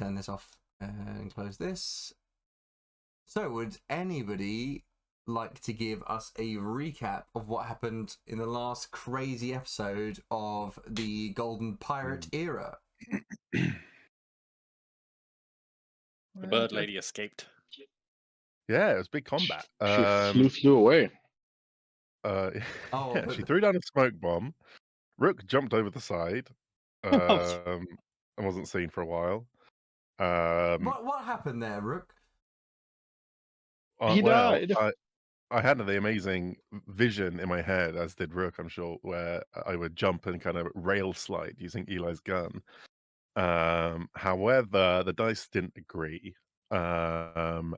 turn this off and close this. So, would anybody like to give us a recap of what happened in the last crazy episode of the Golden Pirate era? The bird lady escaped. Yeah, it was big combat. She flew away. Oh, She threw down a smoke bomb. Rook jumped over the side and wasn't seen for a while. what happened there, Rook? He died. I had the amazing vision in my head, as did Rook, I'm sure, where I would jump and kind of rail slide using Eli's gun. However, the dice didn't agree. And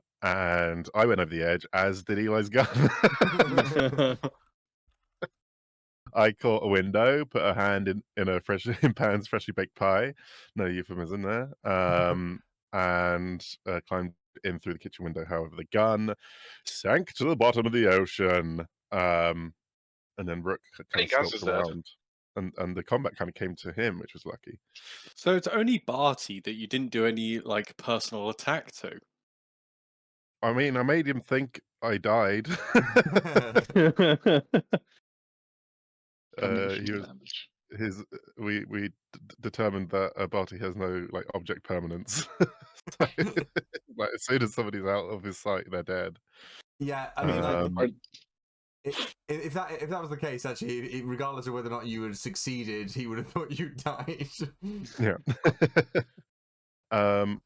I went over the edge, as did Eli's gun. I caught a window, put a hand in a in Pan's freshly baked pie, no euphemism there, and climbed in through the kitchen window. However, the gun sank to the bottom of the ocean, and then Rook kind of skulked around, and the combat kind of came to him, which was lucky. So it's only Barty that you didn't do any like personal attack to. I mean, I made him think I died. We determined that Barty has no like object permanence. So, like as soon as somebody's out of his sight, they're dead. Yeah, I mean, if that was the case, actually, regardless of whether or not you had succeeded, he would have thought you died. Yeah.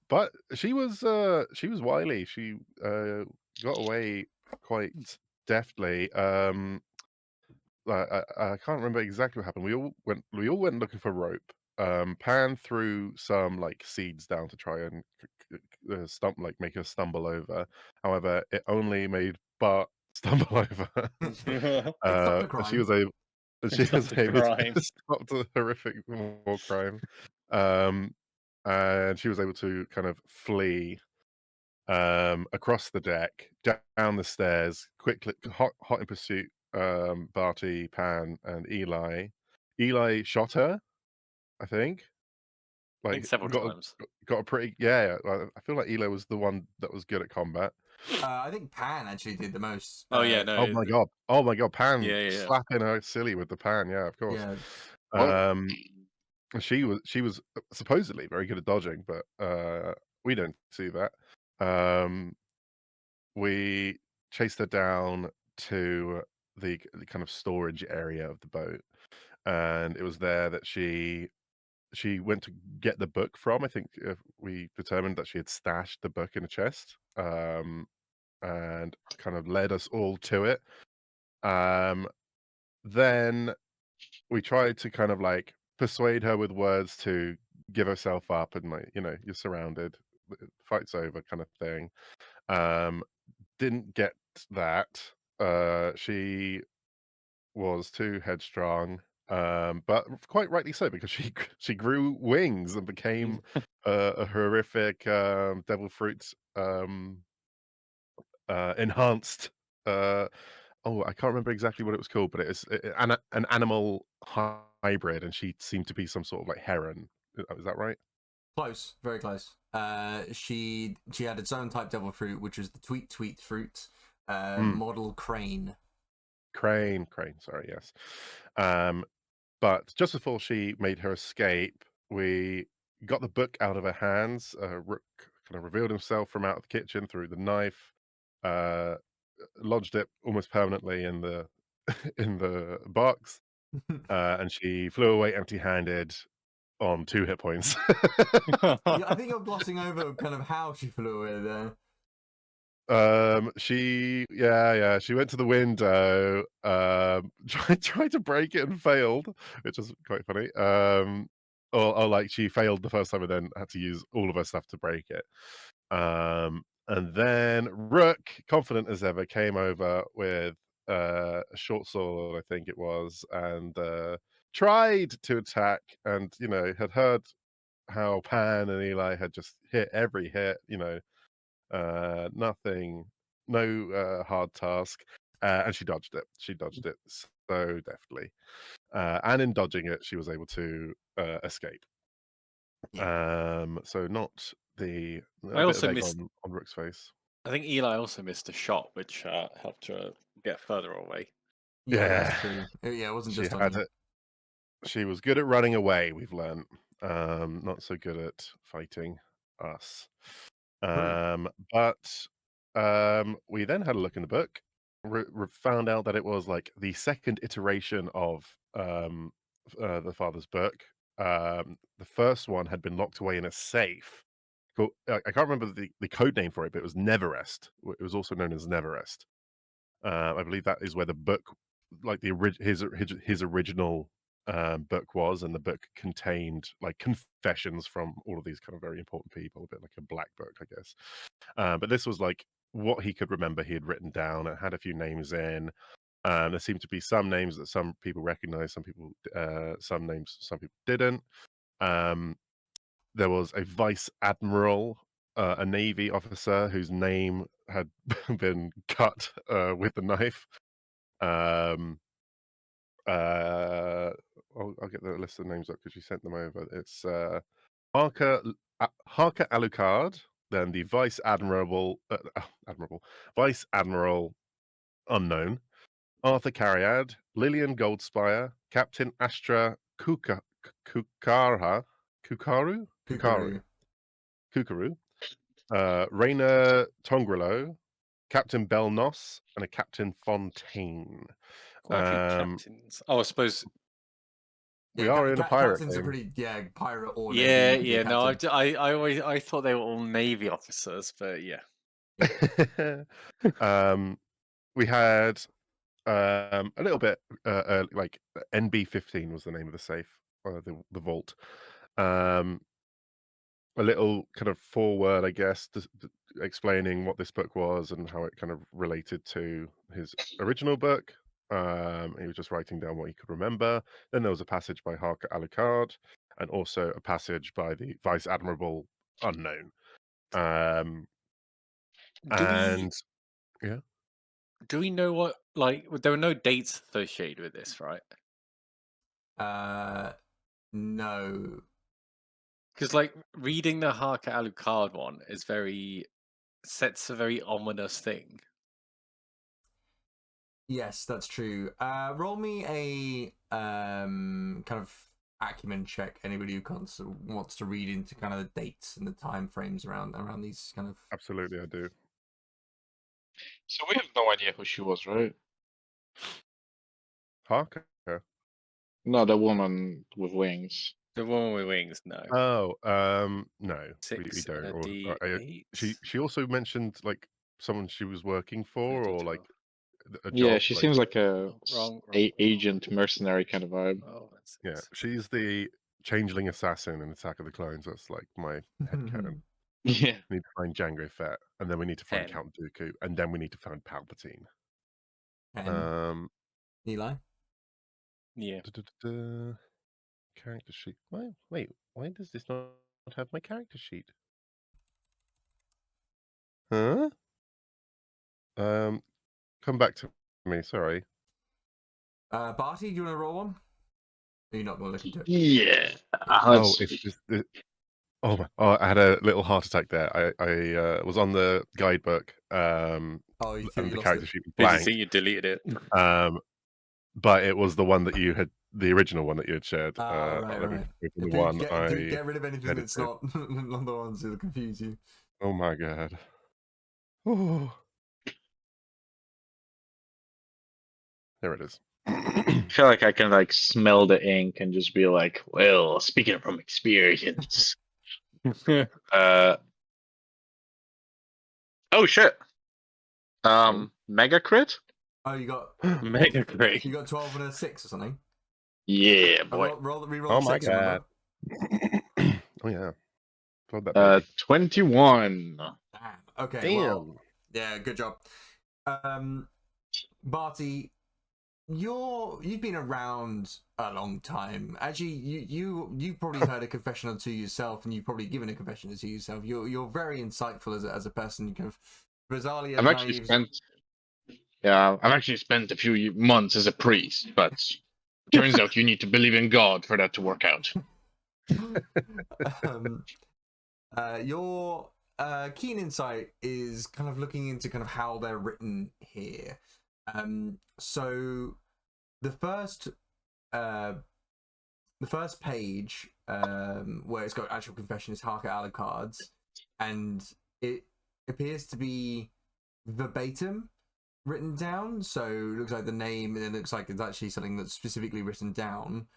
But she was wily. She got away quite deftly. I can't remember exactly what happened. We all went looking for rope. Pan threw some like seeds down to try and make us stumble over. However, it only made Bart stumble over. She was able to stop the horrific war crime. And she was able to kind of flee across the deck, down the stairs, quickly, hot in pursuit. Barty, Pan, and Eli. Eli shot her, I think. I think several times. Got a pretty I feel like Eli was the one that was good at combat. I think Pan actually did the most. Oh yeah, no. Oh my god, Pan slapping her silly with the pan. Yeah, of course. Yeah. She was supposedly very good at dodging, but we don't see that. We chased her down to the kind of storage area of the boat, and it was there that she went to get the book from. I think we determined that she had stashed the book in a chest, and kind of led us all to it. Then we tried to kind of like persuade her with words to give herself up, and like, you're surrounded, the fight's over kind of thing. Didn't get that. She was too headstrong, but quite rightly so, because she grew wings and became a horrific devil fruit enhanced. I can't remember exactly what it was called, but it is an animal hybrid, and she seemed to be some sort of like heron. Is that right? Close, very close. She had its own type devil fruit, which was the tweet fruit, model crane. Crane. Sorry, yes. But just before she made her escape, we got the book out of her hands. Rook kind of revealed himself from out of the kitchen through the knife, lodged it almost permanently in the in the box, and she flew away empty-handed on 2 hit points. I think you're glossing over kind of how she flew away there. She went to the window, tried to break it and failed, which is quite funny. Or like she failed the first time and then had to use all of her stuff to break it. And then Rook, confident as ever, came over with a short sword, I think it was, and tried to attack, and had heard how Pan and Eli had just hit every hit, nothing, no hard task, and she dodged it. She dodged it so deftly, and in dodging it, she was able to escape. So not a I bit of also egg missed. on Rook's face. I think Eli also missed a shot, which helped her get further away. Yeah, that's Yeah. true. Yeah, it wasn't She just on had you. it. She was good at running away, we've learnt. Not so good at fighting us. But we then had a look in the book, found out that it was like the second iteration of the father's book. The first one had been locked away in a safe. I can't remember the code name for it, but it was Neverest. It was also known as Neverest. I believe that is where the book, like his original book was, and the book contained like confessions from all of these kind of very important people, a bit like a black book, I guess. But this was like what he could remember he had written down. It had a few names in. There seemed to be some names that some people recognized, some names some people didn't. There was a vice admiral, a navy officer whose name had been cut with the knife. Um, I'll get the list of names up because you sent them over. It's Harker Alucard, then the vice admiral, vice admiral unknown, Arthur Cariad, Lillian Goldspire, Captain Astra Kukaru, Kookaroo. Raina Tongrelo, Captain Belnos, and a Captain Fontaine. Quite a few captains. Oh, I suppose. We Yeah, are in a pirate captains are game. pretty pirate or Yeah, navy. yeah. No, captain. I thought they were all navy officers, but yeah. We had a little bit like NB15 was the name of the safe, the vault. A little kind of foreword, I guess, explaining what this book was and how it kind of related to his original book. He was just writing down what he could remember. Then there was a passage by Harker Alucard, and also a passage by the Vice Admiral Unknown. And yeah, Do we know what, like, there were no dates associated with this, right? No. Because, like, reading the Harker Alucard one is sets a very ominous thing. Yes, that's true. Roll me a kind of acumen check. Anybody who wants to read into kind of the dates and the time frames around these kind of. absolutely, I do. So we have no idea who she was, right? Harker. No, the woman with wings. The woman with wings, no. Oh, no, we 6 don't. and a Or, D8. she also mentioned like someone she was working for, or like a Yeah, job. she Like, seems like a wrong. agent mercenary kind of vibe. Oh, that's yeah, she's the changeling assassin in Attack of the Clones. That's like my headcanon. Yeah. We need to find Jango Fett, and then we need to find 10. Count Dooku, and then we need to find Palpatine. Eli. Yeah. Character sheet. Wait, why does this not have my character sheet? Huh? Come back to me. Sorry. Barty, do you want to roll one? Are you not going to look into it? Yeah. Oh, I had a little heart attack there. I was on the guidebook, Oh, you think and you the lost character it? sheet was Did you blank. think you deleted it? But it was the one that you had, the original one that you had shared. Right. The Please one get rid of anything edited. that's not the ones that'll confuse you. Oh my god. Oh. There it is. I feel like I can like smell the ink and just be like, well, speaking from experience. Oh shit. Mega crit? Oh, you got Mega great. you got 12 and a 6 or something. Yeah, boy. Reroll Oh the my 6, remember? Oh yeah. Told that baby. 21. Damn. Okay, Damn. well, yeah, good job. Barty, you've been around a long time. Actually, you've probably heard a confession or two yourself, and you've probably given a confession or two yourself. You're very insightful as a person. You kind of bizarrely I've actually spent a few months as a priest, but turns out you need to believe in God for that to work out. Your keen insight is kind of looking into kind of how they're written here. So the first page where it's got actual confession is Harker Alucard's, and it appears to be verbatim written down. So it looks like the name, and it looks like it's actually something that's specifically written down.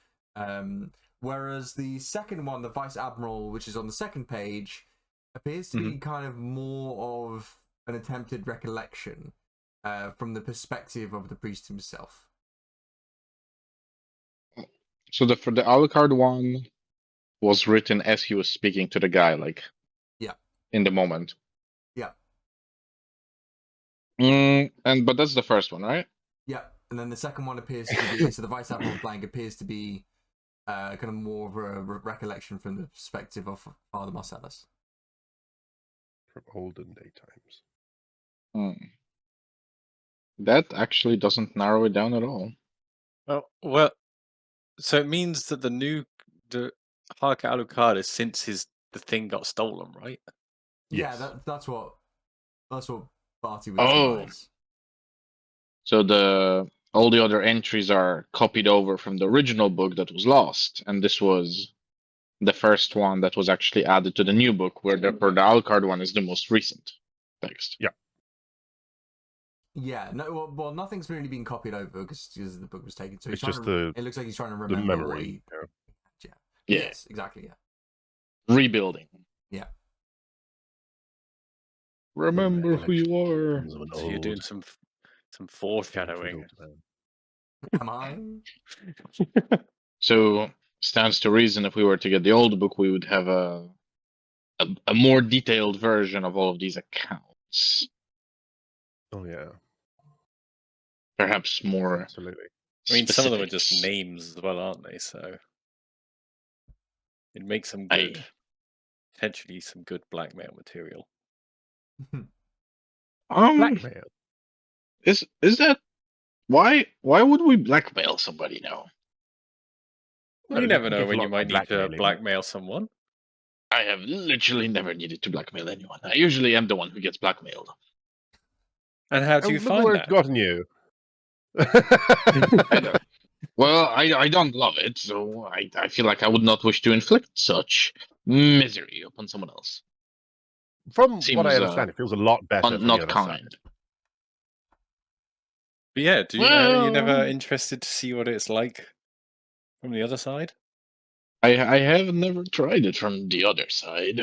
Whereas the second one, the Vice Admiral, which is on the second page, appears to be kind of more of an attempted recollection from the perspective of the priest himself. So for the Alucard one was written as he was speaking to the guy, like in the moment. Yeah. But that's the first one, right? Yeah, and then the second one appears to be so the Vice Admiral's blank appears to be kind of more of a recollection from the perspective of Father Marcellus. From olden day times. That actually doesn't narrow it down at all. Oh, well, so it means that the Harker Alucard is since the thing got stolen, right? Yeah, Yes. that's what Barty would Oh. surmise. So all the other entries are copied over from the original book that was lost, and this was the first one that was actually added to the new book, where the Alucard one is the most recent text. Yeah. Yeah, no, well, nothing's really been copied over because the book was taken. So It's just it looks like he's trying to the remember what memory. he. Yeah. Yeah. Yes, exactly. Yeah. Rebuilding. Yeah. Remember who you are. So you're doing some foreshadowing. Am I? So stands to reason if we were to get the old book, we would have a more detailed version of all of these accounts. Oh yeah. Perhaps more. Absolutely. I mean, some of them are just specifics. names as well, aren't they? So it makes them good. Potentially some good blackmail material. Blackmail. Is that why would we blackmail somebody now? You never know get a when lot you by might need to blackmailing. blackmail someone. I have literally never needed to blackmail anyone. I usually am the one who gets blackmailed. And how do you look find where that? it's gotten you. Well, I don't love it, so I feel like I would not wish to inflict such misery upon someone else. From Seems what I understand, it feels a lot better for the not other kind. side. But yeah, you're never Well, interested to see what it's like from the other side? I have never tried it from the other side.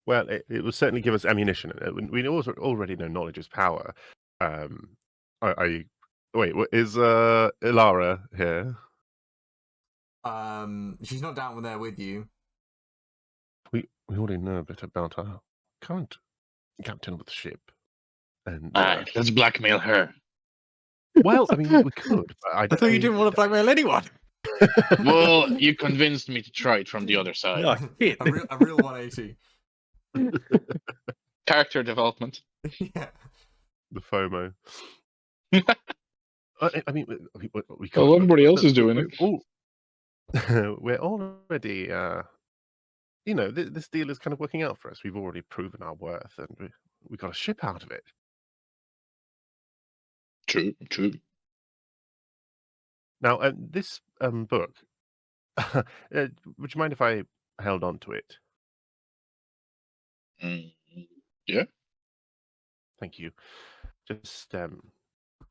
Well, it will certainly give us ammunition. We already know knowledge is power. Wait, is Ilara here? She's not down there with you. We already know a bit about our current captain of the ship, and Let's blackmail her. well, I mean, we could. But I thought you didn't want to blackmail anyone. Well, you convinced me to try it from the other side. No, shit. a real 180. Character development. Yeah. The FOMO. I mean, we could. Well, everybody else is doing it. We're already, this deal is kind of working out for us. We've already proven our worth, and we got a ship out of it. True. Now, this book, would you mind if I held on to it? Yeah. Thank you. Just, the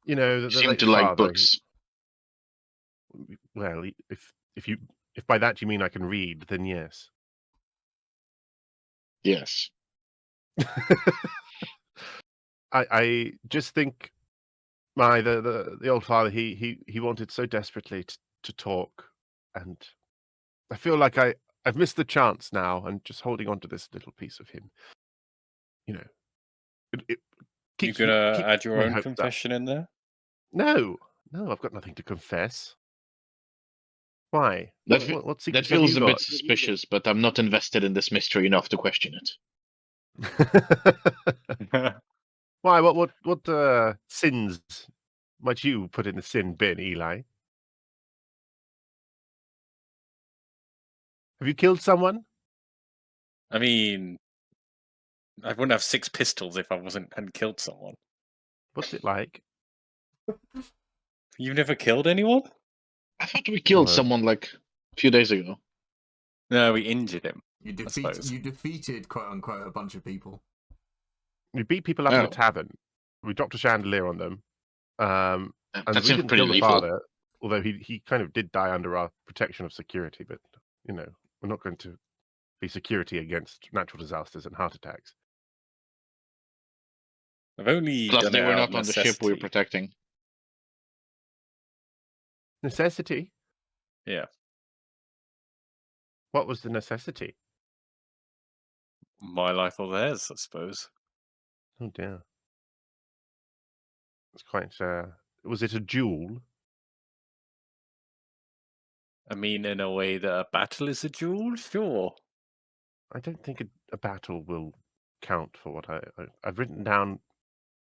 Seem late to like father. books. Well, if by that you mean I can read, then yes. Yes. I just think the old father he wanted so desperately to talk, and I feel like I've missed the chance now, and just holding on to this little piece of him, it You keeps gonna add your my own hopes up. confession in there? No, I've got nothing to confess. Why? That What that secrets have feels you a got? bit suspicious, but I'm not invested in this mystery enough to question it. Why? What sins might you put in the sin bin, Eli? Have you killed someone? I mean, I wouldn't have 6 pistols if I hadn't killed someone. What's it like? You've never killed anyone? I thought we killed Well, someone like a few days ago. No, we injured him. You suppose. defeated quote unquote a bunch of people. we beat people up in Oh. a tavern. We dropped a chandelier on them. And That we seems didn't pretty kill the lethal. father, although he kind of did die under our protection of security. But, we're not going to be security against natural disasters and heart attacks. I've only Plus, done they it were out not of on the ship we were necessity. protecting. Necessity? Yeah. What was the necessity? My life or theirs, I suppose. Oh, dear. It's quite... was it a duel? I mean, in a way that a battle is a duel, sure. I don't think a battle will count for what I've written down.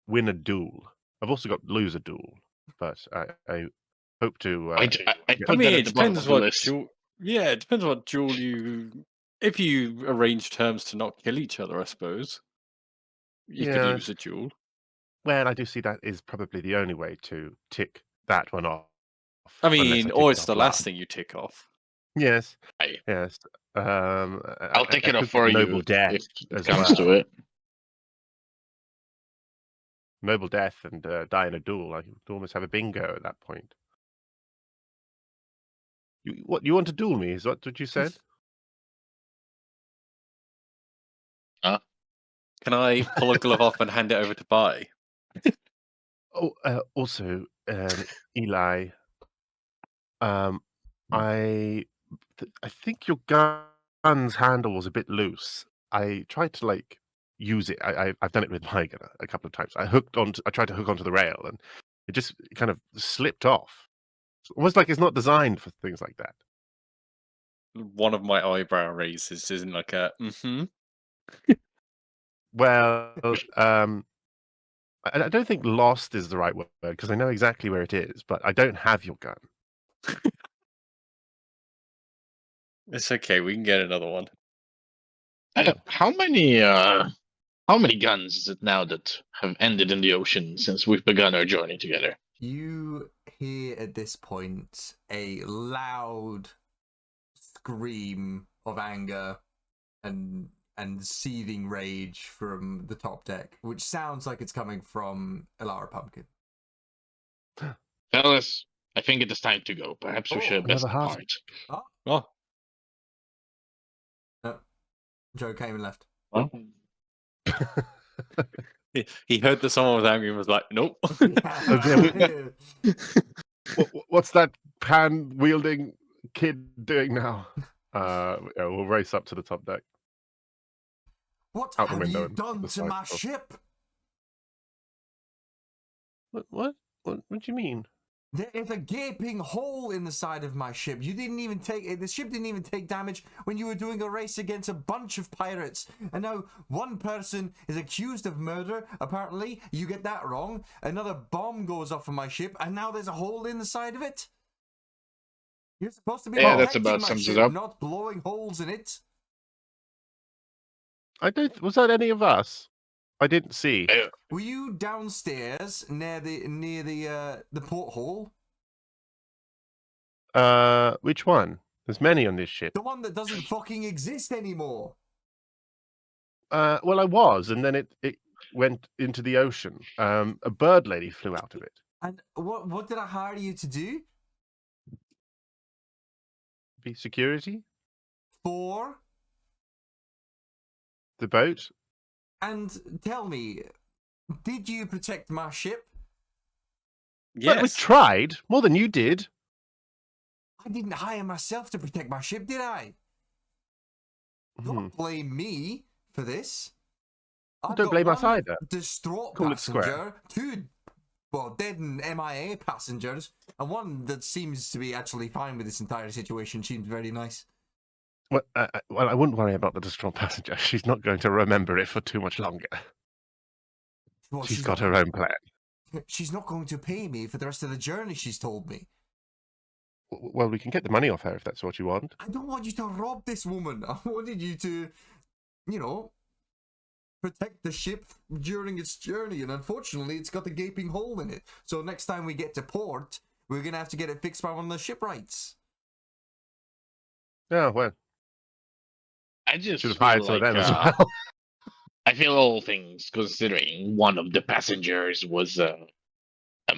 Win a duel. I've also got lose a duel, but I hope to. I I put mean, that at it the bottom depends of the what list. duel. Yeah, it depends what duel you. If you arrange terms to not kill each other, I suppose you could Yeah. lose a duel. Well, I do see that is probably the only way to tick that one off. I unless mean, tick or it it's off the last loud. thing you tick off. Yes. I- Yes. I'll take I it off could for put you noble death if it as comes well. to it. Noble death and die in a duel. I could almost have a bingo at that point. You want to duel me? Is that what you said? Can I pull a glove off and hand it over to Bai? Oh, also, Eli, I think your gun's handle was a bit loose. I tried to use it. I've done it with my gun a couple of times. I tried to hook onto the rail, and it just kind of slipped off. It's almost like it's not designed for things like that. One of my eyebrow raises isn't like a Well, I don't think lost is the right word because I know exactly where it is, but I don't have your gun. It's okay, we can get another one. How many guns is it now that have ended in the ocean since we've begun our journey together? You hear at this point a loud scream of anger and seething rage from the top deck, which sounds like it's coming from Elara Pumpkin. Fellas, I think it is time to go. Perhaps we should best another heart. depart. Oh, Joe came and left. Well, he heard that someone was angry and was like, "Nope." What's that pan-wielding kid doing now? We'll race up to the top deck. What Out the have window you and done the to my cycle. ship? What do you mean? There is a gaping hole in the side of my ship. You didn't even the ship didn't even take damage when you were doing a race against a bunch of pirates. And now one person is accused of murder. Apparently, you get that wrong. Another bomb goes off on my ship, and now there's a hole in the side of it. You're supposed to be Yeah, that's protecting about my sums it ship, up. not blowing holes in it. Was that any of us? I didn't see. Were you downstairs near the porthole? Which one? There's many on this ship. The one that doesn't fucking exist anymore. Well, I was, and then it went into the ocean. A bird lady flew out of it. And what did I hire you to do? Be security? For? The boat? And tell me, did you protect my ship? Well, we Yes. tried more than you did. I didn't hire myself to protect my ship, did I? Don't blame me for this. I've Don't got blame us one either. distraught Call it square. passenger, two dead and MIA passengers, and one that seems to be actually fine with this entire situation. Seems very nice. Well, I wouldn't worry about the distraught passenger. She's not going to remember it for too much longer. Well, she's got her own plan. She's not going to pay me for the rest of the journey, she's told me. Well, we can get the money off her if that's what you want. I don't want you to rob this woman. I wanted you to, you know, protect the ship during its journey, and unfortunately it's got a gaping hole in it. So next time we get to port, we're going to have to get it fixed by one of the shipwrights. Oh, well, I just should have feel hired some of like them as well. I feel all things considering, one of the passengers was a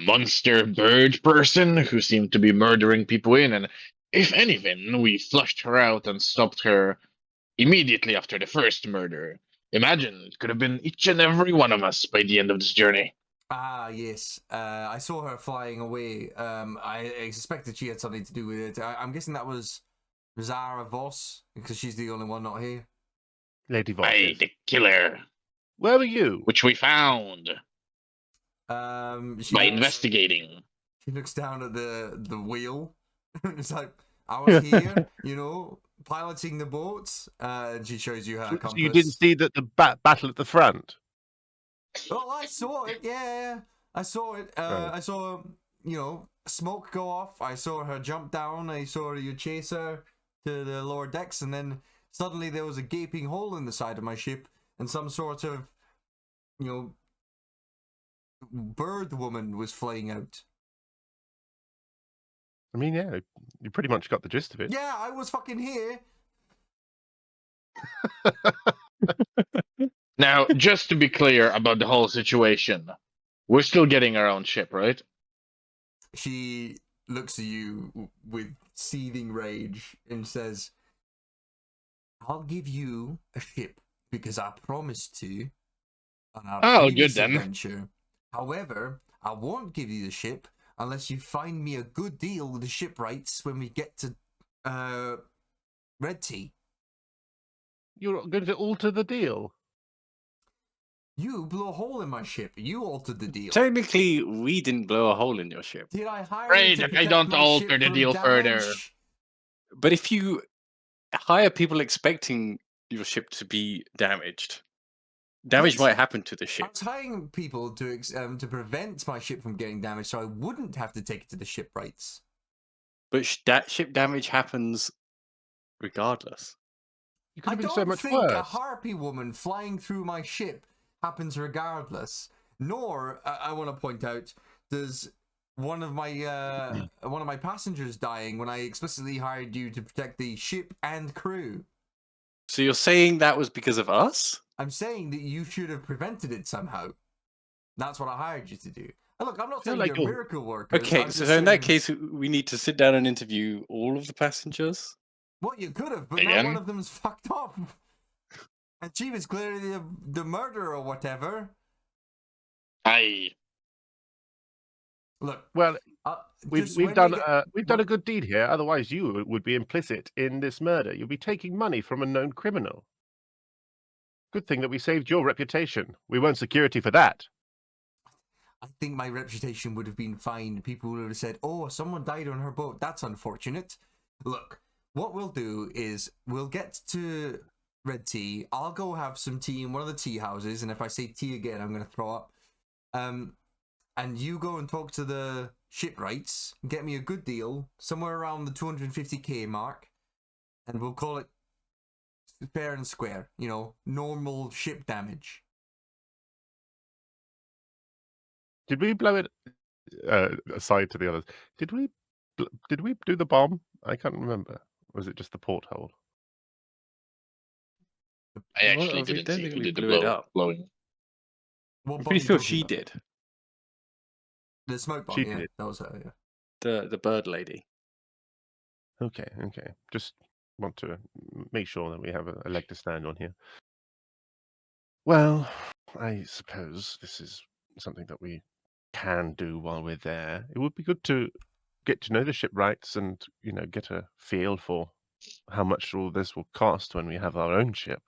monster bird person who seemed to be murdering people in, and if anything, we flushed her out and stopped her immediately after the first murder. Imagine, it could have been each and every one of us by the end of this journey. Ah, yes. I saw her flying away. I suspected she had something to do with it. I'm guessing that was Zara Voss, because she's the only one not here. Lady Voss. By the killer, Where were you? which we found She by looks, investigating. she looks down at the wheel. It's like, I was here, you know, piloting the boats. And she shows you her compass. You didn't see the battle at the front? Oh, I saw it. Yeah, I saw it. Right. I saw, you know, smoke go off. I saw her jump down. I saw you chase her to the lower decks, and then suddenly there was a gaping hole in the side of my ship, and some sort of, you know, bird woman was flying out. I mean, yeah, you pretty much got the gist of it. Yeah, I was fucking here. Now, just to be clear about the whole situation, we're still getting our own ship, right? She looks at you with seething rage and says, I'll give you a ship because I promised to on our previous good then. adventure. However, I won't give you the ship unless you find me a good deal with the shipwrights when we get to Redtea. You're going to alter the deal? You blew a hole in my ship. You altered the deal. Technically, we didn't blow a hole in your ship. Did I hire Right, you to I protect don't my alter ship the from deal further. damage? But if you hire people expecting your ship to be damaged, damage Yes. might happen to the I ship. was hiring people to prevent my ship from getting damaged, so I wouldn't have to take it to the shipwrights. But that ship damage happens regardless. You could I have been don't so much think a worse. harpy woman flying through my ship happens regardless. Nor, I want to point out, does one of my passengers dying when I explicitly hired you to protect the ship and crew. So you're saying that was because of us? I'm saying that you should have prevented it somehow. That's what I hired you to do. And look, I'm not feel saying like you're you're- miracle workers. Okay, I'm so just in that saying- case, we need to sit down and interview all of the passengers. Well, you could have, but now Again? one of them's fucked up. And she was clearly the murderer or whatever. Look, Well, we've just when done we get- we've done a good deed here. Otherwise, you would be implicit in this murder. You'll be taking money from a known criminal. Good thing that we saved your reputation. We weren't security for that. I think my reputation would have been fine. People would have said, oh, someone died on her boat. That's unfortunate. Look, what we'll do is we'll get to Redtea. I'll go have some tea in one of the tea houses. And if I say tea again, I'm going to throw up. And you go and talk to the shipwrights. Get me a good deal. Somewhere around the 250k mark. And we'll call it fair and square. You know, normal ship damage. Did we blow it aside to the others? Did we do the bomb? I can't remember. Or was it just the porthole? I actually Well, we didn't don't see think who we did the blew it up. blowing. What I'm bomb pretty you sure talking she about? did. The smoke bomb, She yeah. did. That was her, yeah. The bird lady. Okay. Just want to make sure that we have a leg to stand on here. Well, I suppose this is something that we can do while we're there. It would be good to get to know the shipwrights and, get a feel for how much all this will cost when we have our own ship.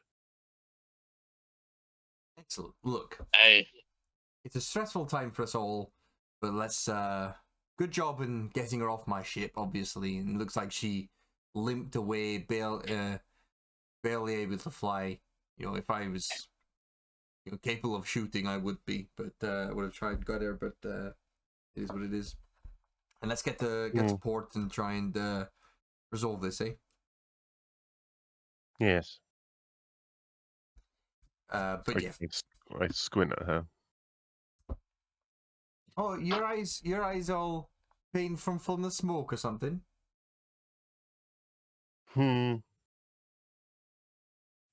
Excellent. Look, I it's a stressful time for us all, but let's good job in getting her off my ship, obviously. And it looks like she limped away, barely able to fly. If I was capable of shooting, I would be, but I would have tried to get her, but it is what it is. And let's get to port and try and resolve this, eh? Yes. But yeah. I squint at her. Oh, your eyes all painful from the smoke or something?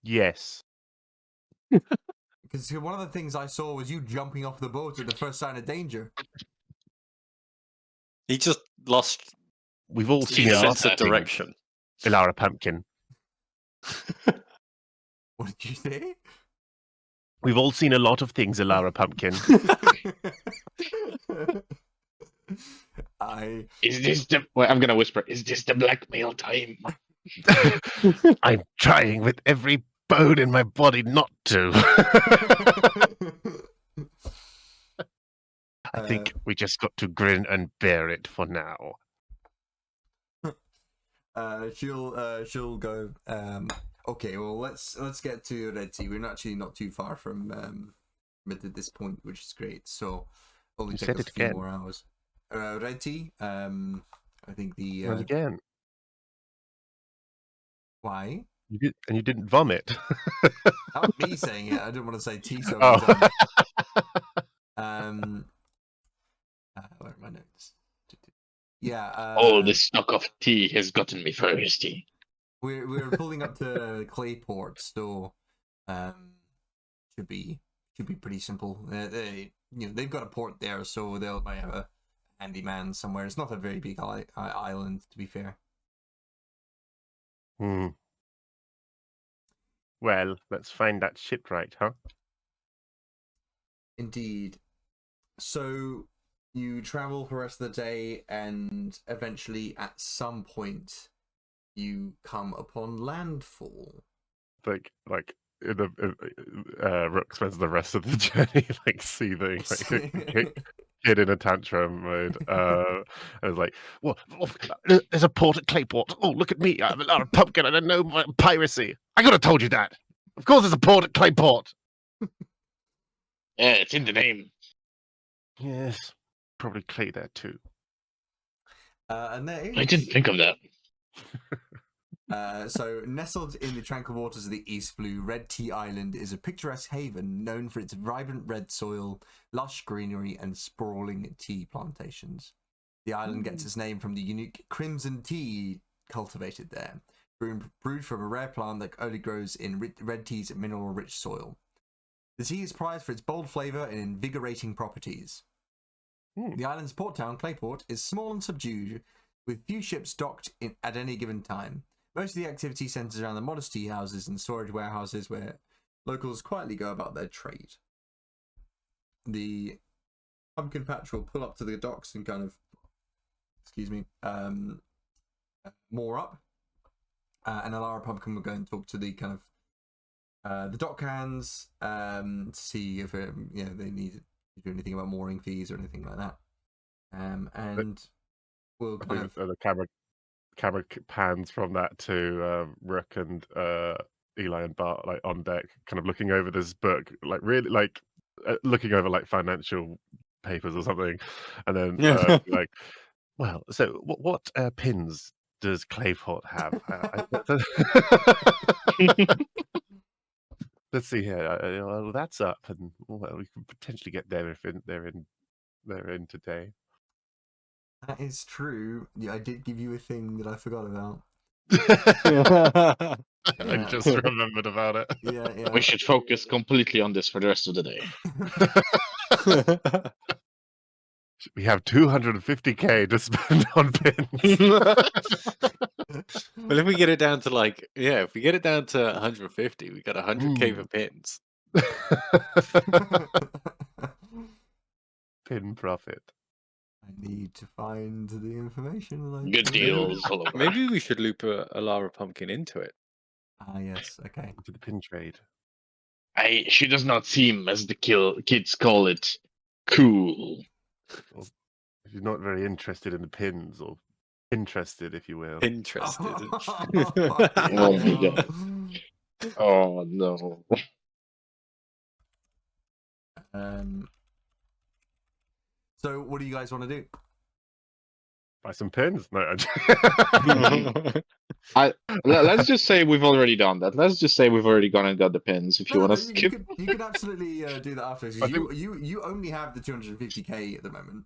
Yes. Because one of the things I saw was you jumping off the boat at the first sign of danger. He just lost We've all seen his a lot sense of of things, direction. Ilara Pumpkin. What did you say? We've all seen a lot of things, Ilara Pumpkin. Is this the? Well, I'm gonna whisper. Is this the blackmail time? I'm trying with every bone in my body not to. I think we just got to grin and bear it for now. She'll go. Okay, well let's get to Redtea. We're actually not too far from it at this point, which is great. So only You take said us it a few again. more hours. Redtea. I think the And again, why? you didn't vomit. Not me saying it. I didn't want to say T so Oh. many times. Where are my notes? Yeah. Oh, this stock of tea has gotten me thirsty. We're pulling up to Clayport, so should be pretty simple. They've got a port there, so might have a handyman somewhere. It's not a very big island, to be fair. Well, let's find that shipwright, huh? Indeed. So you travel for the rest of the day, and eventually, at some point, you come upon landfall. Like Rook spends the rest of the journey like seething, like kid in a tantrum mode. And it's like, well, there's a port at Clayport. Oh, look at me! I'm a pumpkin, and I know my piracy. I could have told you that. Of course, there's a port at Clayport. Yeah, it's in the name. Yes, probably Clay there too. And there is. I didn't think of that. So, nestled in the tranquil waters of the East Blue, Redtea Island is a picturesque haven known for its vibrant red soil, lush greenery, and sprawling tea plantations. The island gets its name from the unique crimson tea cultivated there, brewed from a rare plant that only grows in Redtea's mineral-rich soil. The tea is prized for its bold flavour and invigorating properties. The island's port town, Clayport, is small and subdued, with few ships docked at any given time. Most of the activity centers around the modest tea houses and storage warehouses where locals quietly go about their trade. The pumpkin patch will pull up to the docks and kind of, moor up. And Ilara Pumpkin will go and talk to the kind of the dock hands to see if they need to do anything about mooring fees or anything like that. And we'll kind of the camera pans from that to Rook and Eli and Bart like on deck, kind of looking over this book, like really like looking over like financial papers or something, and then like, well, so what pins does Clayport have? Let's see here. Well, that's up, and well, we could potentially get there if they're in today. that is true. Yeah, I did give you a thing that I forgot about. I just remembered about it. Yeah. We should focus completely on this for the rest of the day. We have 250k to spend on pins. Well, if we get it down to if we get it down to 150, we got 100k for pins. Pin profit. I need to find the information. Good deals all over. Maybe we should loop a Lara Pumpkin into it. Ah, yes. Okay. To the pin trade. She does not seem, as the kids call it, cool. Well, if you're not very interested in the pins, or interested, if you will. Interested. Oh my god. Oh no. So, what do you guys want to do? Buy some pins. No. Let's just say we've already done that. Let's just say we've already gone and got the pins. If you want to you skip, could absolutely do that after, I because think- you only have the 250k at the moment.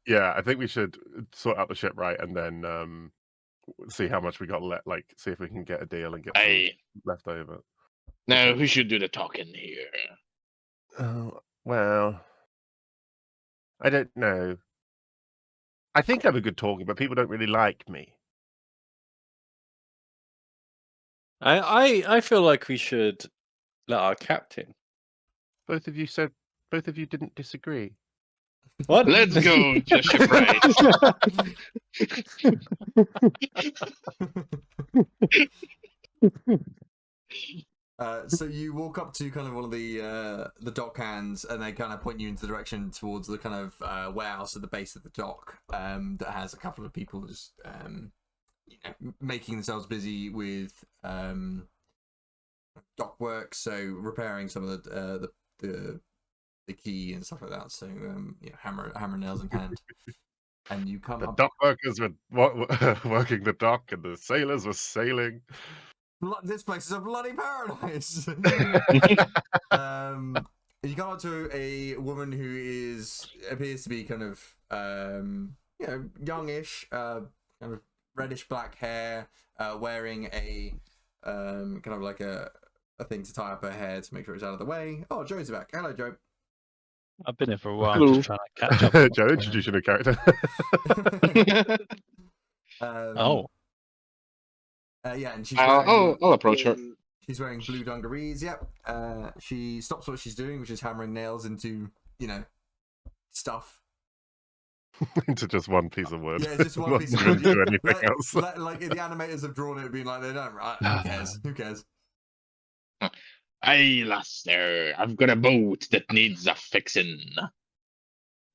Yeah, I think we should sort out the ship right, and then see how much we got left. Like, see if we can get a deal and get some left over. no, who should do the talking here? Oh, well, I don't know. I think I'm a good talker, but people don't really like me. I feel like we should let our captain. Both of you didn't disagree. What? Let's go to shipwright. So you walk up to kind of one of the dock hands, and they kind of point you into the direction towards the kind of warehouse at the base of the dock that has a couple of people just making themselves busy with dock work, so repairing some of the key and stuff like that. So hammer nails in hand, and you come The up. dock workers were working the dock, and the sailors were sailing. This place is a bloody paradise. You come up to a woman who appears to be kind of youngish, kind of reddish black hair, wearing a kind of like a thing to tie up her hair to make sure it's out of the way. Oh, Joe's back. Hello, Joe. I've been here for a while. Hello. I'm just trying to catch up. Joe, introduce your new character. Yeah, and she's I'll approach her. She's wearing blue dungarees. Yep. She stops what she's doing, which is hammering nails into stuff. Into just one piece of wood. Yeah, it's just one Not piece of to wood. do anything Like, else. like the animators have drawn it, being like they don't. Who cares? Who cares? Hey, laster, I've got a boat that needs a fixin'.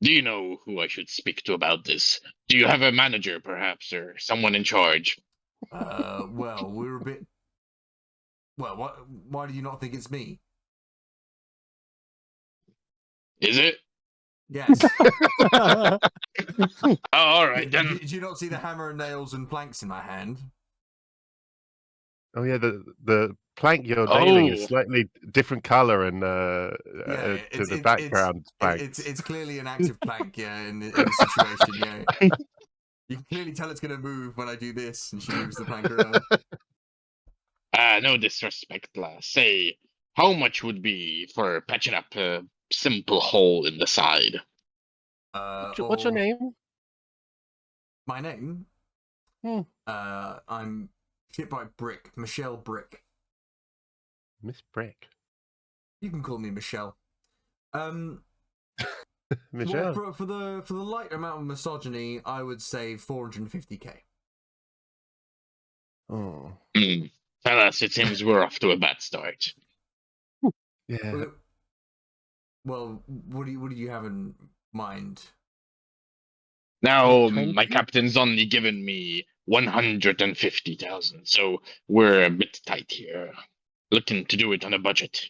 Do you know who I should speak to about this? Do you have a manager, perhaps, or someone in charge? Well, we're a bit. Well, what? Why do you not think it's me? Is it? Yes. Oh, all right, then. Do you not see the hammer and nails and planks in my hand? Oh yeah, the plank you're nailing is Oh. slightly different color and to the background plank. It's clearly an active plank, yeah, in this situation, yeah. You can clearly tell it's going to move when I do this, and she moves the plank around. No disrespect, lass. Say, how much would be for patching up a simple hole in the side? What's your name? My name? I'm Shipwright Brick, Michelle Brick. Miss Brick. You can call me Michelle. Michelle. Well, for the light amount of misogyny, I would say 450k. Oh. Tell us, it seems we're off to a bad start. Yeah. Well, what do you have in mind? Now, 20? my captain's only given me 150,000, so we're a bit tight here. Looking to do it on a budget.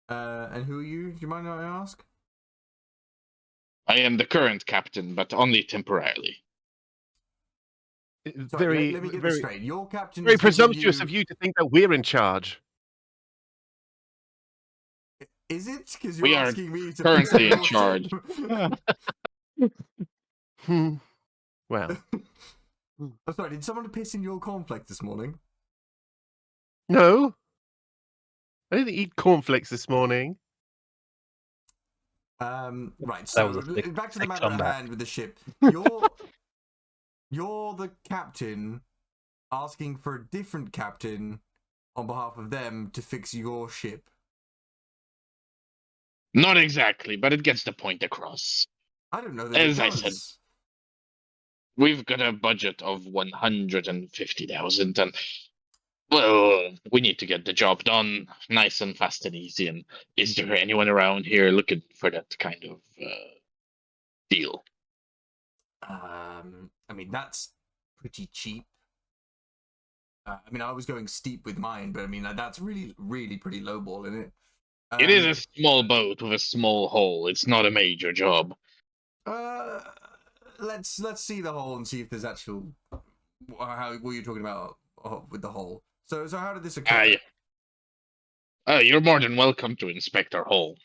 And who are you? Do you mind if I ask? I am the current captain, but only temporarily. Sorry, let me get this straight. Your captain very is giving presumptuous of you to think that we're in charge. Is it? Because We you're are asking me to currently fix in charge. Well, I'm sorry, did someone piss in your cornflakes this morning? no. I didn't eat cornflakes this morning. Right, That so was a thick- back to the thick matter at comeback. hand with the ship. You're the captain asking for a different captain on behalf of them to fix your ship. Not exactly, but it gets the point across. I don't know that As it I does. said. We've got a budget of 150,000, and well, we need to get the job done nice and fast and easy. And is there anyone around here looking for that kind of deal? I mean, that's pretty cheap. I mean, I was going steep with mine, but I mean, that's really, really pretty lowball, isn't it? It is a small boat with a small hull. It's not a major job. let's see the hole and see if there's actual what you're talking about with the hole. So how did this occur? You're more than welcome to inspect our hole.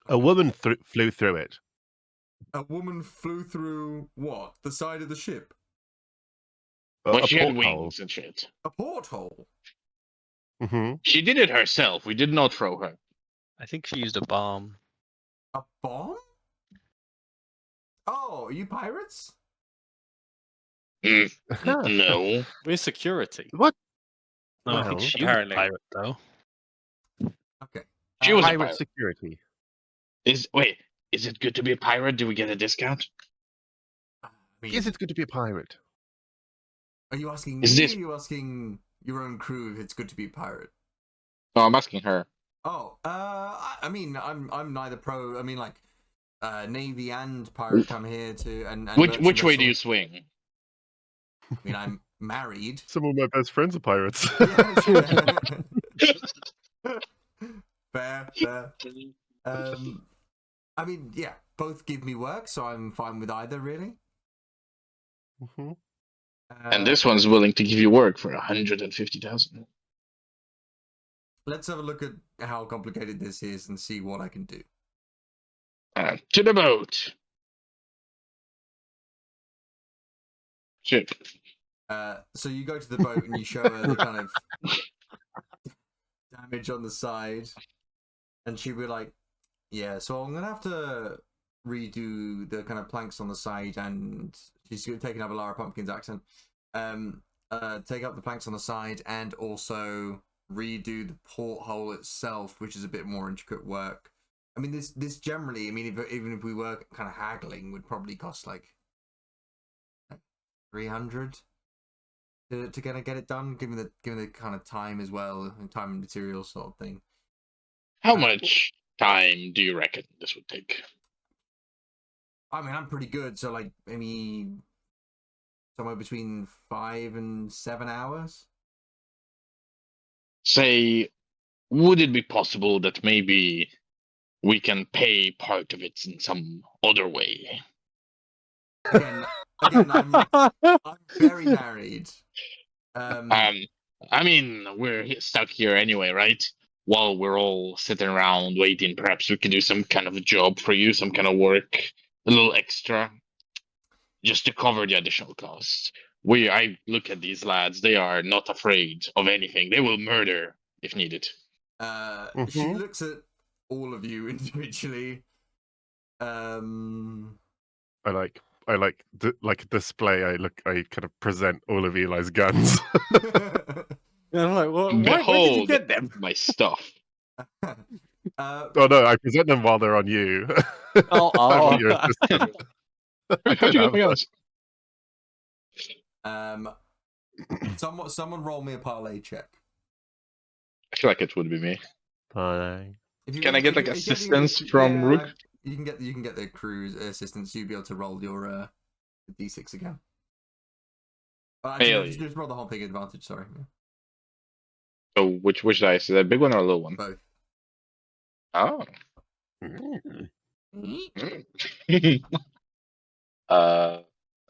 A woman flew through it. A woman flew through what? The side of the ship? But A she had porthole. wings and shit. A porthole? Mm-hmm. She did it herself. We did not throw her. I think she used a bomb. A bomb? Oh, are you pirates? No. We're security. What? No, I think Well, she apparently. was a pirate, though. Okay. She was a Pirate pirate. security. Is it good to be a pirate? Do we get a discount? I mean, Yes, it's good to be a pirate. are you asking Is me? this- Or are you asking your own crew if it's good to be a pirate? No, I'm asking her. Oh, I mean, I'm neither pro. I mean, like, Navy and pirate come here to and Which way do you vessel. swing? I mean, I'm married. Some of my best friends are pirates. Fair. I mean, yeah, both give me work, so I'm fine with either, really. Mm-hmm. And this one's willing to give you work for 150,000. Let's have a look at how complicated this is and see what I can do. To the boat. Shit. So you go to the boat and you show her the kind of damage on the side, and she'll be like, "Yeah, so I'm gonna have to redo the kind of planks on the side," and she's taking up a Lara Pumpkin's accent. Take up the planks on the side and also redo the porthole itself, which is a bit more intricate work. I mean, this generally, I mean, even if we were kind of haggling, would probably cost like 300 to kind of get it done, given the kind of time as well, and time and material sort of thing. How much time do you reckon this would take? I mean, I'm pretty good, so like maybe somewhere between 5 and 7 hours. Say, would it be possible that maybe we can pay part of it in some other way? Again, I'm very married. I mean, we're stuck here anyway, right? While we're all sitting around waiting, perhaps we can do some kind of a job for you, some kind of work, a little extra, just to cover the additional costs. I look at these lads; they are not afraid of anything. They will murder if needed. She looks at all of you individually. I like display. I kind of present all of Eli's guns. And I'm like, well, where did you Behold get them? my stuff. Oh no, I present them while they're on you. Oh. Your assistant. How'd you get my guns? Someone roll me a parlay check. I feel like it would be me. Bye. Can I get like assistance from Rook? You can get the crew's assistance. You'll be able to roll your d6 again. Actually, no, just roll the whole thing advantage. Sorry. Yeah. So which dice? Is that a big one or a little one? Both. Oh.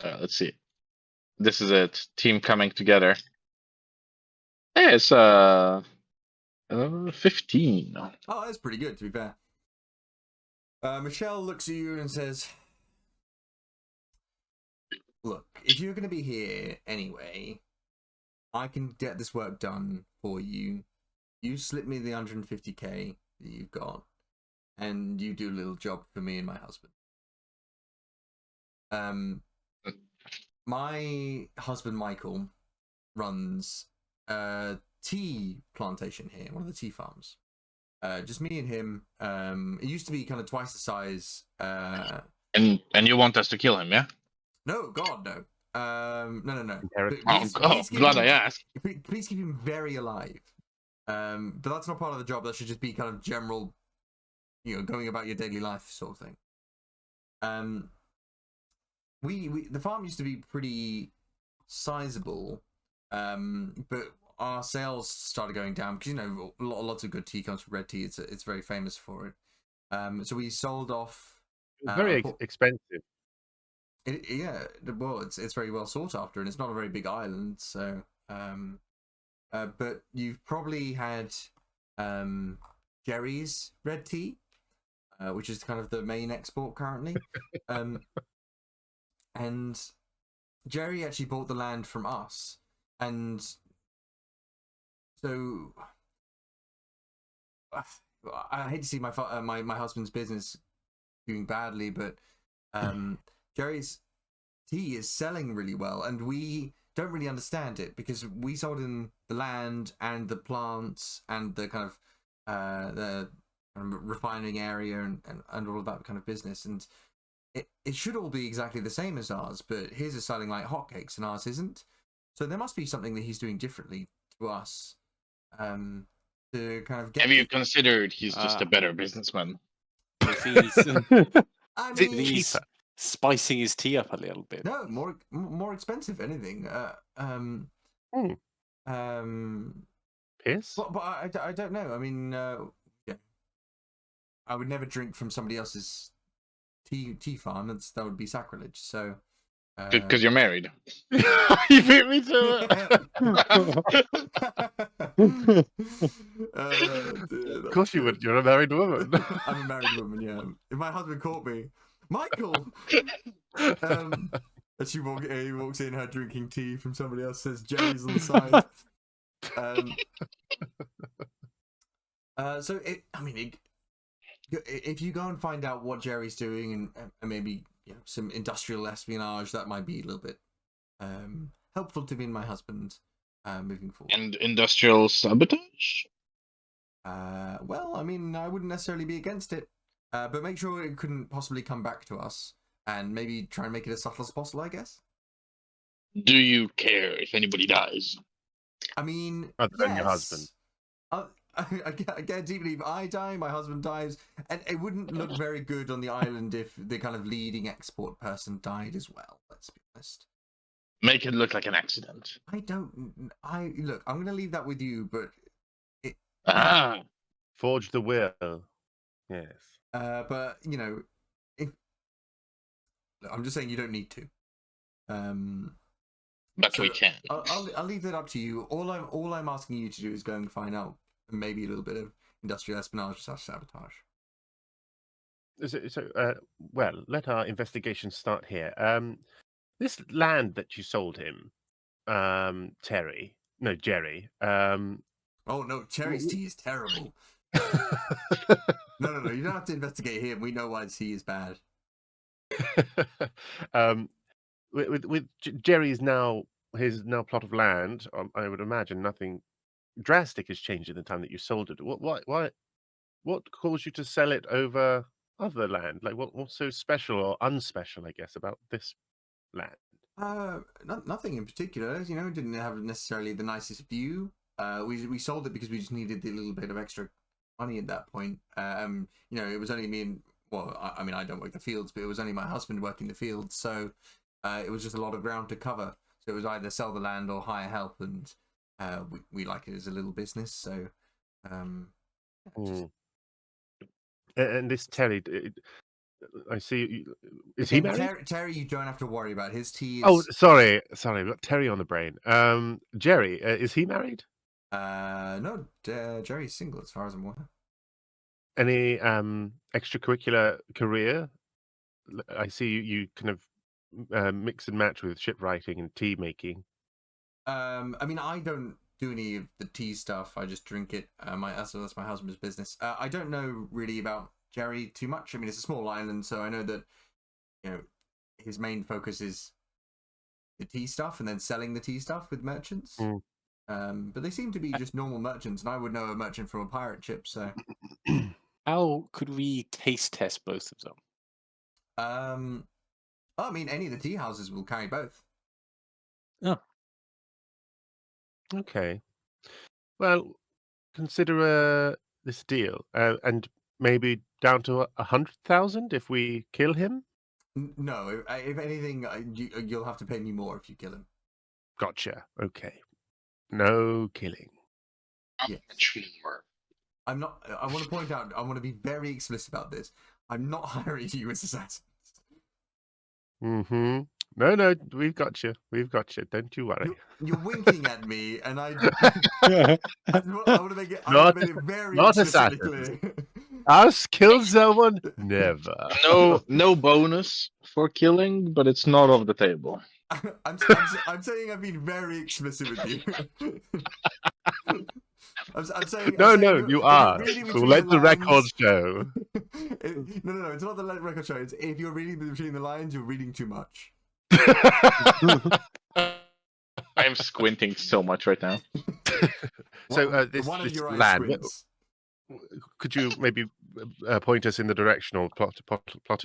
Let's see. This is it. Team coming together. Hey, it's 15. Oh, that's pretty good, to be fair. Michelle looks at you and says, "Look, if you're going to be here anyway, I can get this work done for you. You slip me the 150k that you've got, and you do a little job for me and my husband. My husband Michael runs a tea plantation here, one of the tea farms. Just me and him. It used to be kind of twice the size. And you want us to kill him, yeah? No, God, no. No. Glad I asked. Please keep him very alive. But that's not part of the job. That should just be kind of general, going about your daily life sort of thing. The farm used to be pretty sizable, but our sales started going down because lots of good tea comes from Redtea. It's very famous for it. So we sold off Very unfor- expensive. yeah, well, it's very well sought after, and it's not a very big island. So, but you've probably had Jerry's red tea, which is kind of the main export currently. And Jerry actually bought the land from us, and so I hate to see my husband's business doing badly, but Jerry's tea is selling really well, and we don't really understand it because we sold him the land and the plants and the kind of the refining area and all of that kind of business, and it should all be exactly the same as ours, but his is selling like hotcakes and ours isn't. So there must be something that he's doing differently to us, to kind of get. Have you considered he's just a Ah. better businessman? If he's I is it mean, he's cheaper. spicing his tea up a little bit. no, more expensive anything. Piss? But I don't know. I mean, yeah, I would never drink from somebody else's tea farm. That would be sacrilege. So, Because you're married. You beat me to it. Of course you would. You're a married woman. I'm a married woman. Yeah. If my husband caught me, Michael. And he walks in, her drinking tea from somebody else. Says Jerry's on the side. So if you go and find out what Jerry's doing and maybe some industrial espionage, that might be a little bit helpful to me and my husband moving forward. And industrial sabotage? Well, I mean, I wouldn't necessarily be against it, but make sure it couldn't possibly come back to us, and maybe try and make it as subtle as possible, I guess. Do you care if anybody dies? I mean, Other than your yes. husband. I guarantee if I die, my husband dies, and it wouldn't look very good on the island if the kind of leading export person died as well. Let's be honest. Make it look like an accident. Look. I'm going to leave that with you, but Ah, Forge the will. Yes. but if I'm just saying you don't need to. but So, we can. I'll leave that up to you. All I'm asking you to do is go and find out maybe a little bit of industrial espionage / sabotage. Well, let our investigation start here. This land that you sold him, Jerry. Oh no, Cherry's tea is terrible. No, you don't have to investigate him. We know why his tea is bad. With Jerry's his plot of land, I would imagine nothing drastic has changed in the time that you sold it. What caused you to sell it over other land? Like what's so special or unspecial, I guess, about this land? Nothing in particular. It didn't have necessarily the nicest view. We sold it because we just needed a little bit of extra money at that point. It was only me and I mean I don't work the fields, but it was only my husband working the fields, so it was just a lot of ground to cover. So it was either sell the land or hire help, and we like it as a little business. So, And this Terry, I see. Is he married? Terry, you don't have to worry about his tea. Oh, sorry, we've got Terry on the brain. Jerry, is he married? No, Jerry's single as far as I'm aware. Any extracurricular career? I see you kind of mix and match with shipwriting and tea making. I mean, I don't do any of the tea stuff. I just drink it. That's my husband's business. I don't know really about Jerry too much. I mean, it's a small island, so I know that his main focus is the tea stuff and then selling the tea stuff with merchants. But they seem to be just normal merchants, and I would know a merchant from a pirate ship. So, How could we taste test both of them? I mean, any of the tea houses will carry both. Oh, Okay. Well, consider this deal, and maybe down to 100,000 if we kill him. No, if anything, you'll have to pay me more if you kill him. Gotcha. Okay. No killing. How Yes. much more? I'm not. I want to point out. I want to be very explicit about this. I'm not hiring you as assassins. Mm-hmm. No, we've got you. We've got you. Don't you worry. You're winking at me, and I want to make it. I want to make it very Not explicitly assassins. clear. Us kill someone? Never. No bonus for killing, but it's not off the table. I'm saying I've been very explicit with you. I'm saying No, if you you're are. reading We'll between let the lines- records show. No, it's not the record show. It's if you're reading between the lines, you're reading too much. I'm squinting so much right now. So this one of your eyes land. squints. Could you maybe point us in the direction or plot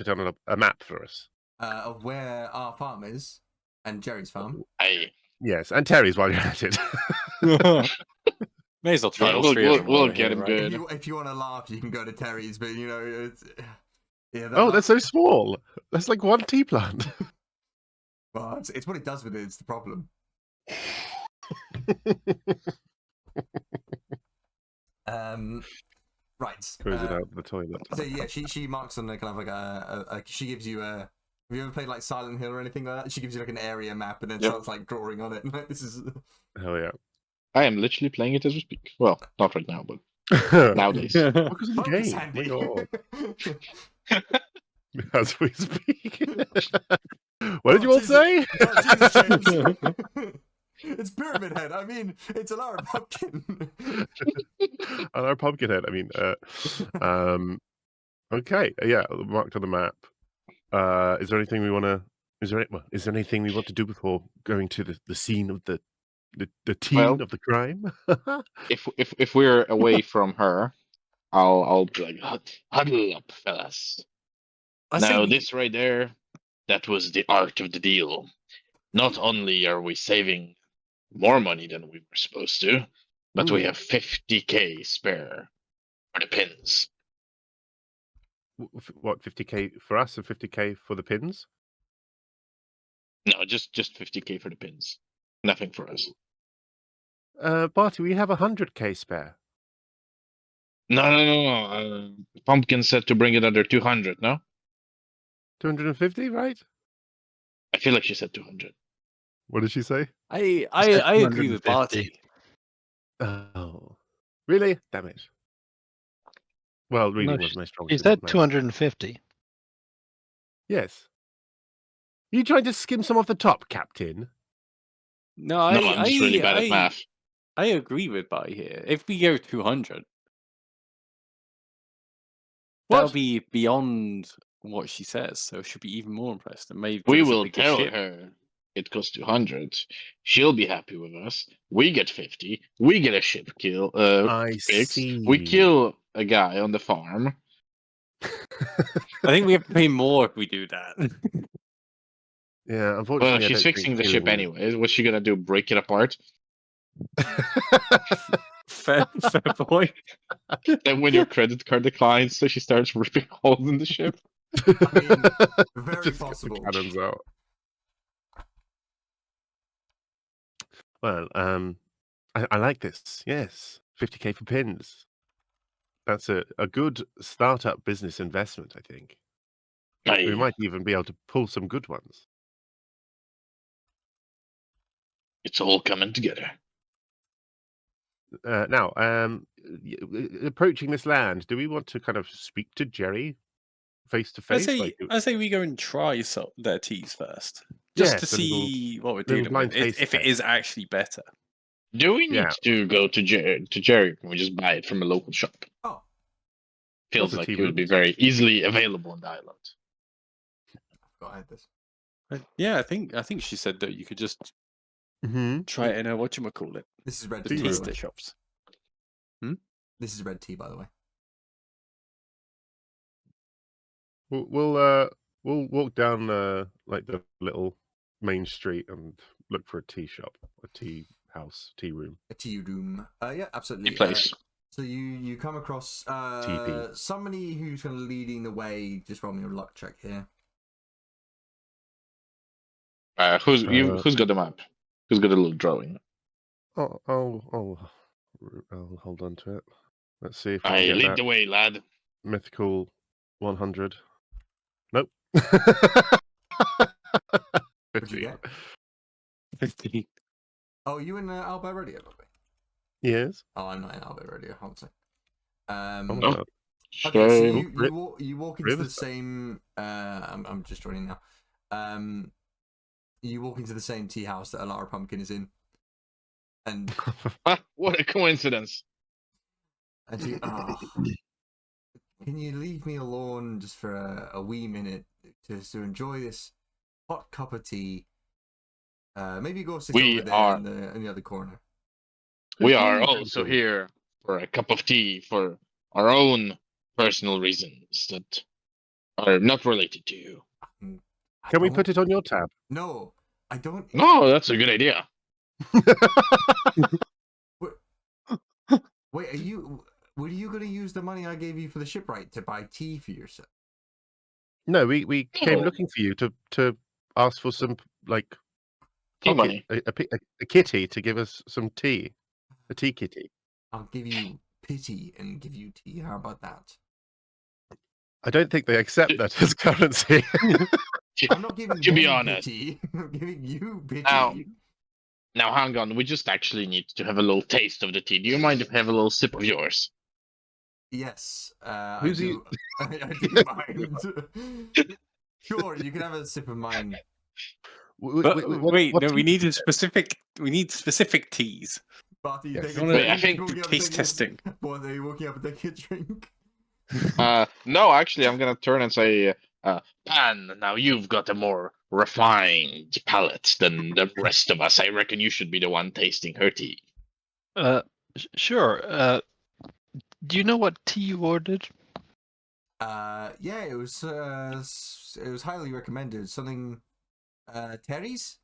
it on a map for us? Of where our farm is and Jerry's farm. Yes, and Terry's while you're at it. May as well try Yeah, all three of them. we'll while we're get here, him right? good. If you want to laugh, you can go to Terry's, but you know, it's, yeah. Oh, that's so small. That's like one tea plant. Well, it's what it does with it. It's the problem. Right. Throws it out the toilet. So yeah, she marks on the kind of like she gives you a. Have you ever played like Silent Hill or anything like that? She gives you like an area map and then starts like drawing on it. Like, this is. Hell yeah. I am literally playing it as we speak. Well, not right now, but nowadays. Focus on the Focus, game. Andy. Oh my God. As we speak. What did you all say? Oh, Jesus, James. It's Pyramid Head. I mean, it's an Alara pumpkin. On our pumpkin head. I mean, okay, yeah, marked on the map. Is there anything we want to? Is there anything we want to do before going to the scene of the teen of the crime? if we're away from her, I'll be like, huddle up, fellas. Now this right there, that was the art of the deal. Not only are we saving more money than we were supposed to, but we have 50k spare for the pins. What, 50k for us and 50k for the pins? No, just 50k for the pins. Nothing for us. Barty, we have 100k spare. No. Pumpkin said to bring it under 200, no? 250, right? I feel like she said 200. What did she say? I said agree with 250. Barty. Oh, really? Damn it. Well, reading was my strong He suit, said man. 250. Yes. Are you trying to skim some off the top, Captain? No, I'm just really bad at math. I agree with Barty here. If we go 200, that'll be beyond what she says, so she'll be even more impressed and maybe We give us a will bigger tell ship. her it costs 200. She'll be happy with us. We get 50. We get a ship kill. I fixed. see. We kill a guy on the farm. I think we have to pay more if we do that. Yeah, unfortunately, Well, I she's don't fixing think the ship killing- anyways. What's she gonna do? Break it apart? fair point. Then when your credit card declines, so she starts ripping holes in the ship. I mean, very Just get the possible. cannons out. Well, I like this. Yes, 50k for pins. That's a good startup business investment, I think. We might even be able to pull some good ones. It's all coming together. Now, approaching this land, do we want to kind of speak to Jerry face to face? I say we go and try their teas first, just to Yes, a little- see what we're little dealing blind with. taste If it test. is actually better. Do we need to go to Jerry? Can we just buy it from a local shop? Oh, Feels Also like tea it would be rooms. very easily available on the island. I had this. Yeah, I think she said that you could just try it in a whatchamacallit. This is red The tea. by the taster way. shops. This is red tea, by the way. We'll walk down like the little main street and look for a tea shop, a tea house, tea room. A tea room. Yeah, absolutely. Place. So you come across TP. somebody who's kind of leading the way. Just roll me a luck check here. Who's got the map? Who's got a little drawing? I'll hold on to it. Let's see if I I can get lead that the way, lad. mythical 100. Nope. What'd you 50. get? 15. Oh, you in Albert Radio, by the way? Yes. Oh, I'm not in Albert Radio. Hold on a sec. Oh my Oh. god. Okay, so So you walk into the same. I'm just joining now. You walk into the same tea house that Alara Pumpkin is in, and what a coincidence. she, can you leave me alone just for a wee minute to enjoy this hot cup of tea? Maybe go sit We over there are- in the other corner. We Who's are doing also that? here for a cup of tea for our own personal reasons that are not related to you. I Can we don't- put it on your tab? No, I don't. Oh, that's a good idea. Wait, were you going to use the money I gave you for the shipwright to buy tea for yourself? No, we came No. looking for you to ask for some like Tea pocket, money. a kitty to give us some tea, a tea kitty. I'll give you pity and give you tea. How about that? I don't think they accept that as currency. I'm not giving To be them honest. pity. I'm giving you pity. Now, hang on. We just actually need to have a little taste of the tea. Do you mind if I have a little sip of yours? Yes, Who's I he- do. I do mind. Sure, you can have a sip of mine. But wait, no, we need specific teas. Barty, you Yes. take a Wait, drink. I think Walking up and taste taking a- testing. What, are you walking up and taking a drink? No, actually, I'm gonna turn and say, Pan, now you've got a more refined palate than the rest of us. I reckon you should be the one tasting her tea. Sure. Do you know what tea you ordered? Yeah, it was highly recommended. Something, Terry's?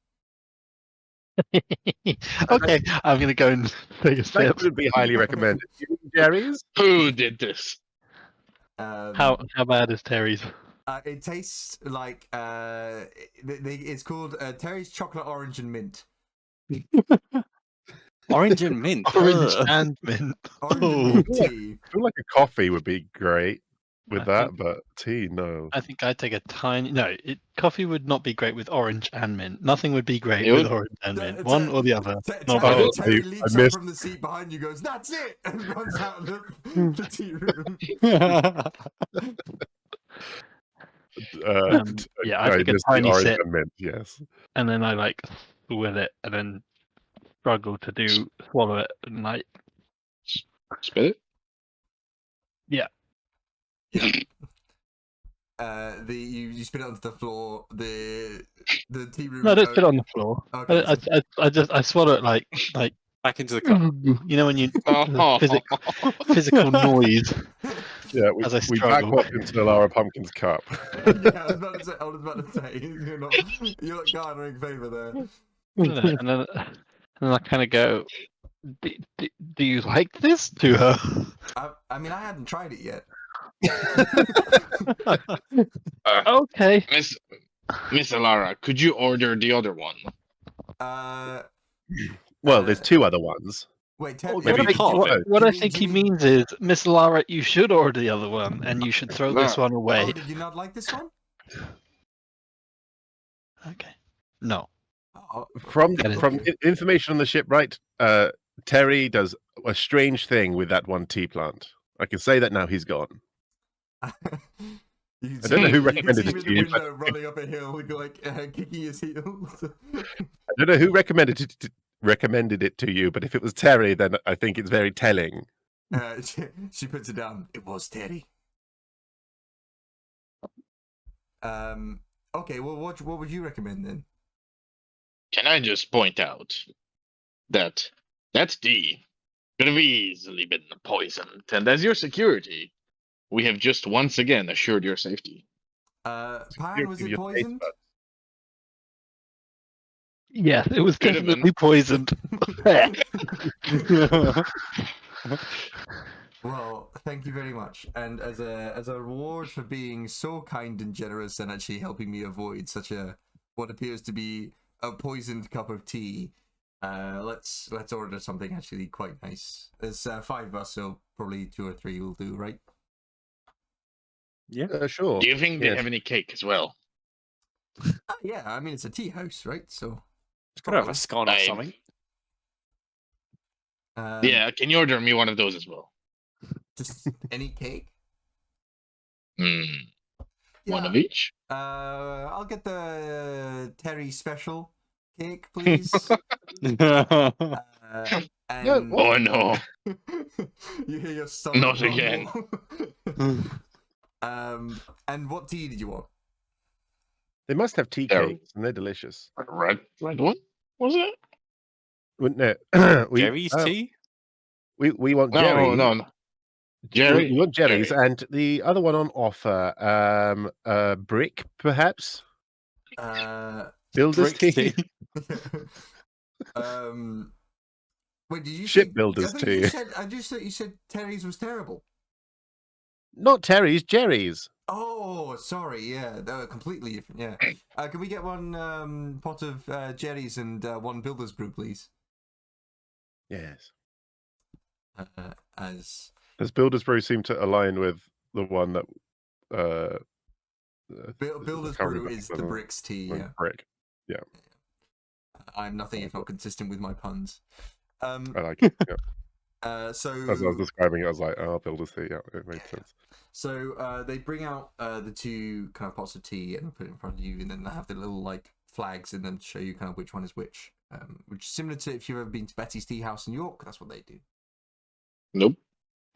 Okay, I'm gonna go and take a That sip. would be highly recommended. Jerry's? Who did this? How bad is Terry's? It tastes like it's called Terry's chocolate orange and mint. Orange and mint. Orange ugh. and mint. Orange Oh. and mint tea. I feel like a coffee would be great with I that, think- but tea, no. I think I'd take a tiny. No, coffee would not be great with orange and mint. Nothing would be great It with would- orange and Te- mint. te- One or the other. Not Oh, both. Terry I leaps up missed- from the seat behind you, goes, "That's it!" and runs out of the tea room. Yeah, I no, took a missed the tiny orange sip, and mint, yes. and then I like with it, and then struggle to swallow it, and like Spit it? You spit it onto the floor. The tea room. no, I don't spit it on the floor. Okay, I swallow it like Back into the cup. you know when you Oh. physical noise Yeah, as I we struggle. backwash into Lara Pumpkin's cup. Yeah, I was about to say you're not garnering favour there. and then I kind of go, do you like this to her? I mean, I hadn't tried it yet. Okay. Miss Alara, could you order the other one? Well, there's two other ones. Wait, Oh, Terry, maybe half it. What do I you think he mean- means is, Miss Lara, you should order the other one, and you should throw this one away. Oh, did you not like this one? Okay. No. Oh, From That is information on the shipwright, Terry does a strange thing with that one tea plant. I can say that now he's gone. I don't know who recommended you can it see him to in you, the window running up a hill with like kicking his heels. I don't know who recommended it to you, but if it was Terry, then I think it's very telling. She puts it down. It was Terry. Okay. Well, what would you recommend then? Can I just point out that tea could have easily been poisoned, and as your security, we have just once again assured your safety. Pan, was Your it taste poisoned? buds. Yes, it was Could have been. definitely poisoned. Well, thank you very much. And as a reward for being so kind and generous and actually helping me avoid such what appears to be a poisoned cup of tea, let's order something actually quite nice. There's 5 of us, so probably 2 or 3 will do, right? Sure. Do you think they Yes. have any cake as well? Yeah, I mean it's a tea house, right? So It's gotta have a scone or I- something. Yeah, can you order me one of those as well? Just any cake. Hmm. One Yeah. of each. I'll get the Terry special cake, please. And what? Oh no, you hear your stomach not again. rumble. And what tea did you want? They must have tea They're- cakes, and they're delicious, red one was it? wouldn't it? Jerry's tea? We want No, Jerry. no. Jerry. We want Jerry's, Jerry. and the other one on offer, brick perhaps. Builder's Brick tea. Wait, did you Shipbuilder's say? tea. I just thought you said Terry's was terrible. Not Terry's, Jerry's. Oh, sorry. Yeah, they were completely different. Yeah. Can we get one pot of Jerry's and one Builder's brew, please? Yes. As Does Builder's brew seem to align with the one that Builder's can't brew remember is the the- bricks tea. Yeah. brick? I'm nothing if not consistent with my puns. I like it. Yeah. So As I was describing it, I was like, "Oh, Builder's tea." Yeah, it makes sense. So they bring out the two kind of pots of tea and put it in front of you, and then they have the little like flags in them to show you kind of which one is which. Which is similar to if you've ever been to Betty's Tea House in York, that's what they do. Nope.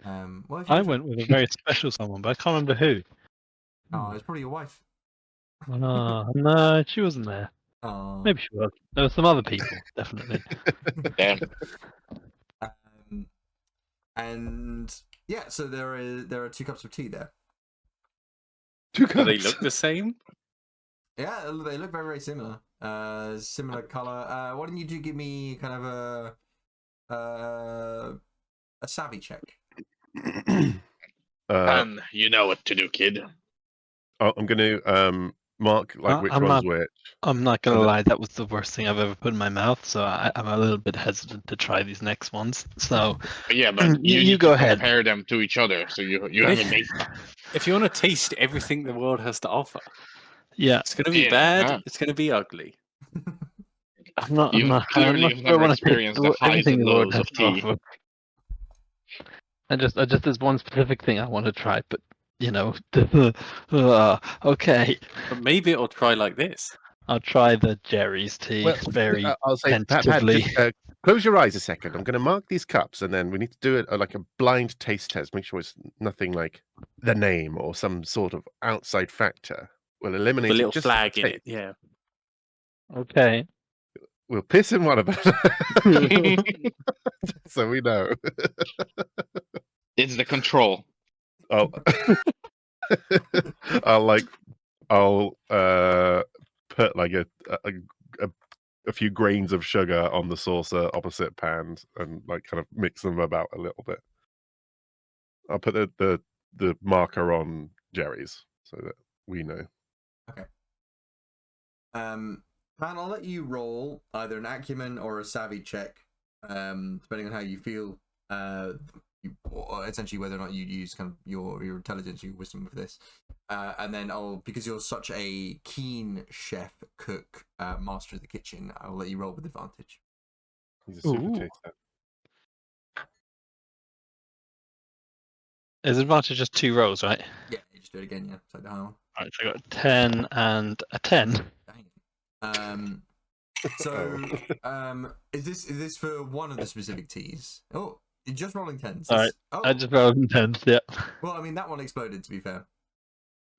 Well, if I you've- went with a very special someone, but I can't remember who. Oh, it's probably your wife. Oh, no, she wasn't there. Oh. Maybe she was. There were some other people, definitely. Damn. And yeah, so there are 2 cups of tea there. 2 Do they cups. look the same? Yeah, they look very, very similar. Similar color. Why don't you give me kind of a savvy check? You know what to do, kid. I'm going to mark like which I'm one's not- which. I'm not gonna And then- lie, that was the worst thing I've ever put in my mouth, so I'm a little bit hesitant to try these next ones. So Yeah, but you You need go to ahead. compare them to each other, so you have a baseline. If you want to taste everything the world has to offer, yeah, it's going to be Yeah, bad. yeah. It's going to be ugly. I'm not You I'm clearly not have sure I never want to take experienced the highs everything and the world lows has of to tea. offer. I just there's one specific thing I want to try, but you know, okay, But maybe it'll try like this. I'll try the Jerry's tea. Well, very I'll say, Pat, tentatively. just close your eyes a second. I'm going to mark these cups, and then we need to do it like a blind taste test. Make sure it's nothing like the name or some sort of outside factor. We'll eliminate The it little just flag in taste. it. Yeah. Okay. We'll piss in one of them, so we know. It's the control. I'll, I'll put like a few grains of sugar on the saucer opposite pans and like kind of mix them about a little bit. I'll put the marker on Jerry's so that we know. Pan, I'll let you roll either an acumen or a savvy check, depending on how you feel. Or essentially whether or not you'd use kind of your intelligence, your wisdom for this. And then because you're such a keen chef, cook, master of the kitchen, I'll let you roll with advantage. He's a super Ooh. taster. Is advantage just 2 rolls, right? Yeah, you just do it again, yeah. It's like the high one. Alright, so I got 10 and a 10. Dang. Is this for one of the specific teas? Oh, you're just rolling 10s. Alright, Oh, I just rolled 10s, yeah. well, I mean that one exploded, to be fair.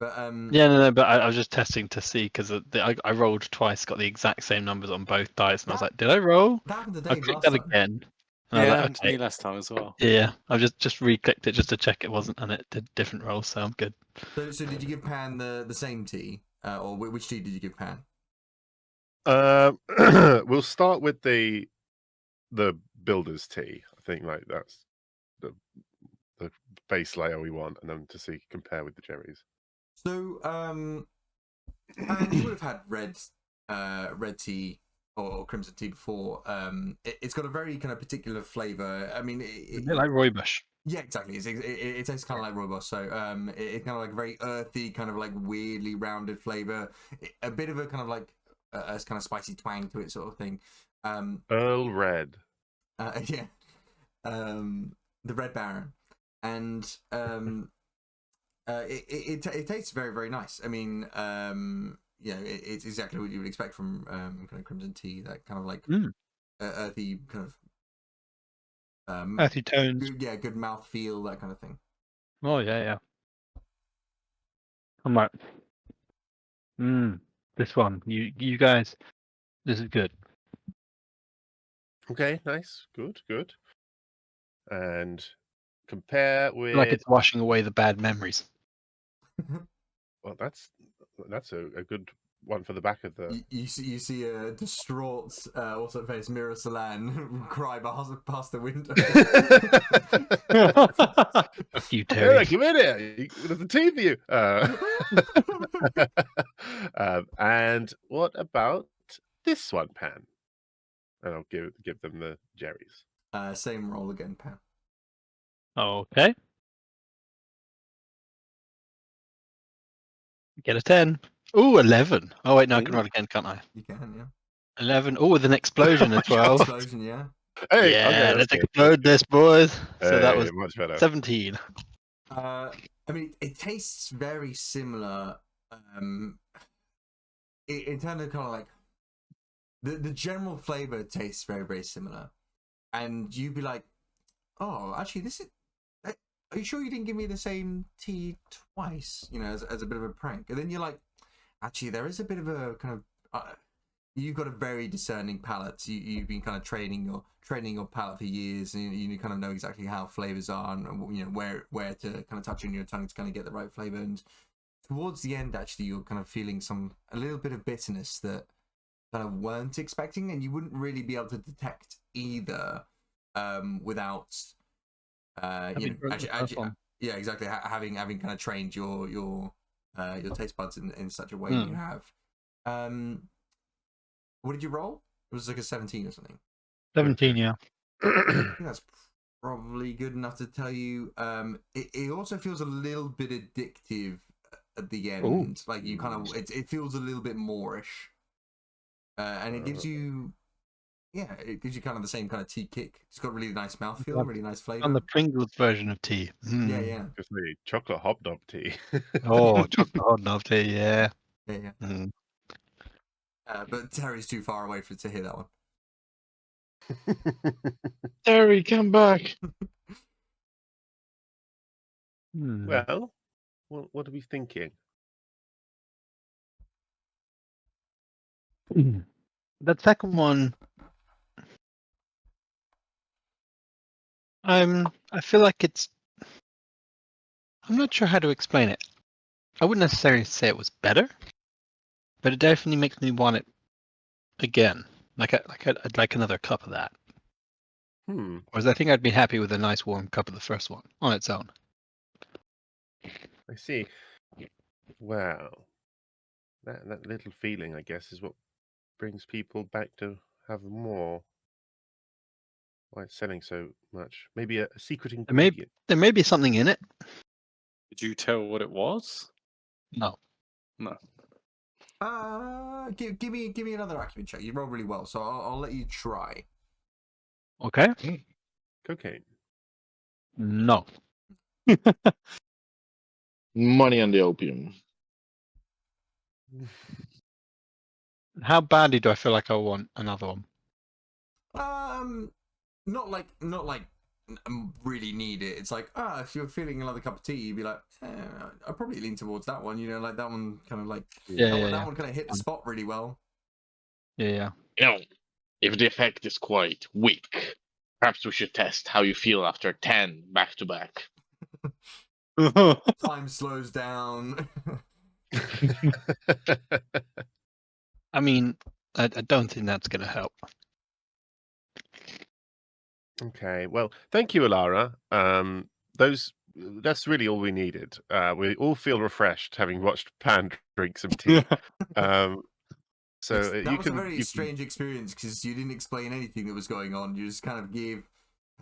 But Yeah, no, but I was just testing to see because I rolled twice, got the exact same numbers on both dice, and I was like, did I roll? that happened to I Dave clicked last that time. again. Yeah, And it I was happened like, to me okay. last time as well. Yeah, I've just re-clicked it just to check it wasn't, and it did different rolls, so I'm good. So did you give Pan the same tea, or which tea did you give Pan? We'll start with the builder's tea. I think like that's the base layer we want, and then to compare with the Jerry's. So Pan, you would have had red tea or crimson tea before. It's got a very kind of particular flavor. I mean, A bit like rooibos. Yeah, exactly. It tastes kind of like rooibos, so it's kind of like very earthy, kind of like weirdly rounded flavor, a bit of a kind of like a kind of spicy twang to it, sort of thing. Earl Red. Yeah, the Red Baron, and it tastes very, very nice. I mean, it's exactly what you would expect from kind of crimson tea, that kind of like earthy kind of Earthy tones. good mouth feel, that kind of thing. Oh yeah. I'm like, this one. You guys, this is good. Okay, nice, good. And compare I feel like with it's washing away the bad memories. well, that's a good one for the back of the. You see a distraught, also face Mira Salan cry past the window. Fuck you, Eric, Terry. come in here. There's a tea for you. And what about this one, Pan? And I'll give them the Jerry's. Same roll again, Pam. Okay. Get a 10. Ooh, 11. Oh wait, no, I can Ooh. roll again, can't I? You can, yeah. 11. Oh, with an explosion as well. Explosion, yeah. Hey, Yeah, okay, let's that's good. explode this, boys. So that Hey, was much better. 17. I mean, it tastes very similar. In terms of kind of like the general flavor tastes very, very similar, and you'd be like, oh, actually, this is. Are you sure you didn't give me the same tea twice? You know, as a bit of a prank. And then you're like, actually, there is a bit of a kind of. You've got a very discerning palate. You've been kind of training your palate for years, and you kind of know exactly how flavors are, and where to kind of touch on your tongue to kind of get the right flavor. And towards the end, actually, you're kind of feeling a little bit of bitterness that kind of weren't expecting, and you wouldn't really be able to detect either without. Yeah, exactly. Having kind of trained your taste buds in such a way you have. What did you roll? It was like a 17 or something. 17, yeah. I think that's probably good enough to tell you. It also feels a little bit addictive at the end. Ooh. Like you kind of it feels a little bit moreish, and it gives you. Yeah, it gives you kind of the same kind of tea kick. It's got really nice mouthfeel, really nice flavor. On the Pringles version of tea. Yeah. Just the chocolate hobnob tea. Oh, chocolate hobnob tea, yeah. Yeah. But Terry's too far away to hear that one. Terry, come back. Well, what are we thinking? That second one, I feel like I'm not sure how to explain it. I wouldn't necessarily say it was better, but it definitely makes me want it again. I'd like another cup of that. Whereas I think I'd be happy with a nice warm cup of the first one on its own. I see. Well, that little feeling, I guess, is what brings people back to have more. Why it's selling so much? Maybe a secret ingredient. There may be something in it. Did you tell what it was? No. Give me another acumen check. You roll really well, so I'll let you try. Okay. Cocaine. No. Money on the opium. How badly do I feel like I want another one? Not like really need it. It's like, if you're feeling another cup of tea, you'd be like, I'd probably lean towards that one. You know, like that one kind of like that one kind of hit the spot really well. Yeah. You know, if the effect is quite weak, perhaps we should test how you feel after 10 back to back. Time slows down. I mean, I don't think that's going to help. Okay. Well, thank you, Alara. That's really all we needed. We all feel refreshed having watched Pan drink some tea. So that was a very strange experience because you didn't explain anything that was going on. You just kind of gave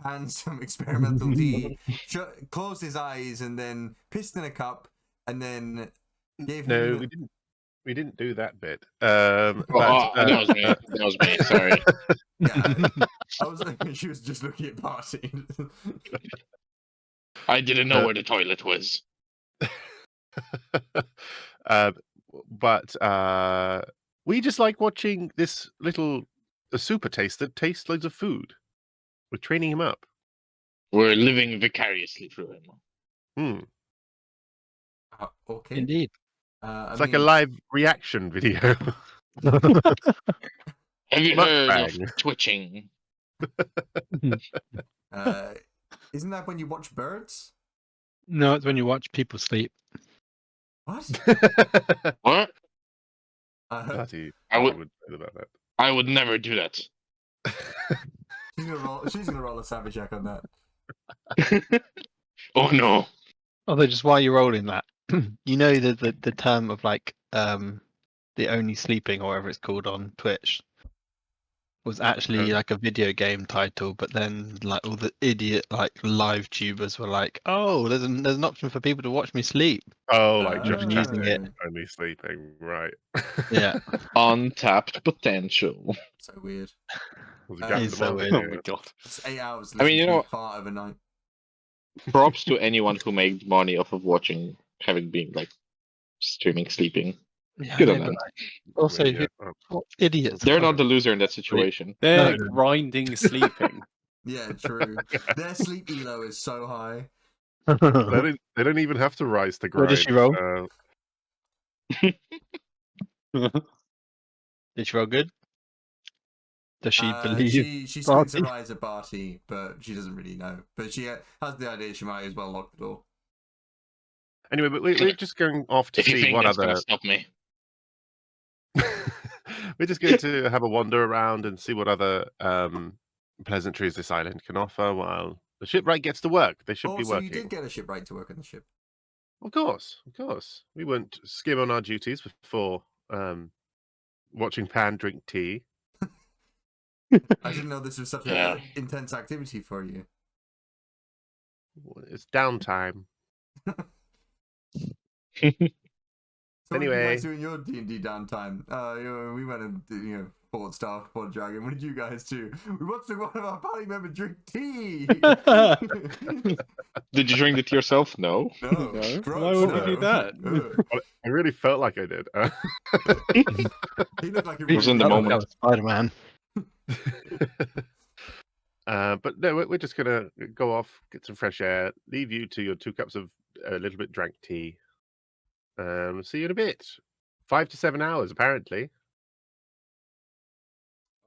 hand some experimental tea, closed his eyes, and then pissed in a cup, and then gave No, him. we didn't do that bit. That was me. That was me. Sorry. Yeah, I was. She was just looking at Barty. I didn't know where the toilet was. But we just like watching this little super taster taste loads of food. We're training him up. We're living vicariously through him. Okay. Indeed. It's like a live reaction video. Have you heard of Mukbang. twitching? Isn't that when you watch birds? No, it's when you watch people sleep. What? What? Bloody, I would- would say about that. I would never do that. She's gonna roll a savage check on that. Oh no. Although, just while you're rolling that, you know the term of like the only sleeping or whatever it's called on Twitch was actually like a video game title, but then like all the idiot like live tubers were like, oh, there's an option for people to watch me sleep. Oh, like just Using it. only sleeping, right? Yeah. Untapped potential. So weird. Was That Gap is the so Monster weird. Oh here? my god. It's 8 hours. I mean, you know- fart overnight. Props to anyone who made money off of watching, having been like streaming, sleeping. Yeah, Good I on know, them. but also, I mean, yeah, what idiots? They're not the loser in that situation. They're No. grinding sleeping. Yeah, true. Their sleep elo is so high. they don't even have to rise to grind. What did she roll? Did she roll good? Does she believe? She squints her Barty? eyes at Barty, but she doesn't really know. But she has the idea she might as well lock the door. Anyway, but we're just going off to If you see think what that's other. gonna stop me. We're just going to have a wander around and see what other pleasantries this island can offer while the shipwright gets to work. They should be Also, working. you did get a shipwright to work on the ship. Of course. We won't skim on our duties before watching Pan drink tea. I didn't know this was such Yeah. an intense activity for you. It's downtime. So what did you Anyway. guys do in your D&D downtime? We went and fought stuff, fought a dragon. What did you guys do? We watched one of our party members drink tea. Did you drink it yourself? No. No, No. gross, Why would we no. do that? I really felt like I did. He looked like a It was in the really- moment. Spider-Man. But no, we're just gonna go off, get some fresh air, leave you to your 2 cups of a little bit drank tea. See you in a bit. 5 to 7 hours, apparently.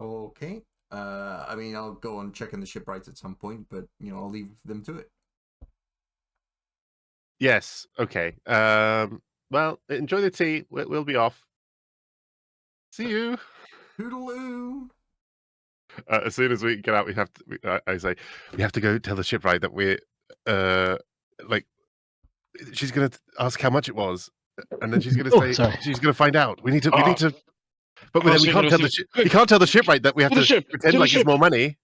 Okay. I mean, I'll go on checking the shipwrights at some point, but I'll leave them to it. Yes. Okay. Well, enjoy the tea. We'll be off. See you. Toodaloo. As soon as we get out, we have to. I say we have to go tell the shipwright that we're like. She's gonna ask how much it was, and then she's gonna say sorry. she's gonna find out. We need to. But Oh, then so we you're can't gonna tell the say, we can't tell the shipwright that we have To the to ship, pretend to the like it's ship. more money,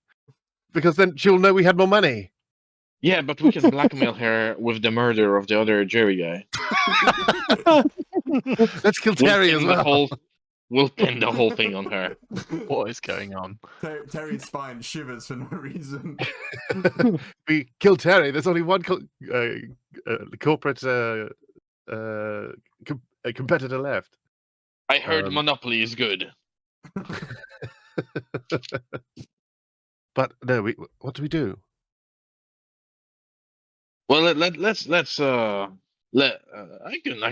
because then she'll know we had more money. Yeah, but we can blackmail her with the murder of the other Jerry guy. Let's kill Terry as well. We'll pin the whole thing on her. What is going on? Terry's spine shivers for no reason. We kill Terry. There's only one corporate competitor left. I heard Monopoly is good. But no, what do we do? Well, I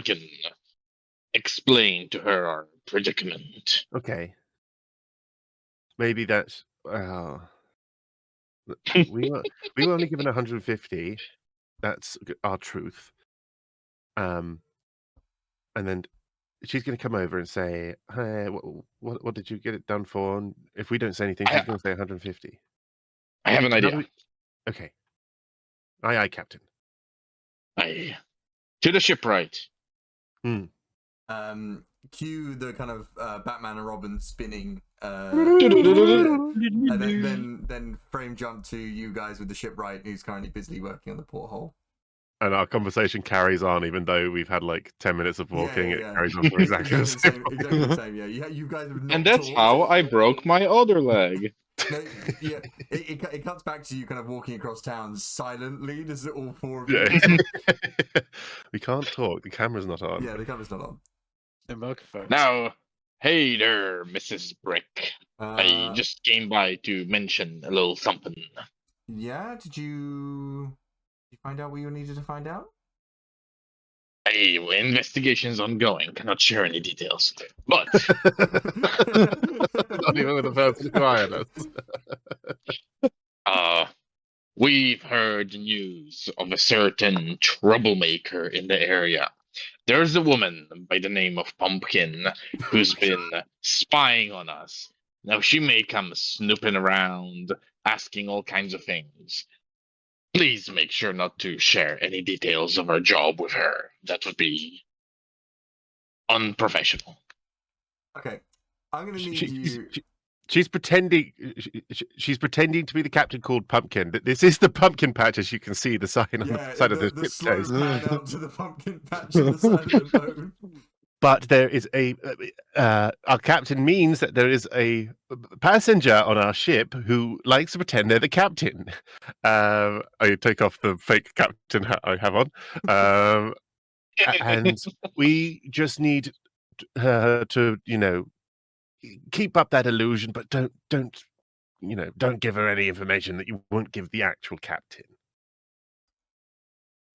can explain to her our predicament. Okay, maybe that's we were only given 150. That's our truth. And then she's going to come over and say, "Hey, what did you get it done for?" And if we don't say anything, she's going to say 150. I have an How do idea. Okay. Aye, Captain. To the shipwright. cue the kind of Batman and Robin spinning, and then frame jump to you guys with the shipwright who's currently busily working on the porthole. And our conversation carries on, even though we've had like 10 minutes of walking. Yeah. It carries on for exactly the same. Exactly the same. Yeah, you guys have not And that's talked. how I broke my other leg. No, yeah, it cuts back to you kind of walking across town silently. There's all four of you. Yeah. We can't talk. The camera's not on. Yeah, the camera's not on. The microphone. Now, hey there, Mrs. Brick. I Uh, just came by to mention a little something. yeah, did you find out what you needed to find out? Hey, investigation's ongoing. Cannot share any details. But Not even with the person who hired us. we've heard news of a certain troublemaker in the area. There's a woman by the name of Pumpkin who's been spying on us. Now, she may come snooping around, asking all kinds of things. Please make sure not to share any details of our job with her. That would be unprofessional. Okay, I'm gonna need you. She's pretending. She's pretending to be the captain called Pumpkin. This is the pumpkin patch, as you can see the sign on the side of the the slow ship. pan out to the pumpkin patch on the side of the boat. But there is our captain means that there is a passenger on our ship who likes to pretend they're the captain. I take off the fake captain hat I have on, and we just need her to, keep up that illusion, but don't give her any information that you won't give the actual captain.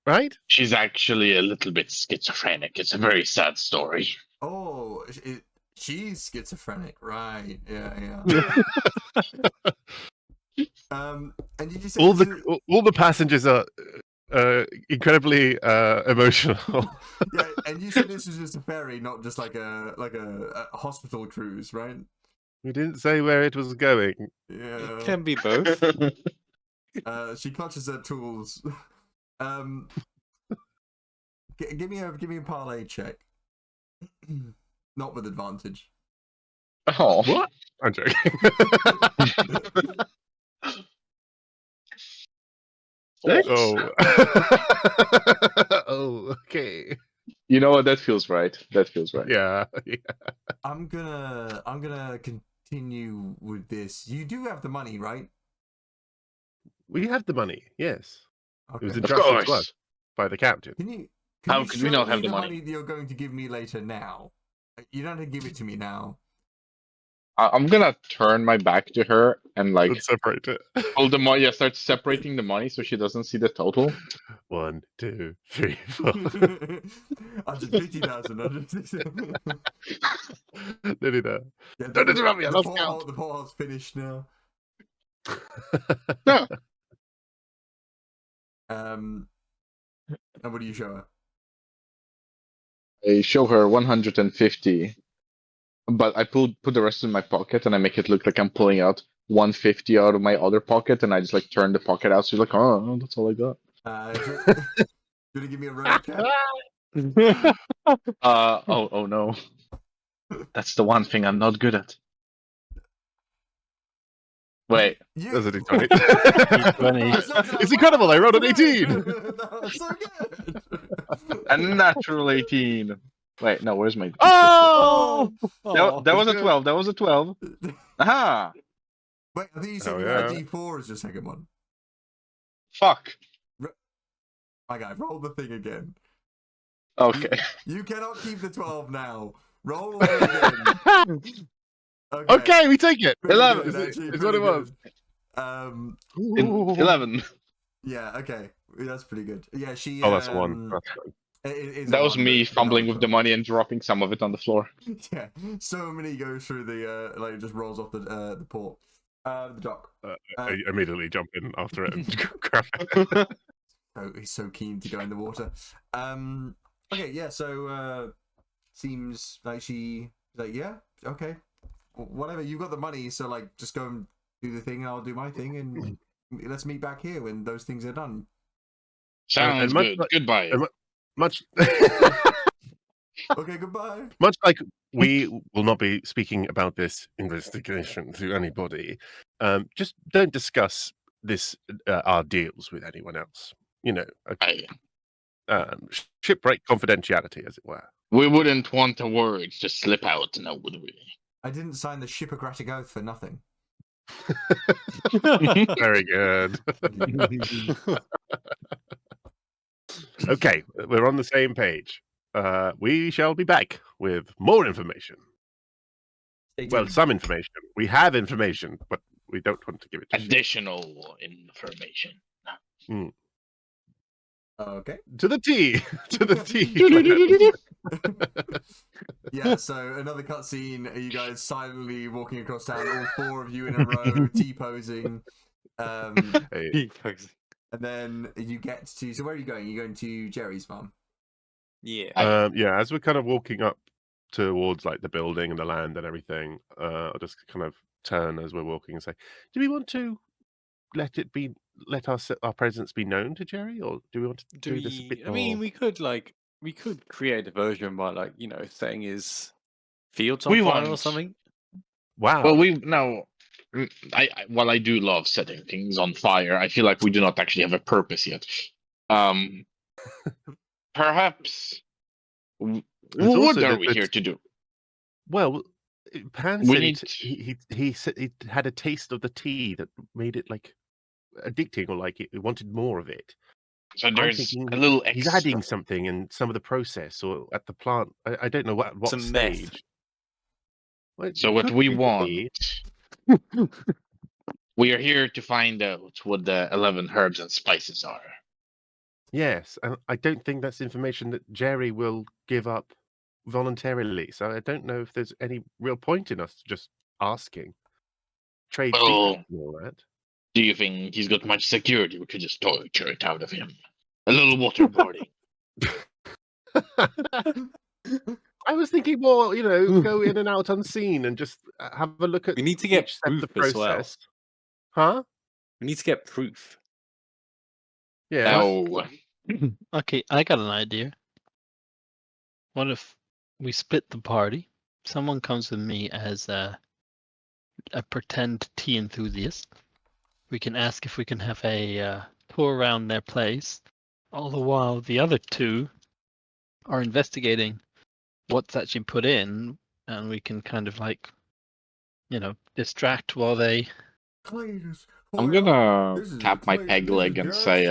Right? She's actually a little bit schizophrenic. It's a very sad story. Oh, she's schizophrenic, right? Yeah. And did you say all the passengers are incredibly emotional. Yeah, and you said this was just a ferry, not just like a hospital cruise, right? We didn't say where it was going. Yeah. It can be both. She clutches her tools. Give me a parlay check. Not with advantage. Oh. What? I'm joking. Oh. Oh, okay. You know what? That feels right. Yeah. I'm gonna continue with this. You do have the money, right? We have the money, yes. Okay. It was Of entrusted to us course. by the captain. How you could we show not me have the money? that you're going to give me later now? You don't have to give it to me now. I'm gonna turn my back to her and Let's separate it. hold the money. Start separating the money so she doesn't see the total. 1, 2, 3, 4. 150,000. Nearly there. Yeah, Don't interrupt me, I lost the count. porthole's finished now. No. And what do you show her? I show her 150, but I put the rest in my pocket and I make it look like I'm pulling out 150 out of my other pocket, and I just like turn the pocket out. So she's like, "Oh, that's all I got." You gonna give me a road check? Oh no. That's the one thing I'm not good at. Wait. There's a D20. It's incredible, I rolled an 18. That's so good. A natural 18. Wait, no, where's my... Oh! That was a 12. That was a 12. Aha! Wait, I think you said Oh, you had a yeah. D4 as your second one. Fuck. My guy, roll the thing again. Okay. You cannot keep the 12 now. Roll it again. Okay, we take it. 11. It's what it was. Good. 11. Yeah, okay. That's pretty good. Yeah, she... Oh, that's a 1. That's fine. That was me fumbling with the money and dropping some of it on the floor. Yeah, so many goes through the it just rolls off the port, the dock. I immediately jump in after it and grab it. Oh, he's so keen to go in the water. Okay, yeah. So seems like she's like, yeah, okay, whatever. You got the money, so like, just go and do the thing, and I'll do my thing, and let's meet back here when those things are done. Sounds good. Goodbye. Much Okay, goodbye. Much like we will not be speaking about this investigation to anybody, just don't discuss this our deals with anyone else. You know, shipwreck confidentiality, as it were. We wouldn't want a word to slip out, now would we? I didn't sign the Shippocratic Oath for nothing. Very good. Okay, we're on the same page. We shall be back with more information. Stay Well, tuned. some information. We have information, but we don't want to give it to you. Additional information. Okay. To the T. To the T. Yeah, so another cutscene. You guys silently walking across town, all four of you in a row, T-posing. Hey, T-posing. And then you get to... So where are you going? You're going to Jerry's farm. Yeah. yeah, as we're kind of walking up towards like the building and the land and everything, I'll just kind of turn as we're walking and say, do we want to let our presence be known to Jerry, or do we want to do this a bit I mean, more? we could create a version by setting his fields on We fire or want- something. Wow. Well, while I do love setting things on fire, I feel like we do not actually have a purpose yet. Perhaps. What are we here to do? Well, Pan We said he said he had a taste of the tea that made it like addicting, or like he wanted more of it. So I'm there's thinking a little he's extra. adding something in some of the process or at the plant. I don't know what Some meth. stage. Well, it So what could we be. want, we are here to find out what the 11 herbs and spices are. Yes, and I don't think that's information that Jerry will give up voluntarily. So I don't know if there's any real point in us just asking. Trade Well, secrets and all that. do you think he's got much security? We could just torture it out of him. A little waterboarding. I was thinking more, go in and out unseen and just have a look at We need to get each step of the proof as well. process. Huh? We need to get proof. Yeah. Now, Okay, I got an idea. What if we split the party? Someone comes with me as a pretend tea enthusiast. We can ask if we can have a tour around their place. All the while, the other two are investigating what's actually put in, and we can kind of distract while they. I'm gonna tap my peg leg and say,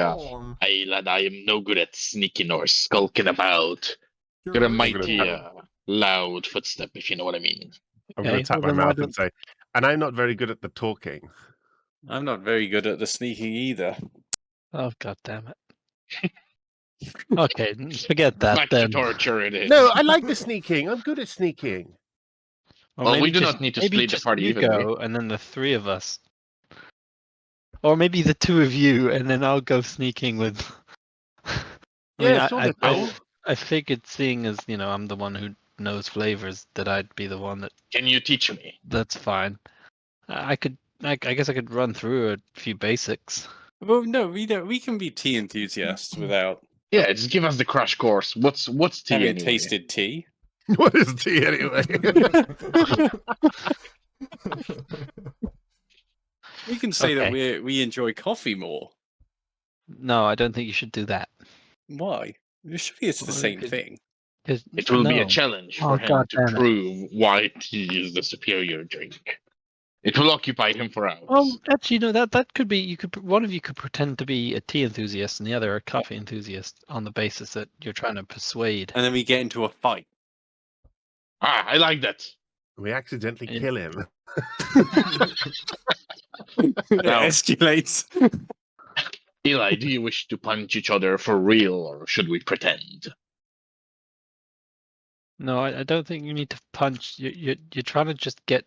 hey lad, I am no good at sneaking or skulking about. Got a mighty loud footstep, if you know what I mean. I'm going to tap my then why mouth and say, and I'm not very good at the talking. I'm not very good at the sneaking either. Oh, god damn it. Okay, forget that Back then. to torture it is. No, I like the sneaking. I'm good at sneaking. Or Well, maybe we do just- not need to maybe split the just party you evenly. go, and then the three of us. Or maybe the two of you, and then I'll go sneaking with. Yeah, sort of thing. I figured, seeing as I'm the one who knows flavors, that I'd be the one that. Can you teach me? That's fine. I guess I could run through a few basics. Well, no, we don't. We can be tea enthusiasts without Yeah, just give us the crash course. What's tea having anyway? tasted tea. What is tea anyway? We can say that Okay. we enjoy coffee more. No, I don't think you should do that. Why? Surely it's the Well, same because- thing. It will be a challenge for him God to damn it. prove why tea is the superior drink. It will occupy him for hours. Well, actually, no. That could be. One of you could pretend to be a tea enthusiast, and the other a coffee enthusiast, on the basis that you're trying to persuade. And then we get into a fight. I like that. We accidentally Yeah. kill him. It escalates. Eli, do you wish to punch each other for real, or should we pretend? No, I don't think you need to punch. You're trying to just get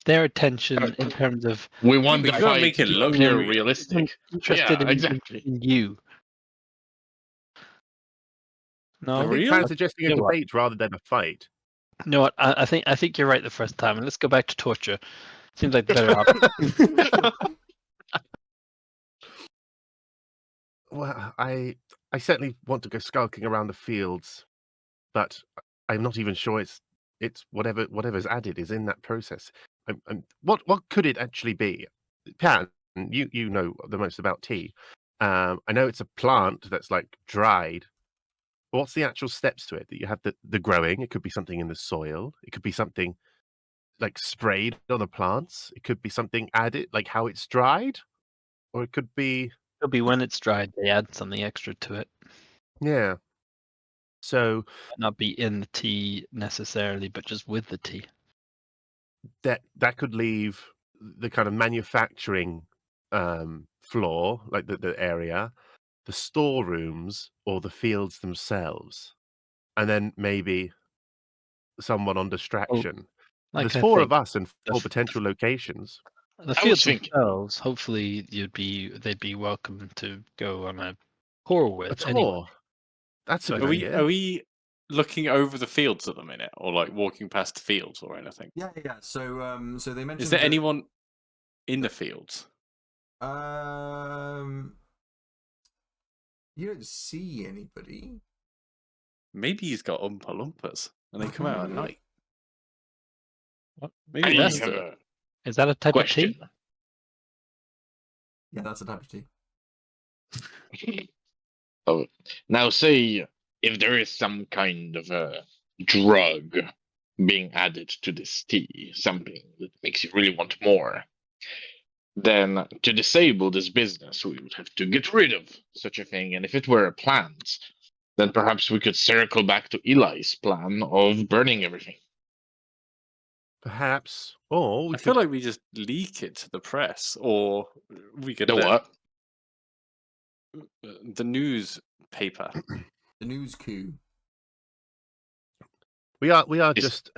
their attention in terms of We want we the gotta fight make it to look appear real. realistic. interested Yeah, exactly. in you. No, I think Real? Pan's suggesting a You know what? debate rather than a fight. You know what? I think you're right the first time, and let's go back to torture. Seems like the better option. Well, I certainly want to go skulking around the fields, but I'm not even sure it's whatever's added is in that process. What could it actually be? Pan, you know the most about tea. I know it's a plant that's like dried. What's the actual steps to it? That you have the growing. It could be something in the soil. It could be something like sprayed on the plants. It could be something added, like how it's dried, or it could be It'll be when it's dried, they add something extra to it. yeah. So Might not be in the tea necessarily, but just with the tea. that could leave the kind of manufacturing floor, like the area, the storerooms, or the fields themselves, and then maybe someone on distraction. There's Like I 4 think of us and the 4 f- potential locations. the I was fields thinking themselves, hopefully they'd be welcome to go on a tour A with anyway. tour. That's a So good idea. Are we looking over the fields at the minute, or like walking past the fields or anything? Yeah. So they mentioned. Is there that, anyone in the fields? You don't see anybody. Maybe he's got Oompa Loompas, and they come out at night. Maybe I that's have the. a is that a type question. of tea? Yeah, that's a type of tea. Oh, now say if there is some kind of a drug being added to this tea, something that makes you really want more, then to disable this business, we would have to get rid of such a thing. And if it were a plant, then perhaps we could circle back to Eli's plan of burning everything. Perhaps, or we I feel could. like we just leak it to the press, or we could The let what? the newspaper. The news coup. We are Is- just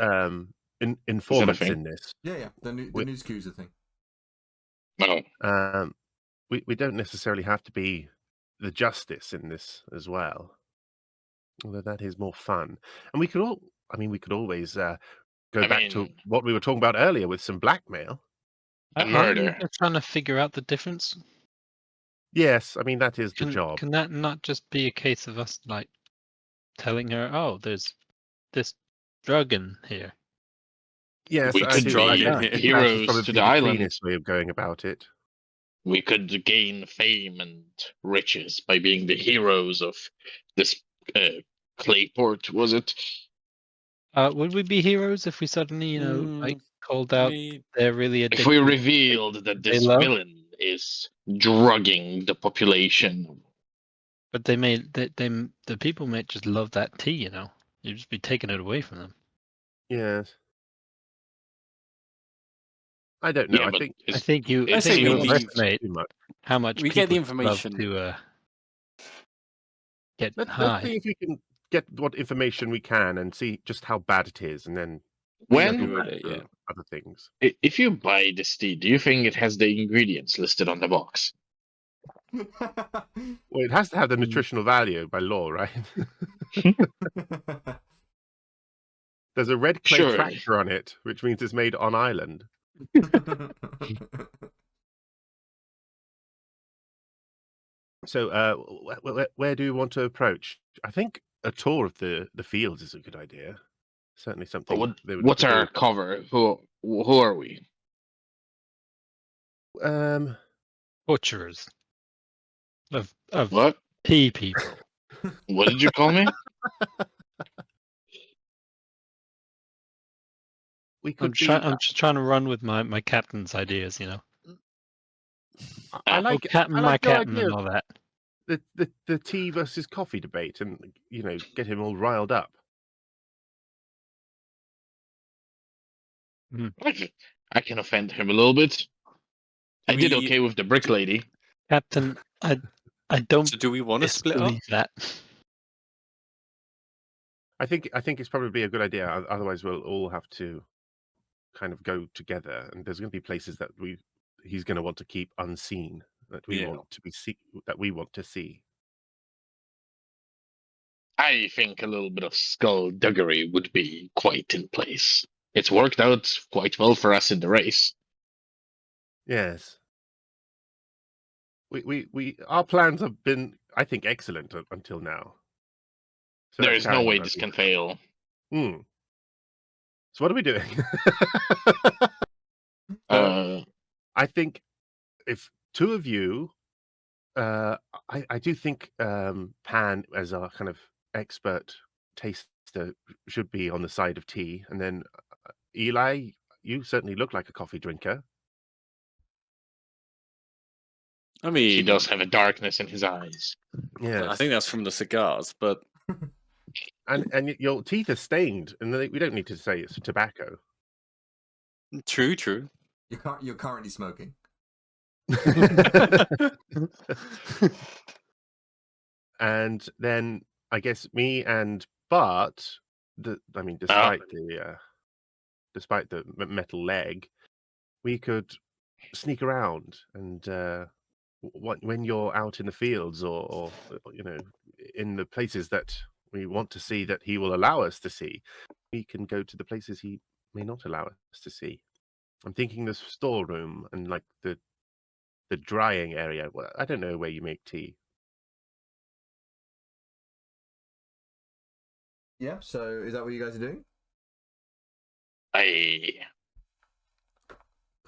informants thing? in this. Yeah. The We- news cou's a thing. No. We don't necessarily have to be the justice in this as well, although that is more fun. And we could always go I back to mean, what we were talking about earlier with some blackmail. a Aren't we murder. just trying to figure out the difference? Yes, I mean that is the job. Can that not just be a case of us like telling her, oh, there's this drug in here? Yes, We I could think drug be in that here. is heroes probably to the the island. cleanest way of going about it. We could gain fame and riches by being the heroes of this Clayport, was it? Would we be heroes if we suddenly, like called out they're really If we addicted? revealed that this love? villain is drugging the population, But they the people may just love that tea, You'd just be taking it away from them. Yes. I don't know. yeah, I but think I think you I say we leave- overestimate too much. how much We people get the love information. to get Let's high. see if we can get what information we can and see just how bad it is, and then when circle Good, back to yeah. other things. if you buy this tea, do you think it has the ingredients listed on the box? Well, it has to have the nutritional value by law, right? There's a red clay Surely. tractor on it, which means it's made on island. So, where do you want to approach? I think a tour of the fields is a good idea. Certainly something they would What's look our cover? Who are we? Butchers of What? tea people. What did you call me? we I'm could be. just trying to run with my captain's ideas, I like captain, I my like your captain, idea and of all that. the tea versus coffee debate, and get him all riled up. I can offend him a little bit. I did We- okay with the brick lady. Captain, I don't So do we want to split up? disbelieve that. I think it's probably a good idea. Otherwise, we'll all have to kind of go together, and there's going to be places that he's going to want to keep unseen that we Yeah. want to see. I think a little bit of skullduggery would be quite in place. It's worked out quite well for us in the race. Yes. Our plans have been, I think, excellent until now. So There let's is no carry way on this as can we- fail. Hmm. So what are we doing? I think if two of you, I do think Pan, as our kind of expert taster, should be on the side of tea, and then Eli, you certainly look like a coffee drinker. I He mean, does have a darkness in his eyes. Yeah, I think that's from the cigars, but and your teeth are stained, and we don't need to say it's tobacco. true. You're currently smoking. And then I guess me and Bart, despite the metal leg, we could sneak around and when you're out in the fields or in the places that we want to see that he will allow us to see, we can go to the places he may not allow us to see. I'm thinking the storeroom and like the drying area. Well, I don't know where you make tea. Yeah. So is that what you guys are doing?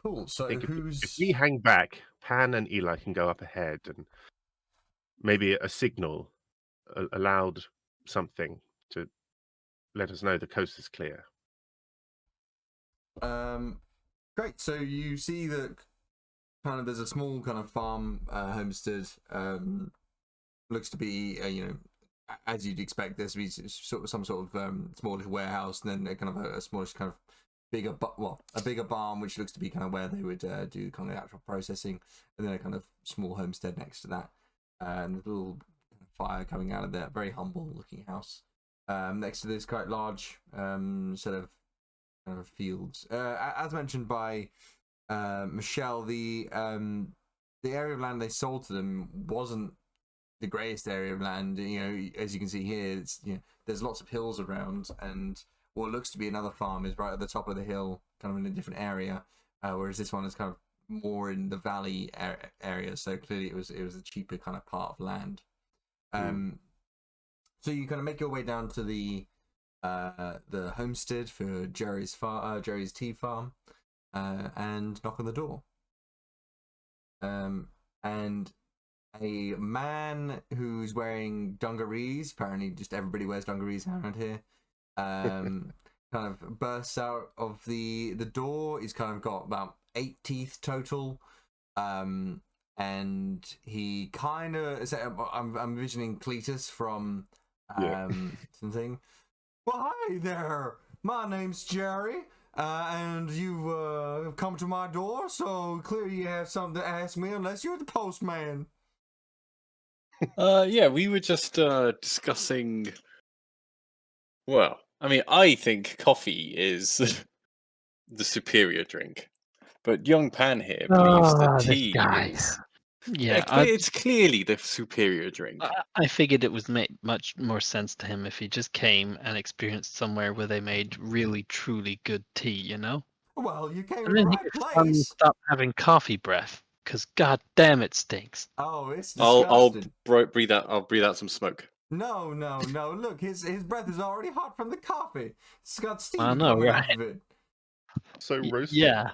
Cool. So If who's? we hang back, Pan and Eli can go up ahead, and maybe a signal, a loud something to let us know the coast is clear. Great. So you see that kind of there's a small kind of farm homestead. Looks to be as you'd expect. There's be some sort of small little warehouse, and then kind of a smallish kind of a bigger barn, which looks to be kind of where they would do kind of the actual processing, and then a kind of small homestead next to that, and a little fire coming out of that very humble looking house. Next to this quite large set of kind of fields. As mentioned by Michelle, the area of land they sold to them wasn't the greatest area of land. As you can see here, it's there's lots of hills around, and what looks to be another farm is right at the top of the hill, kind of in a different area, whereas this one is kind of more in the valley area. So clearly, it was a cheaper kind of part of land. So you kind of make your way down to the homestead for Jerry's tea farm, and knock on the door. And a man who's wearing dungarees, apparently just everybody wears dungarees around here, kind of bursts out of the door. He's kind of got about 8 teeth total, and he kind of, I'm envisioning Cletus from something. Well, hi there. My name's Jerry, and you've come to my door, so clearly you have something to ask me, unless you're the postman. Yeah, we were just discussing. Well, I mean, I think coffee is the superior drink, but young Pan here believes that tea is. Yeah, It's clearly the superior drink. I figured it was make much more sense to him if he just came and experienced somewhere where they made really, truly good tea, Well, you came to And the then he right could finally place. stop having coffee breath, because god damn it stinks. Oh, it's I'll disgusting. breathe out. I'll breathe out some smoke. No. Look, his breath is already hot from the coffee. It's got steam I know, coming right? off of it. So roasted. Yeah.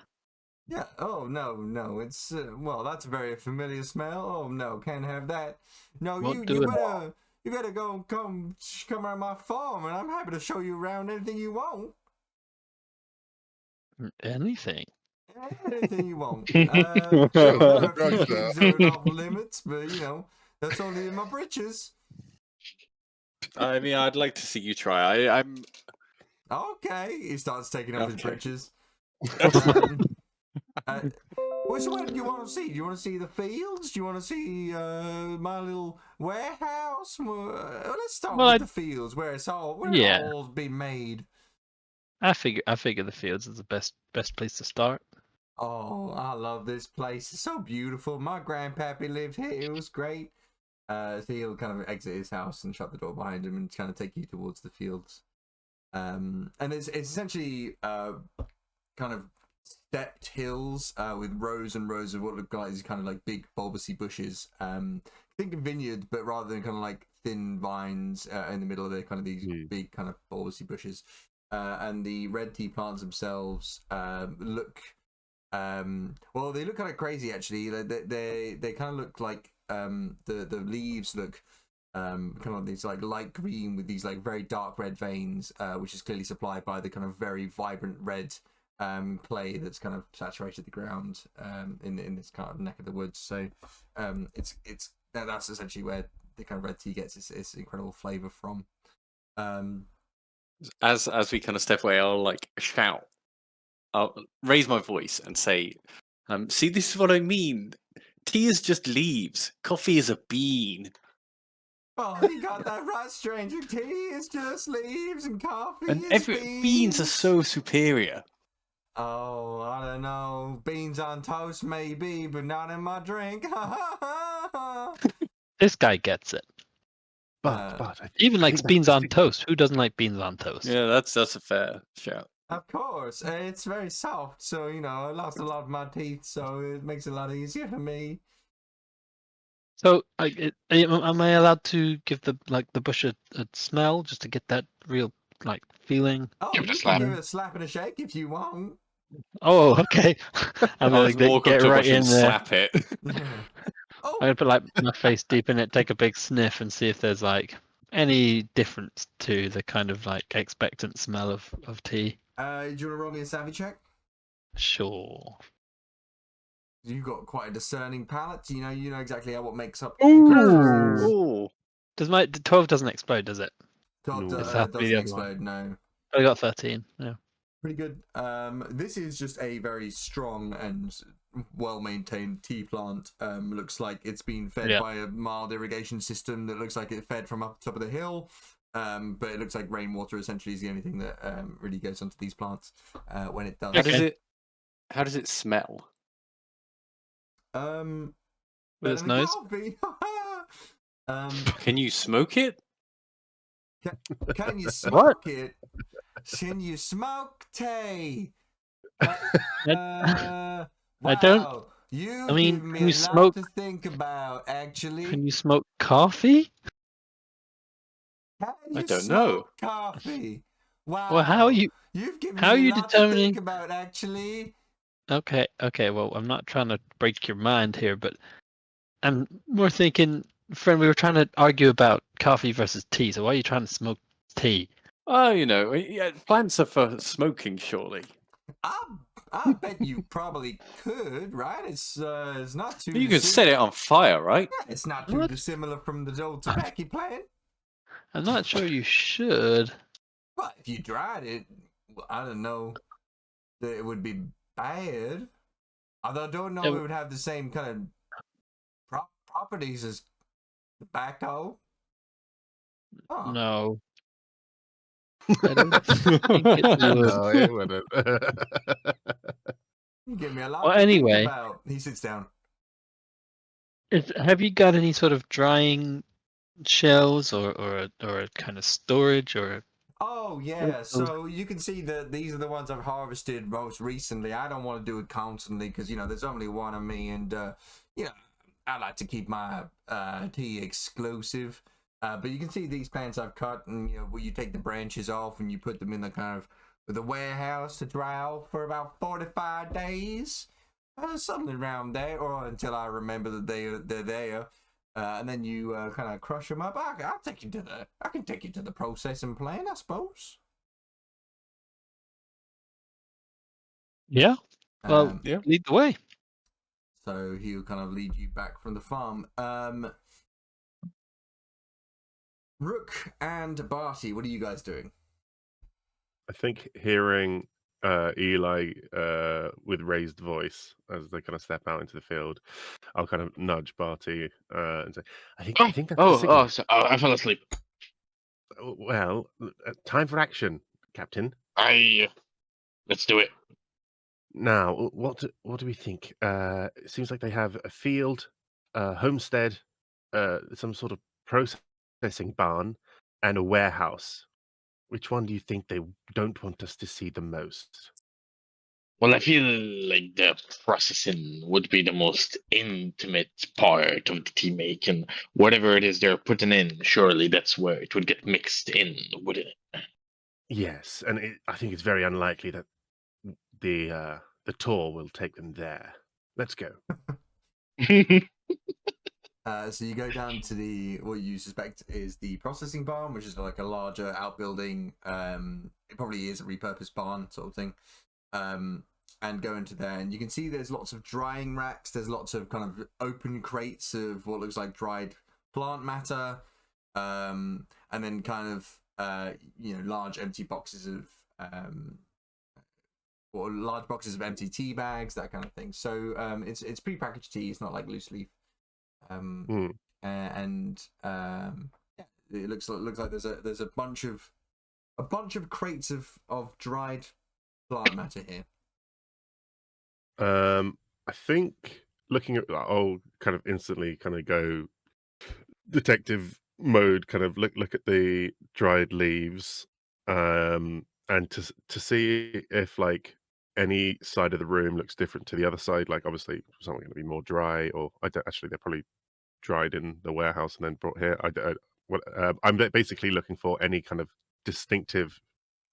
Yeah. Oh no. It's well, that's a very familiar smell. Oh no, can't have that. No, Won't you do it. better go come around my farm, and I'm happy to show you around anything you want. Anything. Anything you want. Sure, there are a few things that are off limits, but that's only in my britches. I mean, I'd like to see you try. I'm Okay. He starts taking off his Okay. britches. Which one do you want to see? Do you want to see the fields? Do you want to see my little warehouse? Let's start with the fields, where it all been made. I figure the fields is the best place to start. Oh, I love this place. It's so beautiful. My grandpappy lived here. It was great. So he'll kind of exit his house and shut the door behind him and kind of take you towards the fields. And it's essentially kind of stepped hills with rows and rows of what look like these kind of like big bulbousy bushes. Think of vineyard, but rather than kind of like thin vines in the middle of the kind of these big kind of bulbousy bushes, and the red tea plants themselves look. Well, they look kind of crazy actually. They kind of look like the leaves look kind of like these like light green with these like very dark red veins, which is clearly supplied by the kind of very vibrant red clay that's kind of saturated the ground in this kind of neck of the woods. So that's essentially where the kind of red tea gets its incredible flavor from. As we kind of step away, I'll like shout. I'll raise my voice and say, "See, this is what I mean. Tea is just leaves. Coffee is a bean." Oh, you got that right, stranger. Tea is just leaves and coffee And is beans are so superior. Oh, I don't know. Beans on toast, maybe, but not in my drink. This guy gets it. But Even likes beans on toast. Who doesn't like beans on toast? Yeah, that's a fair shout. Of course, it's very soft, so I lost a lot of my teeth, so it makes it a lot easier for me. So, am I allowed to give the bush a smell just to get that real feeling? Oh, Give it a you slap. can give it a slap and a shake if you want. Oh, okay. I'm I'll gonna just walk up get to a right bush in and there. slap it. Oh, I'm gonna put my face deep in it, take a big sniff, and see if there's any difference to the kind of expectant smell of tea. do you want to roll me a savvy check? Sure. You've got quite a discerning palate. You know exactly what makes up. Ooh. Does the 12 doesn't explode, does it? God, No. Does it have to be the doesn't other one? explode. No. I got 13. Yeah. Pretty good. This is just a very strong and well-maintained tea plant. Looks like it's been fed by a mild irrigation system that looks like it fed from up top of the hill. But it looks like rainwater essentially is the only thing that really goes onto these plants when it does. How does it smell? With Better its than nose? coffee. Can you smoke it? Can you smoke it? Can you smoke tea? Wow. I don't. You've I mean, given me can you a lot smoke? to think about, actually. Can you smoke coffee? Can you I don't know. smoke coffee? Wow. Well, how are you? You've given How are me a you lot to determining? think about, actually. Okay. Well, I'm not trying to break your mind here, but I'm more thinking, friend. We were trying to argue about coffee versus tea. So why are you trying to smoke tea? Oh, yeah, plants are for smoking, surely. I bet you probably could, right? It's not too. You could set it on fire, right? Yeah, it's not too dissimilar from the old tobacco plant. I'm not sure you should. But if you dried it, I don't know that it would be bad. Although I don't know it would have the same kind of properties as tobacco. Oh. No. I don't think it would. No, it wouldn't. You give me a lot Well, to think anyway. about. He sits down. Have you got any sort of drying shells or a kind of storage or? Oh yeah, so you can see that these are the ones I've harvested most recently. I don't want to do it constantly because there's only one of me, and I like to keep my tea exclusive. But you can see these plants I've cut, and where you take the branches off and you put them in the kind of the warehouse to dry out for about 45 days, something around there, or until I remember that they're there. And then you kind of crush them up. I can take you to the processing plant, I suppose. Yeah. Well, lead the way. So he'll kind of lead you back from the farm. Rook and Barty, what are you guys doing? I think hearing Eli with raised voice as they kind of step out into the field, I'll kind of nudge Barty and say, "I think that's the signal." I fell asleep. Well, time for action, Captain. Let's do it. Now, what do we think? It seems like they have a field, homestead, some sort of processing barn, and a warehouse. Which one do you think they don't want us to see the most? Well, I feel like the processing would be the most intimate part of the tea make, and whatever it is they're putting in, surely that's where it would get mixed in, wouldn't Yes, and I think it's very unlikely that the tour will take them there. Let's go. it? So you go down to what you suspect is the processing barn, which is like a larger outbuilding. It probably is a repurposed barn sort of thing. And go into there, and you can see there's lots of drying racks. There's lots of kind of open crates of what looks like dried plant matter, and then kind of large empty boxes of or large boxes of empty tea bags, that kind of thing. So it's pre-packaged tea. It's not like loose leaf. And yeah, it looks like there's a bunch of crates of dried plant matter here. I think looking at that, I'll kind of instantly kind of go detective mode, kind of look at the dried leaves, and to see if like any side of the room looks different to the other side. Like obviously some are going to be more dry, or I don't actually. They're probably dried in the warehouse and then brought here. I'm basically looking for any kind of distinctive,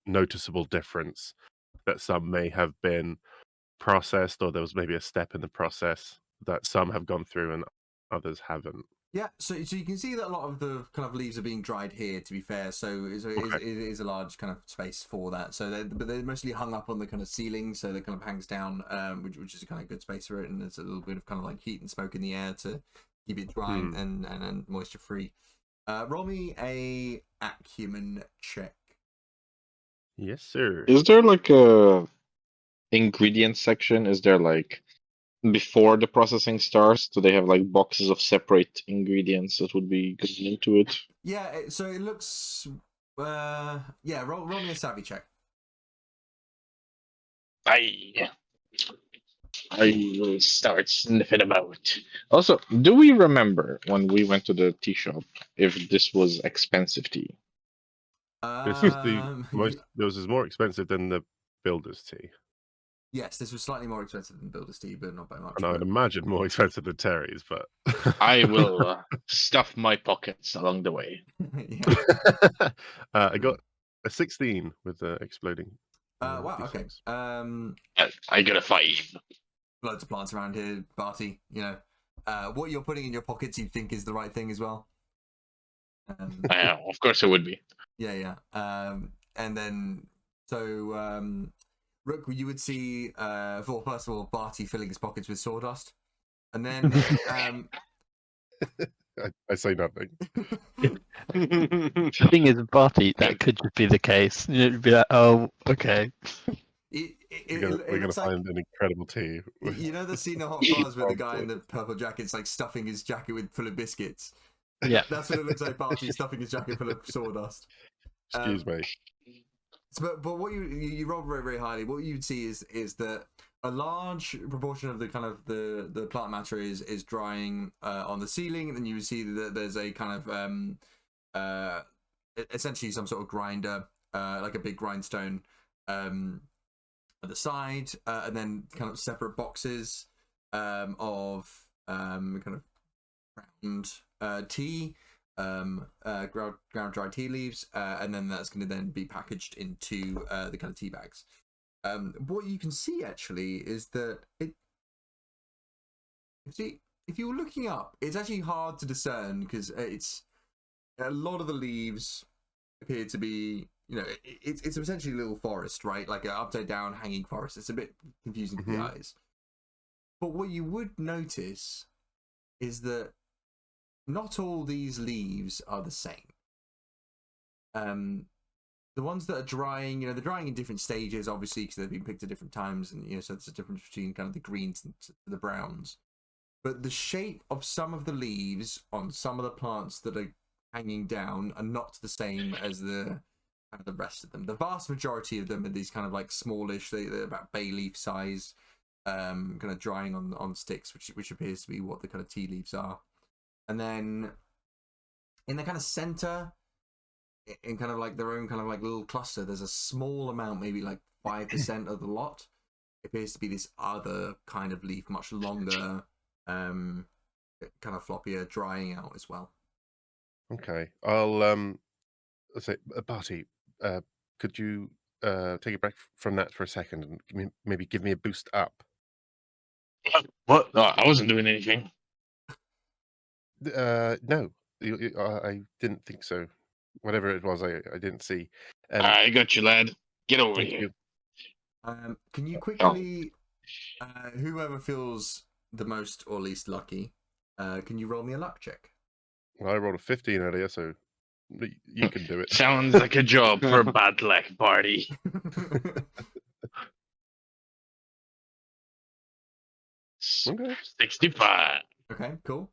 noticeable difference that some may have been processed, or there was maybe a step in the process that some have gone through and others haven't. Yeah, so you can see that a lot of the kind of leaves are being dried here, to be fair. So it is a large kind of space for that. So they're mostly hung up on the kind of ceiling, so they kind of hangs down, which is a kind of good space for it, and there's a little bit of kind of like heat and smoke in the air to keep it dry and moisture free. Roll me a acumen check. Yes, sir. Is there like a ingredient section? Is there like before the processing starts, do they have like boxes of separate ingredients that would be going into it? Yeah, so it looks. Yeah, roll me a savvy check. I will start sniffing about. Also, do we remember when we went to the tea shop if this was expensive tea? This is the most. This is more expensive than the builder's tea, yes, this was slightly more expensive than builder's tea, but not by much. and I'd imagine more expensive than Terry's. But I will stuff my pockets along the way. Yeah. I got a 16 with the exploding. Wow. D6. Okay. I got a 5. Loads of plants around here, Barty. You know, what you're putting in your pockets, you think is the right thing as well. Of course it would be. Yeah. And then Rook, you would see first of all Barty filling his pockets with sawdust, and then I say nothing. The thing is, Barty, that could just be the case. You'd be like, oh, okay. We're gonna find an incredible tea. You know the scene of Hot Fuzz with the guy in the purple jacket's like stuffing his jacket full of biscuits. Yeah, That's what it looks like. Barty stuffing his jacket full of sawdust. Excuse me. But what you rolled very, very highly. What you'd see is that a large proportion of the kind of the plant matter is drying on the ceiling, and then you would see that there's a kind of essentially some sort of grinder, like a big grindstone at the side, and then kind of separate boxes of kind of ground tea. Ground dried tea leaves, and then that's going to then be packaged into the kind of tea bags. What you can see actually is that if you're looking up, it's actually hard to discern because it's a lot of the leaves appear to be, it's essentially a little forest, right? Like an upside down hanging forest. It's a bit confusing to the eyes. But what you would notice is that not all these leaves are the same. The ones that are drying, they're drying in different stages, obviously, because they've been picked at different times, and so there's a difference between kind of the greens and the browns. But the shape of some of the leaves on some of the plants that are hanging down are not the same as the rest of them. The vast majority of them are these kind of like smallish, they're about bay leaf size, kind of drying on sticks, which appears to be what the kind of tea leaves are. And then in the kind of center, in kind of like their own kind of like little cluster, there's a small amount, maybe like 5% of the lot, appears to be this other kind of leaf, much longer, kind of floppier, drying out as well. Okay, I'll let's say, Barty, could you take a break from that for a second and maybe give me a boost up? What? No, I wasn't doing anything. No, I didn't think so. Whatever it was, I didn't see. I got you, lad. Get over Thank here. you. Can you quickly, whoever feels the most or least lucky, can you roll me a luck check? Well, I rolled a 15 earlier, so you can do it. Sounds like a job for a bad luck party. Okay. 65. Okay, cool.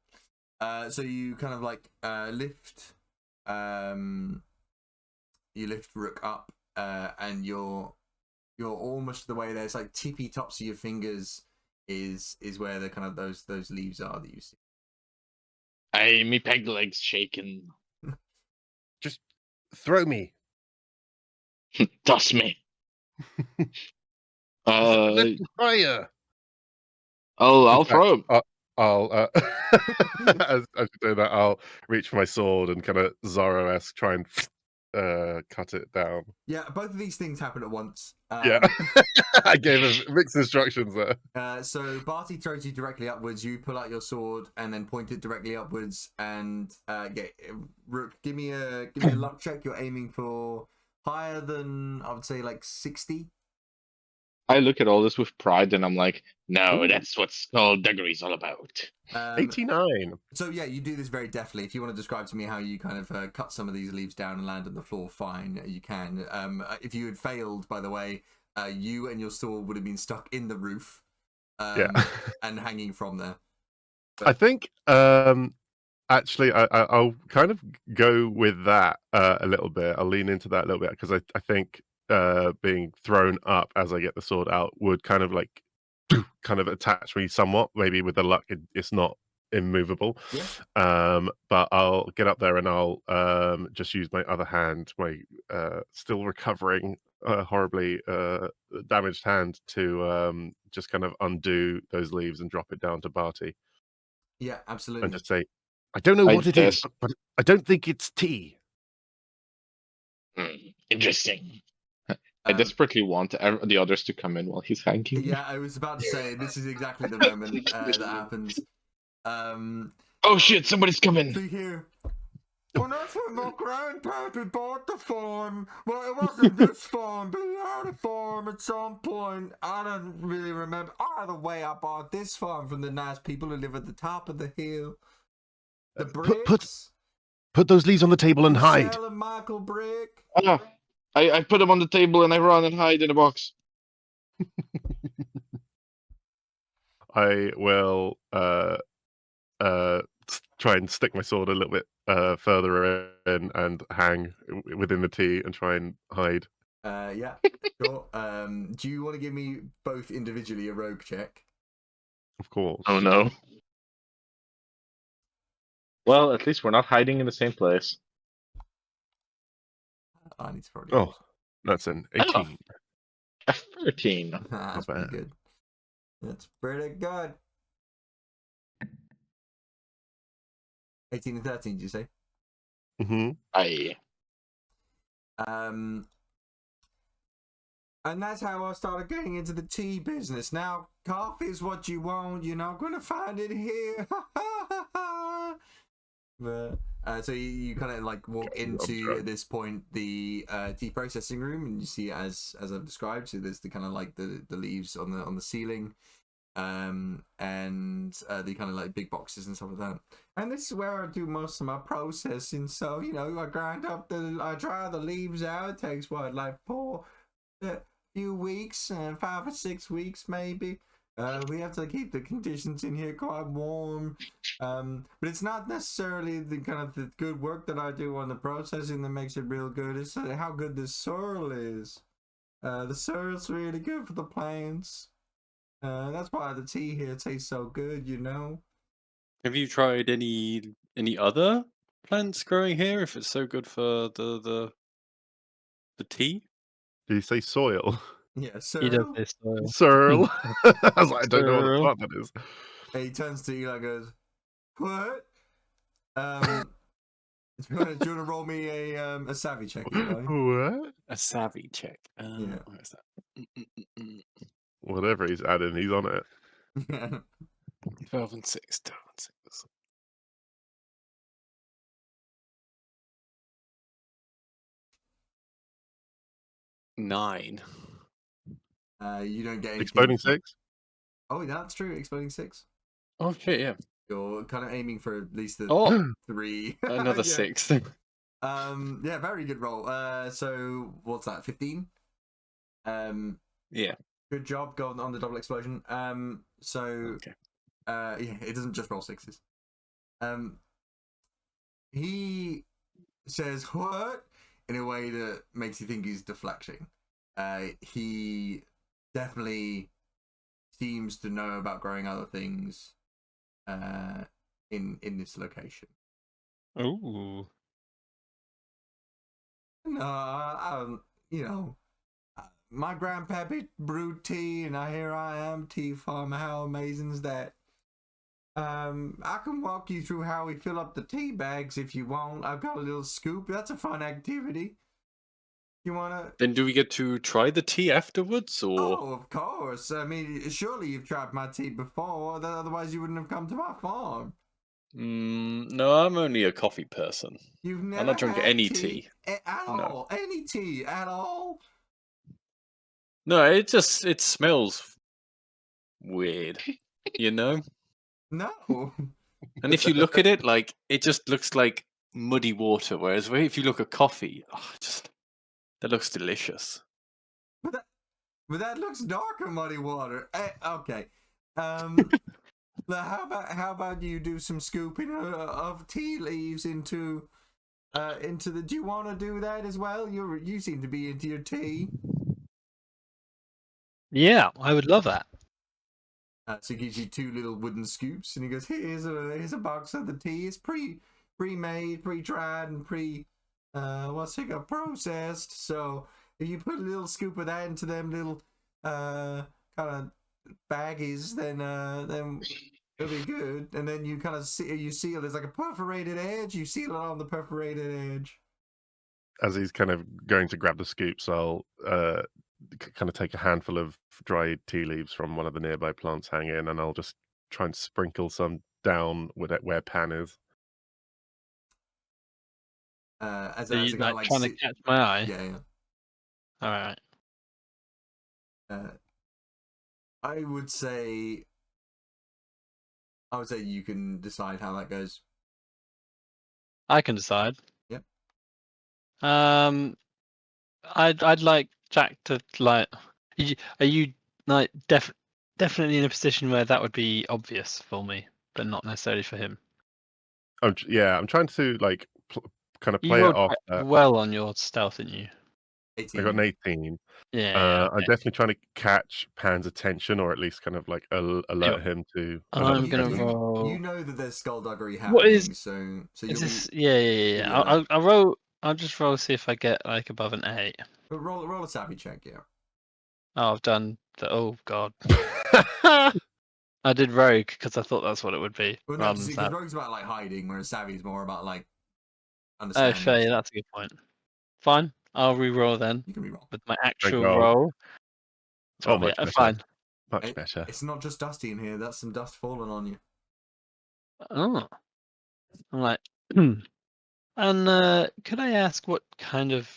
So you kind of like lift, you lift Rook up, and you're almost the way there. It's like tippy tops of your fingers is where the kind of those leaves are that you see. Me peg legs shaking. Just throw me. Toss me. Lift higher. I'll In throw him. fact, I'll as you do that, I'll reach for my sword and kind of Zorro-esque try and cut it down. Yeah, both of these things happen at once. Yeah, I gave him mixed instructions there. So Barty throws you directly upwards. You pull out your sword and then point it directly upwards. And Rook, give me a luck check. You're aiming for higher than, I would say, like 60. I look at all this with pride and I'm like, no, Ooh. that's what skullduggery's all about. 89. So yeah, you do this very deftly. If you want to describe to me how you kind of cut some of these leaves down and land on the floor, fine, you can. If you had failed, by the way, you and your sword would have been stuck in the roof, Yeah. and hanging from there. I think actually I'll kind of go with that a little bit. I'll lean into that a little bit because I think being thrown up as I get the sword out would kind of like kind of attach me somewhat. Maybe with the luck, it's not immovable. Yeah. But I'll get up there and I'll just use my other hand, my still recovering horribly damaged hand, to just kind of undo those leaves and drop it down to Barty. Yeah, And absolutely. just say, I don't know what it is, but I don't think it's tea. Interesting. I desperately want the others to come in while he's hanging. Yeah, I was about to say, this is exactly the moment that happens. Oh shit, somebody's coming. See here. When that's when my grandpappy bought the farm. Well, it wasn't this farm, but he had a farm at some point. I don't really remember. Either way, I bought this farm from the nice people who live at the top of the hill. The Bricks. Put those leaves on the table and hide. Michelle and Michael Brick. Oh, I put them on the table and I run and hide in a box. I will try and stick my sword a little bit further in and hang within the tea and try and hide. Yeah, sure. Do you want to give me both individually a rogue check? Of course. Oh no. Well, at least we're not hiding in the same place. I need to probably. Oh, that's an 18. A 13. That's pretty good. That's pretty good. 18 and 13, did you say? Mm-hmm. Aye. And that's how I started getting into the tea business. Now, coffee is what you want. You're not going to find it here. But, so you kind of like walk into, at this point, the tea processing room, and you see, as I've described, so there's the kind of like the leaves on the ceiling, and the kind of like big boxes and stuff like that. And this is where I do most of my processing. So, you know, I I dry the leaves out. It takes like a few weeks, 5 or 6 weeks maybe. We have to keep the conditions in here quite warm. But it's not necessarily the kind of the good work that I do on the processing that makes it real good. It's how good the soil is. The soil's really good for the plants. That's why the tea here tastes so good, you know. Have you tried any other plants growing here? If it's so good for the tea? Did you say soil? Yeah, so He does this. Searle. I was like, I don't know what the Searle. fuck that is. he turns to Eli and goes, "What? Do you want to roll me a savvy check, Eli?" What? A savvy check. Yeah. Where's that? Whatever he's adding, he's on it. 12 and 6. 12 and 6. 9. You don't get anything. Exploding 6? Oh, that's true. Exploding 6. Okay, yeah. You're kind of aiming for at least the Oh, 3. another Yeah. 6. Yeah, very good roll. So what's that? 15. Yeah. Good job going on the double explosion. So Okay. yeah, it doesn't just roll 6s. He says "what" in a way that makes you think he's deflecting. He definitely seems to know about growing other things in this location. Ooh. No, my grandpappy brewed tea, and here I am, tea farmer. How amazing is that? I can walk you through how we fill up the tea bags if you want. I've got a little scoop. That's a fun activity. You wanna? Then do we get to try the tea afterwards, or? Oh, of course. I mean, surely you've tried my tea before. Otherwise, you wouldn't have come to my farm. No, I'm only a coffee person. You've never I'm not drink had any tea. at No. all. Any tea at all? No, it smells weird, you know? No. And if you look at it, like, it just looks like muddy water, whereas if you look at coffee, that looks delicious. But that looks darker muddy water. Okay. How about you do some scooping of tea leaves into the? Do you want to do that as well? You seem to be into your tea. Yeah, I would love that. So he gives you 2 little wooden scoops, and he goes, "Here's a box of the tea. It's pre-made, pre-dried, and processed. So if you put a little scoop of that into them little kind of baggies, then it'll be good. And then you kind of seal. There's like a perforated edge. You seal it on the perforated edge." As he's kind of going to grab the scoops, I'll kind of take a handful of dried tea leaves from one of the nearby plants hanging, and I'll just try and sprinkle some down where Pan is. As Are a you kind of like trying to catch my eye? Yeah. All right. I would say you can decide how that goes. I can decide. Yep. I'd like Jack to like. Are you like definitely in a position where that would be obvious for me, but not necessarily for him? I'm trying to like kind of You play it rolled off. quite well on your stealth, didn't you? 18. I got an 18. Yeah. I'm definitely trying to catch Pan's attention, or at least kind of like alert him to another I'm gonna presence. roll. You know that there's skullduggery happening. What is? So Is you'll this? be, Yeah. I'll roll. I'll just roll see if I get like above an 8. roll a savvy check, yeah. Oh, I've done the. Oh God. I did rogue because I thought that's what it would be. Well, no, Rather than because savvy. rogue's about like hiding, whereas savvy's more about like Oh, understanding. fair. Yeah, that's a good point. Fine. I'll re-roll then You can re-roll. with my Thank actual God. roll. Oh, 12, much yeah, better. fine. Much better. It's not just dusty in here. That's some dust falling on you. Oh, I'm like, and could I ask what kind of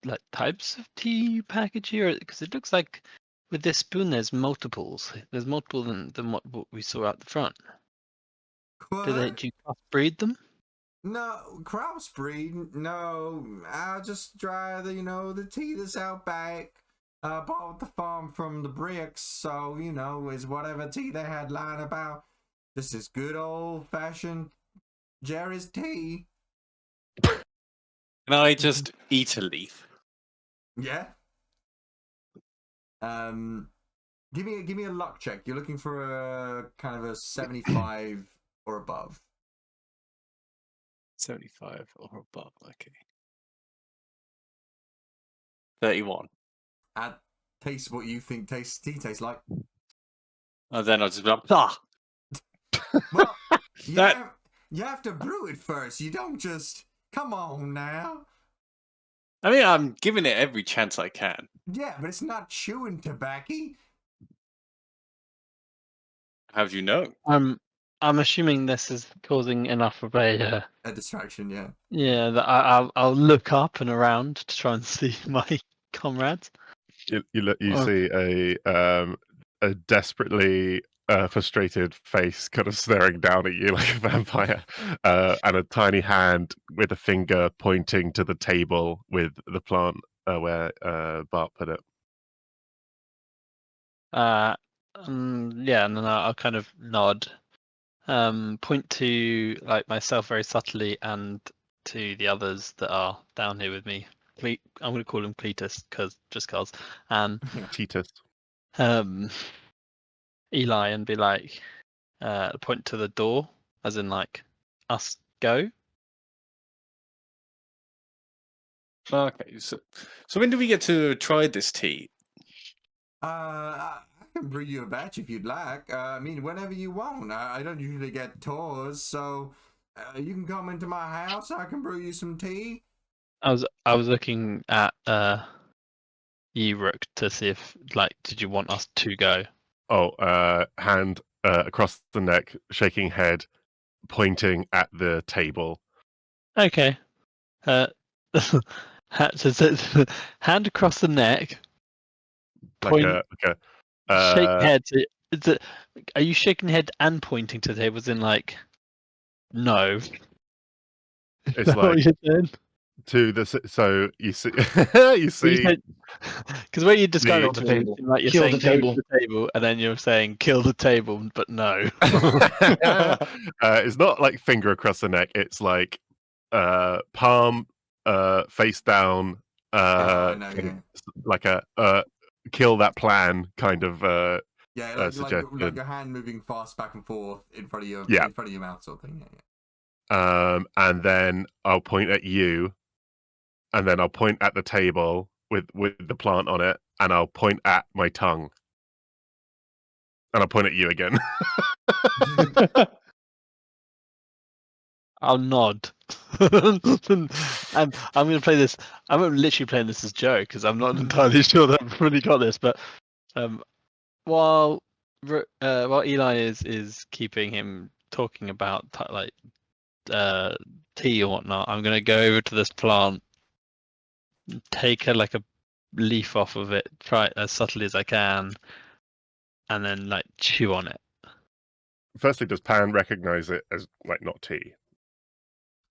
like types of tea you package here? Because it looks like with this spoon, there's multiples. There's multiple than what we saw out the front. Do you crossbreed them? No, crossbreed. No, I'll just dry the tea that's out back. Bought the farm from the bricks, so is whatever tea they had lying about. This is good old fashioned Jerry's tea. Can I just eat a leaf? Yeah. Give me a luck check. You're looking for a kind of a 75 or above. 75 or above, okay. 31. At taste what you think tea tastes like. And then I'll just be like, ah! Well, you, That- you have to brew it first. You don't just come on now. I mean, I'm giving it every chance I can. Yeah, but it's not chewing tobacco. How do you know? I'm assuming this is causing enough of a A distraction, yeah. yeah that I'll look up and around to try and see my comrades. You Oh. see a desperately frustrated face kind of staring down at you like a vampire, and a tiny hand with a finger pointing to the table with the plant where Bart put it. Yeah, and then I'll kind of nod, point to like myself very subtly and to the others that are down here with me. I'm going to call him Cletus just cause. Titus. Eli, and be like, point to the door, as in like us go. Okay, so when do we get to try this tea? I can brew you a batch if you'd like. I mean, whenever you want. I don't usually get tours, so you can come into my house. I can brew you some tea. I was looking at you, Rook, to see if like, did you want us to go? Oh, hand across the neck, shaking head, pointing at the table. Okay. Hand across the neck. Point. Shake head. Are you shaking head and pointing to the table? As in like, no. It's what like you're saying? to the so you see you see Because where you describe the- it to me, table. like you're Kill saying the table. go to the table, and then you're saying kill the table, but no. it's not like finger across the neck. It's like palm face down, I know, kind yeah. of like a kill that plan kind of Yeah, like suggestion. a hand moving fast back and forth in front of your Yeah. mouth, sort of thing. Yeah. And then I'll point at you, and then I'll point at the table with the plant on it, and I'll point at my tongue, and I'll point at you again. I'll nod. I'm going to play this. I'm literally playing this as Joe because I'm not entirely sure that I've really got this. But while Eli is keeping him talking about like tea or whatnot, I'm going to go over to this plant, take a leaf off of it, try it as subtly as I can, and then like chew on it. Firstly, does Pan recognize it as like not tea?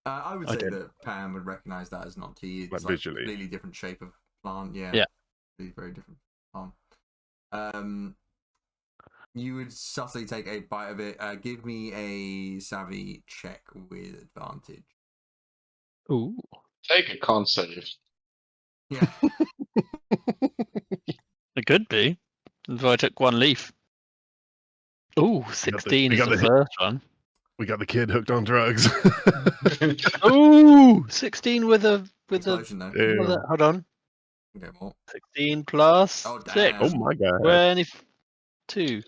I would I say don't. that Pam would recognize that as not tea. It's Like like visually. completely different shape of plant. Yeah. Yeah. Very different plant. You would subtly take a bite of it. Give me a savvy check with advantage. Ooh. Take a con save. Yeah. It could be. If I took one leaf. Ooh, 16 we is got the the- first one. We got the kid hooked on drugs. Ooh, 16 with a Explosion, though. Damn. hold on. Okay, more. 16 plus Oh, 6. damn. Oh my god. 22.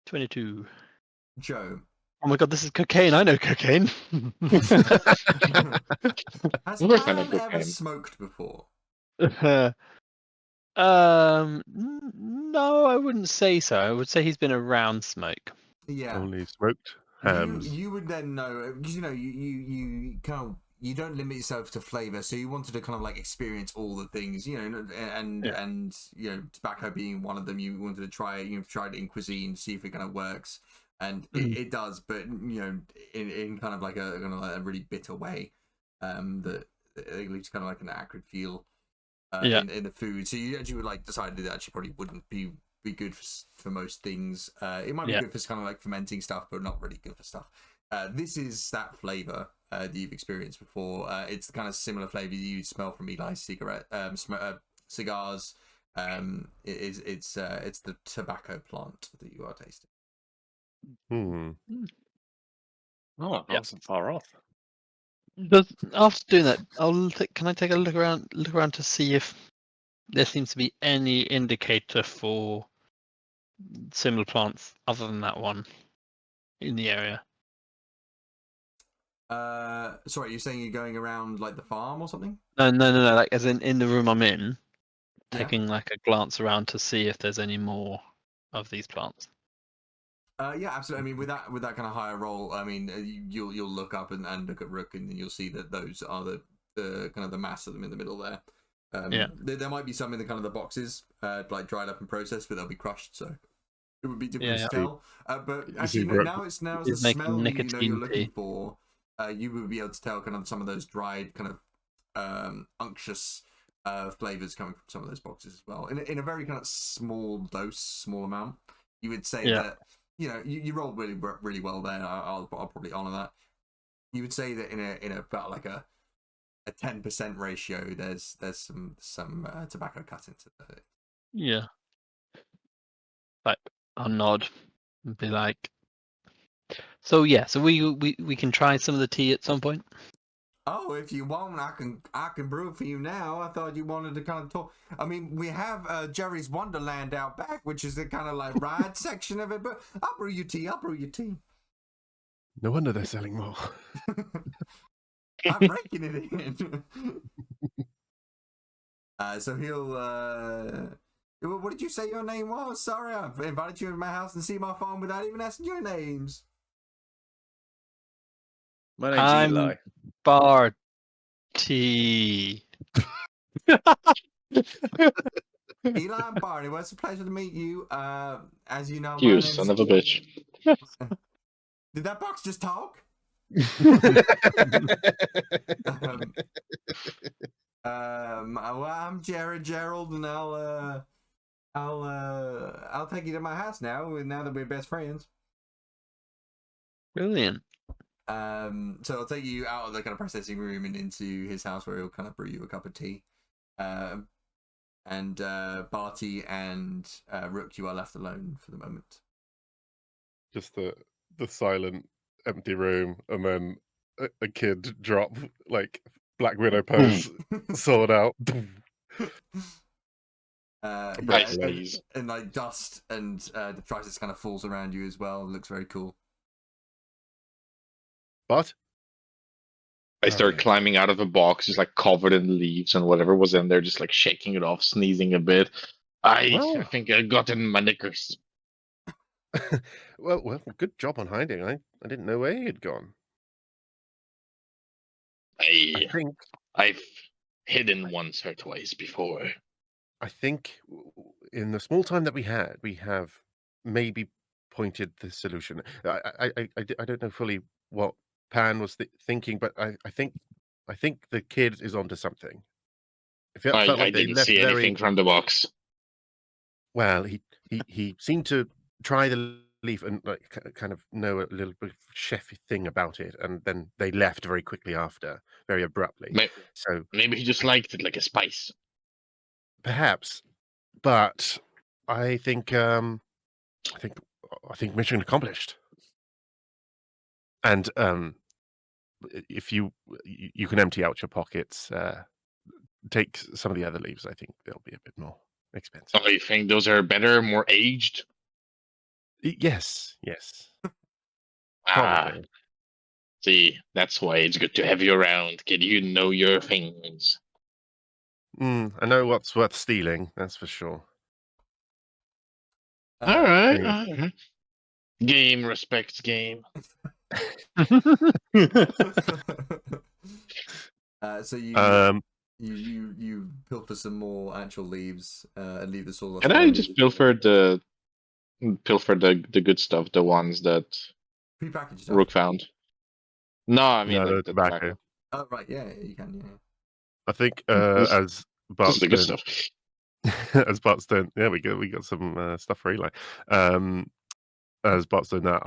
22. Joe. Oh my god, this is cocaine. I know cocaine. Has What kind Pam of ever cocaine? smoked before? No, I wouldn't say so. I would say he's been around smoke. Yeah. Only smoked hams. You would then know, because you kind of, you don't limit yourself to flavor, so you wanted to kind of like experience all the things, and tobacco being one of them. You wanted to try it. You've tried it in cuisine, see if it kind of works, and it does, but in kind of like a really bitter way, that it leaves kind of like an acrid feel in the food. So you actually would like decided that actually probably wouldn't be good for most things. It might be good for kind of like fermenting stuff, but not really good for stuff. This is that flavor that you've experienced before. It's the kind of similar flavor you smell from Eli's cigars. It's the tobacco plant that you are tasting. Oh, I wasn't far off. After doing that, can I take a look around to see if there seems to be any indicator for similar plants other than that one in the area. Sorry, you're saying you're going around like the farm or something? No. Like as in the room I'm in, Yeah. taking like a glance around to see if there's any more of these plants. Yeah, absolutely. I mean, with that kind of higher roll, I mean, you'll look up and look at Rook, and you'll see that those are the kind of the mass of them in the middle there. Yeah. There might be some in the kind of the boxes, like dried up and processed, but they'll be crushed, so it would be difficult Yeah. to tell. But You actually, see Rook now it's the He's making smell you know you're nicotine looking tea. for. You would be able to tell kind of some of those dried kind of unctuous flavors coming from some of those boxes as well. In a very kind of small dose, small amount. You would say that. You know, you rolled really well there. I'll probably honor that. You would say that in about like a 10% ratio, there's some tobacco cut into it. Yeah. Like I'll nod and be like, so we can try some of the tea at some point. Oh, if you want, I can brew it for you now. I thought you wanted to kind of talk. I mean, we have Jerry's Wonderland out back, which is the kind of like ride section of it. But I'll brew you tea. No wonder they're selling more. I'm breaking it in. So he'll. What did you say your name was? Sorry, I invited you to my house and see my farm without even asking your names. My name's I'm Eli. Barty. Eli and Barney, well, it's a pleasure to meet you. As you know, my You name's... son of a bitch. Did that box just talk? Well, I'm Gerald, and I'll take you to my house now that we're best friends. Brilliant. So I'll take you out of the kind of processing room and into his house where he'll kind of brew you a cup of tea. And Barty and Rook, you are left alone for the moment. Just the silent, empty room, and then a kid drop like Black Widow pose, sword out. Nice, please. And like dust and detritus kind of falls around you as well. It looks very cool. But I start climbing out of a box, just like covered in leaves and whatever was in there, just like shaking it off, sneezing a bit. I think I got it in my knickers. well, good job on hiding. I didn't know where he had gone. I think I've hidden once or twice before. I think in the small time that we have maybe pointed the solution. I don't know fully what Pan was thinking, but I think the kid is onto something. It felt I like they didn't left see anything from the box. well. He seemed to try the leaf and like kind of know a little bit of chefy thing about it, and then they left very quickly after, very abruptly. So maybe he just liked it like a spice. Perhaps, but I think mission accomplished. And if you can empty out your pockets, take some of the other leaves. I think they'll be a bit more expensive. Oh, you think those are better, more aged? Yes. Ah, Probably. see, that's why it's good to have you around. Kid, you know your things. I know what's worth stealing. That's for sure. All right. Anyway. Game respects game. So you pilfer some more actual leaves and leave the sawdust. Can I just pilfer the good stuff, the ones that prepackaged stuff? Rook found? No, I mean No, like the the tobacco. Oh right, yeah, you can. Yeah. I think This as is the good Bart's stuff. as Bart's done, yeah, we got some stuff for Eli. As Bart's done that,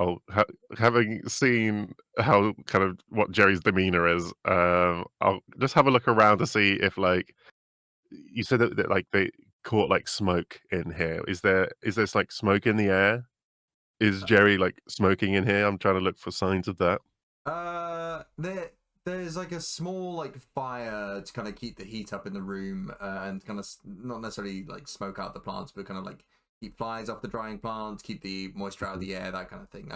having seen how kind of what Jerry's demeanor is, I'll just have a look around to see if like you said that like they caught like smoke in here. Is there like smoke in the air? Is Jerry like smoking in here? I'm trying to look for signs of that. There's like a small like fire to kind of keep the heat up in the room and kind of not necessarily like smoke out the plants, but kind of like keep flies off the drying plants, keep the moisture out of the air, that kind of thing.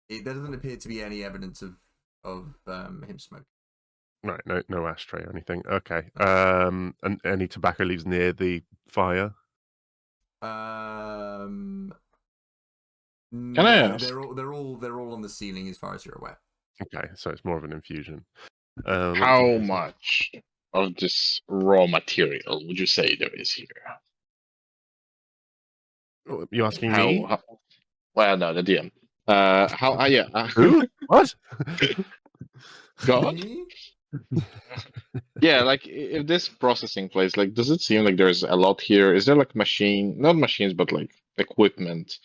There doesn't appear to be any evidence of him smoking. Right, no ashtray or anything. Okay. And any tobacco leaves near the fire? Can Can I ask? They're all on the ceiling as far as you're aware. Okay, so it's more of an infusion. How much of this raw material would you say there is here? You asking me? Well, no, the DM. How? Yeah. Who? What? God. Me? Yeah, like if this processing place, like, does it seem like there's a lot here? Is there like not machines, but like equipment?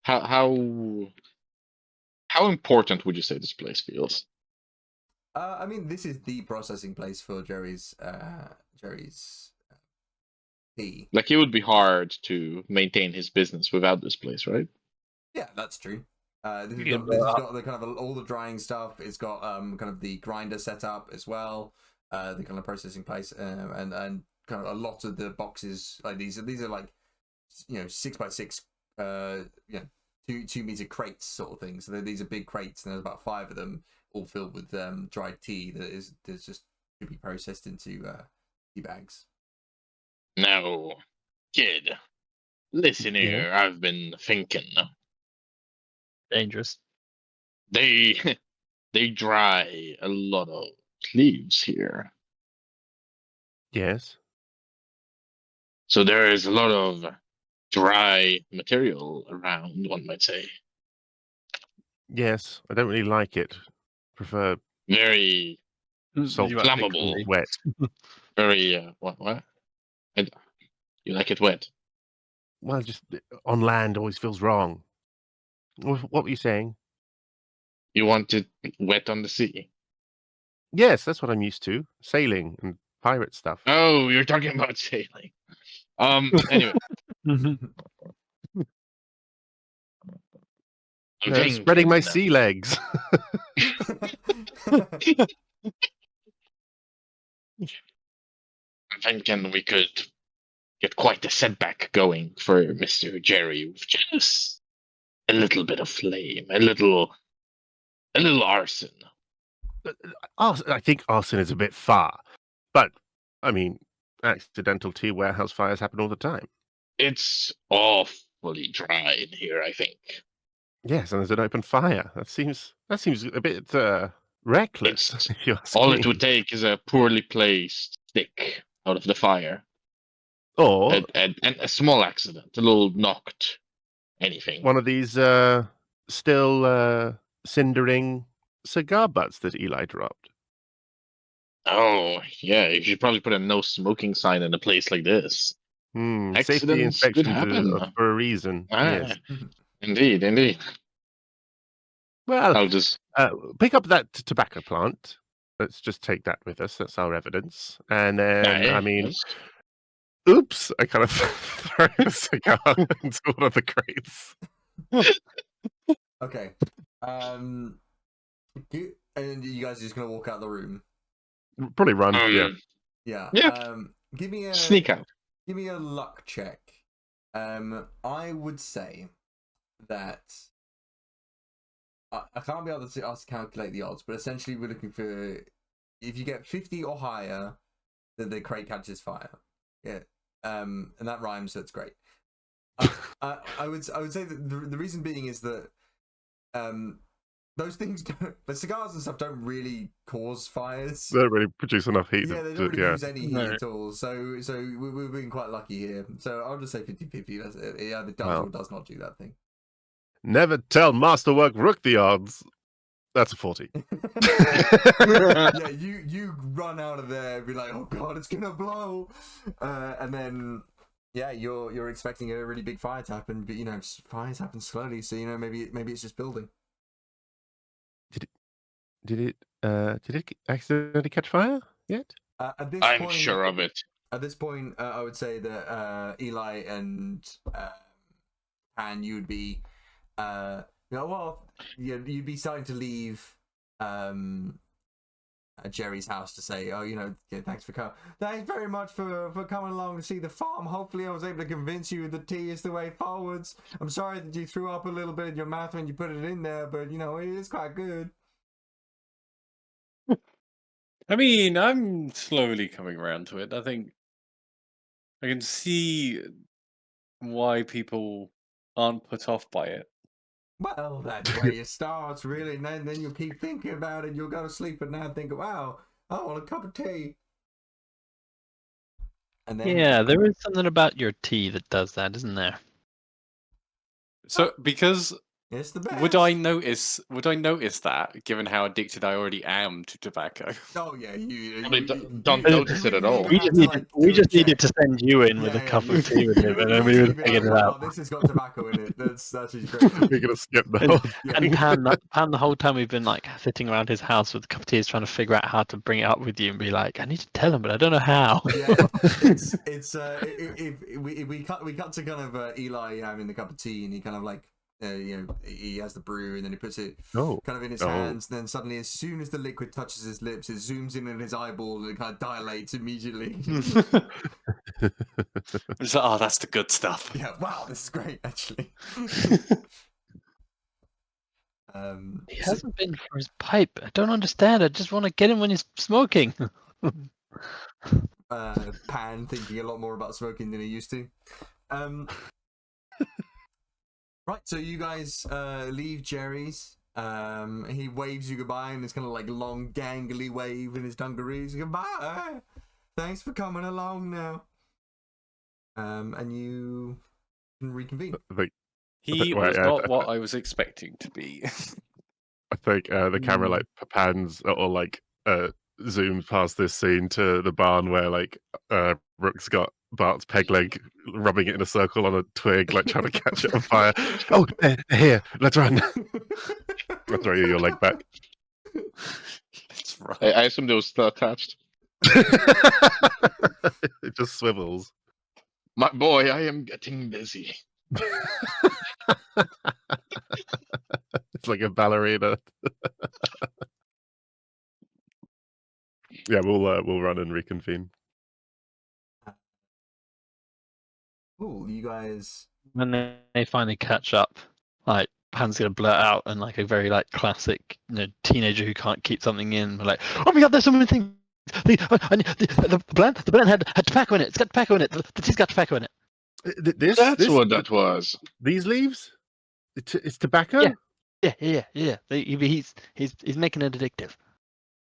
How important would you say this place feels? I mean, this is the processing place for Jerry's tea. Like, it would be hard to maintain his business without this place, right? Yeah, that's true. This has Yeah, got the kind of all the drying stuff. It's got kind of the grinder set up as well, the kind of processing place, and kind of a lot of the boxes like these are like 6x6 2 meter crates sort of thing. So these are big crates, and there's about 5 of them, all filled with dried tea that's just to be processed into tea bags. Now, kid, listen here. I've been thinking. Dangerous. They they dry a lot of leaves here, Yes. so there is a lot of dry material around. One might say Yes. I don't really like it. Prefer very salt, You might think flammable, me. wet. very what? You like it wet? Well, just on land always feels wrong. What were you saying? You want it wet on the sea? Yes, that's what I'm used to. Sailing and pirate stuff. Oh, you're talking about sailing. Anyway, I'm Spreading my thinking, sea legs. I'm thinking we could get quite a setback going for Mr. Jerry with just a little bit of flame, a little arson. I think arson is a bit far, but I mean, accidental tea warehouse fires happen all the time. It's awfully dry in here, I think. Yes, and there's an open fire. That seems a bit reckless. It's If you ask all me. it would take is a poorly placed stick out of the fire, Or and a small accident, a little knocked, anything. one of these still cindering cigar butts that Eli dropped. Oh, yeah, you should probably put a no smoking sign in a place like this. Safety Accidents could inspections happen. are for a reason. Yes. Indeed. Well, I'll just pick up that tobacco plant. Let's just take that with us. That's our evidence. And then, I mean, yes. oops! I kind of throw the cigar into one of the crates. Okay. And you guys are just gonna walk out the room. Probably run. Yeah. Yeah. Yeah. Give me a Sneak out. Give me a luck check. I would say that I can't be able to calculate the odds, but essentially we're looking for if you get 50 or higher, then the crate catches fire. Yeah. And that rhymes, so it's great. I would say that the reason being is that those things the cigars and stuff don't really cause fires. They don't really produce enough heat. Yeah, they don't really use any heat at all. So we've been quite lucky here. So I'll just say 50-50. That's it. It either does or does not do that thing. Never tell Masterwork Rook the odds. That's a 40. Yeah, you run out of there and be like, oh god, it's gonna blow, and then yeah, you're expecting a really big fire to happen, but fires happen slowly, so maybe it's just building. Did it accidentally catch fire yet? At this I'm point, sure of it. At this point, I would say that Eli and Pan, you would be, you'd be starting to leave Jerry's house to say, oh, yeah, thanks for coming. Thanks very much for coming along to see the farm. Hopefully I was able to convince you that tea is the way forwards. I'm sorry that you threw up a little bit in your mouth when you put it in there, but, it is quite good. I mean, I'm slowly coming around to it. I think I can see why people aren't put off by it. Well, that's where you start, really, and then you'll keep thinking about it. You'll go to sleep at night and think, wow, I want a cup of tea. And then, Yeah, there is something about your tea that does that, isn't there? So, because it's the best. would I notice that, given how addicted I already am to tobacco? Oh yeah, you don't notice it at all. We just needed to send you in with a cup of tea with him, and then we would figure it out. This has got tobacco in it. That's actually great. We're gonna skip the whole And Pan, the whole time we've been like sitting around his house with a cup of tea, is trying to figure out how to bring it up with you and be like, I need to tell him, but I don't know how. Yeah, it's if we cut to kind of Eli having the cup of tea, and he kind of like he has the brew, and then he puts it kind of in his hands, and then suddenly, as soon as the liquid touches his lips, it zooms in on his eyeball and it kind of dilates immediately. It's like, oh, that's the good stuff. Yeah, wow, this is great, actually. He hasn't been for his pipe. I don't understand. I just want to get him when he's smoking. Pan thinking a lot more about smoking than he used to. Right, so you guys leave Jerry's. He waves you goodbye in this kind of like long, gangly wave in his dungarees. Goodbye. Thanks for coming along now. And you can reconvene. He was not what I was expecting to be. I think the camera like pans or like zooms past this scene to the barn where like Rook's got Bart's peg leg rubbing it in a circle on a twig, like trying to catch it on fire. Oh, they're here, let's run. I'll throw you your leg back. Let's run. I assume it was still attached. It just swivels. My boy, I am getting busy. It's like a ballerina. Yeah, we'll run and reconvene. Cool, you guys. When they finally catch up, like Pan's gonna blurt out and like a very like classic, teenager who can't keep something in. Like, oh my god, there's so many things. The plant had tobacco in it. It's got tobacco in it. The tea's got tobacco in it. That's what that was. These leaves? It's tobacco? Yeah. He's making it addictive.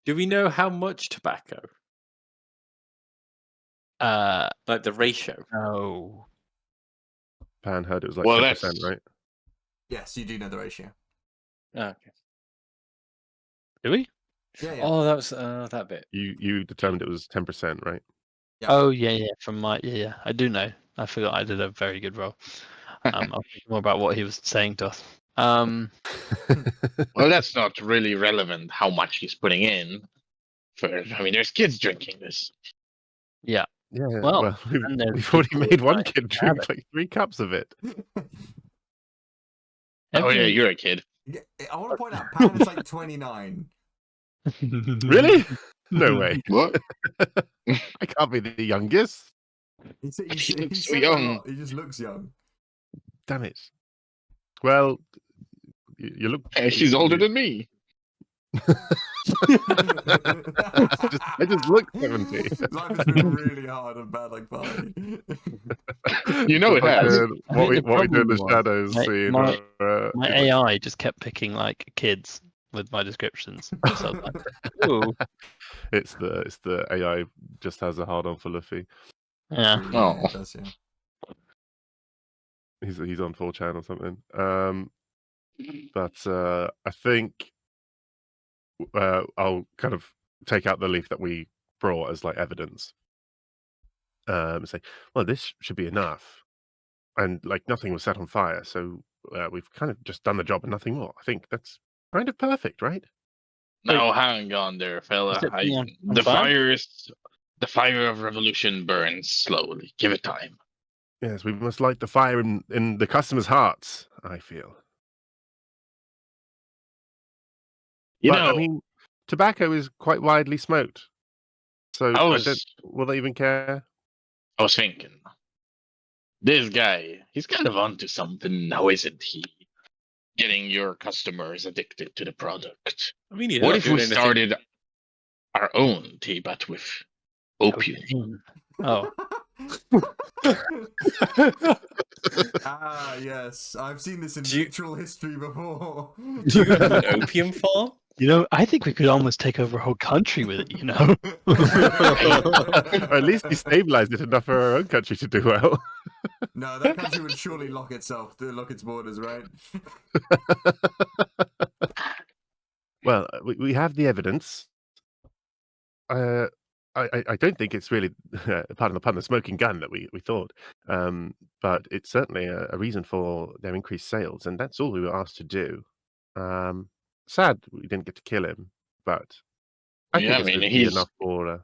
Do we know how much tobacco? Like the ratio? No. Pan heard it was like 10%, right? Yes, you do know the ratio. Oh, okay. Do we? Yeah. Oh, that was that bit. You determined it was 10%, right? Yeah. Oh yeah. From my I do know. I forgot I did a very good roll. I'll think more about what he was saying to us. Well, that's not really relevant. How much he's putting in? There's kids drinking this. Yeah. Yeah. Well, we've already made one kid drink like 3 cups of it. Oh yeah, you're a kid. Yeah, I want to point out, Pan is like 29. Really? No way. What? I can't be the youngest. He looks so young. He just looks young. Damn it. Well, you look. She's older than me. I just look 70. Life has been really hard and bad like Barney. You know it has. What we do in the shadows scene. My AI just kept picking like kids with my descriptions. So I was like, ooh. It's the AI just has a hard on for Luffy. Yeah. Oh. It does, yeah. He's on 4chan or something. But I think I'll kind of take out the leaf that we brought as like evidence. And say, well, this should be enough. And like nothing was set on fire, so we've kind of just done the job and nothing more. I think that's kind of perfect, right? Now hang on there, fella. The fire of revolution burns slowly. Give it time. Yes, we must light the fire in the customers' hearts, I feel. You But, know, I mean, tobacco is quite widely smoked. So I I was, don't. Will they even care? I was thinking, this guy, he's kind of onto something now, isn't he? Getting your customers addicted to the product. I mean, he's What not if doing we anything. started our own tea, but with opium? Oh, Ah, yes. I've seen this in Do you- literal history before. Do you have an opium farm? I think we could almost take over a whole country with it. Or at least destabilize it enough for our own country to do well. No, that country would surely lock its borders, right? Well, we have the evidence. I don't think it's really, pardon the pun, the smoking gun that we thought. But it's certainly a reason for their increased sales, and that's all we were asked to do. Sad we didn't get to kill him, but I Yeah, think I this mean, would be enough for.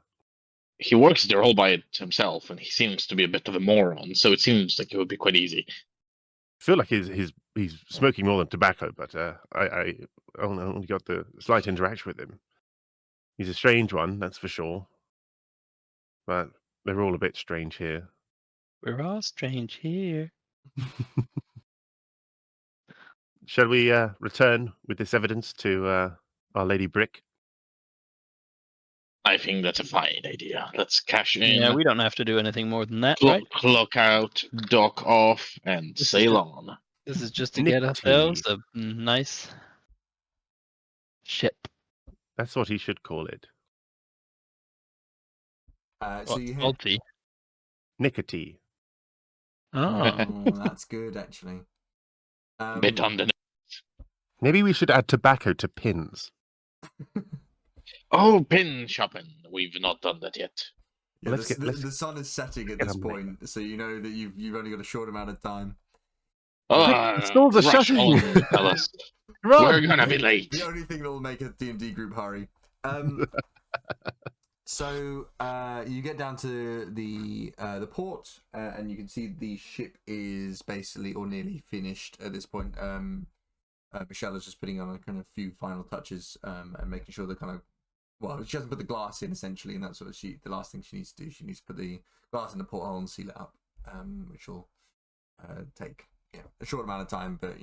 he works there all by himself, and he seems to be a bit of a moron. So it seems like it would be quite easy. I feel like he's smoking more than tobacco, but I only got the slight interaction with him. He's a strange one, that's for sure. But they're all a bit strange here. We're all strange here. Shall we return with this evidence to Our Lady Brick? I think that's a fine idea. Let's cash in, Yeah, we don't have to do anything more than that, right? clock out, dock off, and This is sail good. on. This is just to get ourselves a nice ship. That's what he should call it. So What's you called hit. tea? Nicotine. Oh, Oh, that's good, actually. Bit on the. Maybe we should add tobacco to pins. Oh, pin shopping. We've not done that yet. Yeah, Let's the sun is setting at get this on with it. point, so you know that you've only got a short amount of time. The stalls are Rush shutting. on, fellas. Run! We're gonna be late. The only thing that will make a D&D group hurry. So you get down to the port, and you can see the ship is basically or nearly finished at this point. Michelle is just putting on a kind of few final touches and making sure the kind of she hasn't put the glass in essentially, and that's what the last thing she needs to do. She needs to put the glass in the porthole and seal it up, which will take a short amount of time. But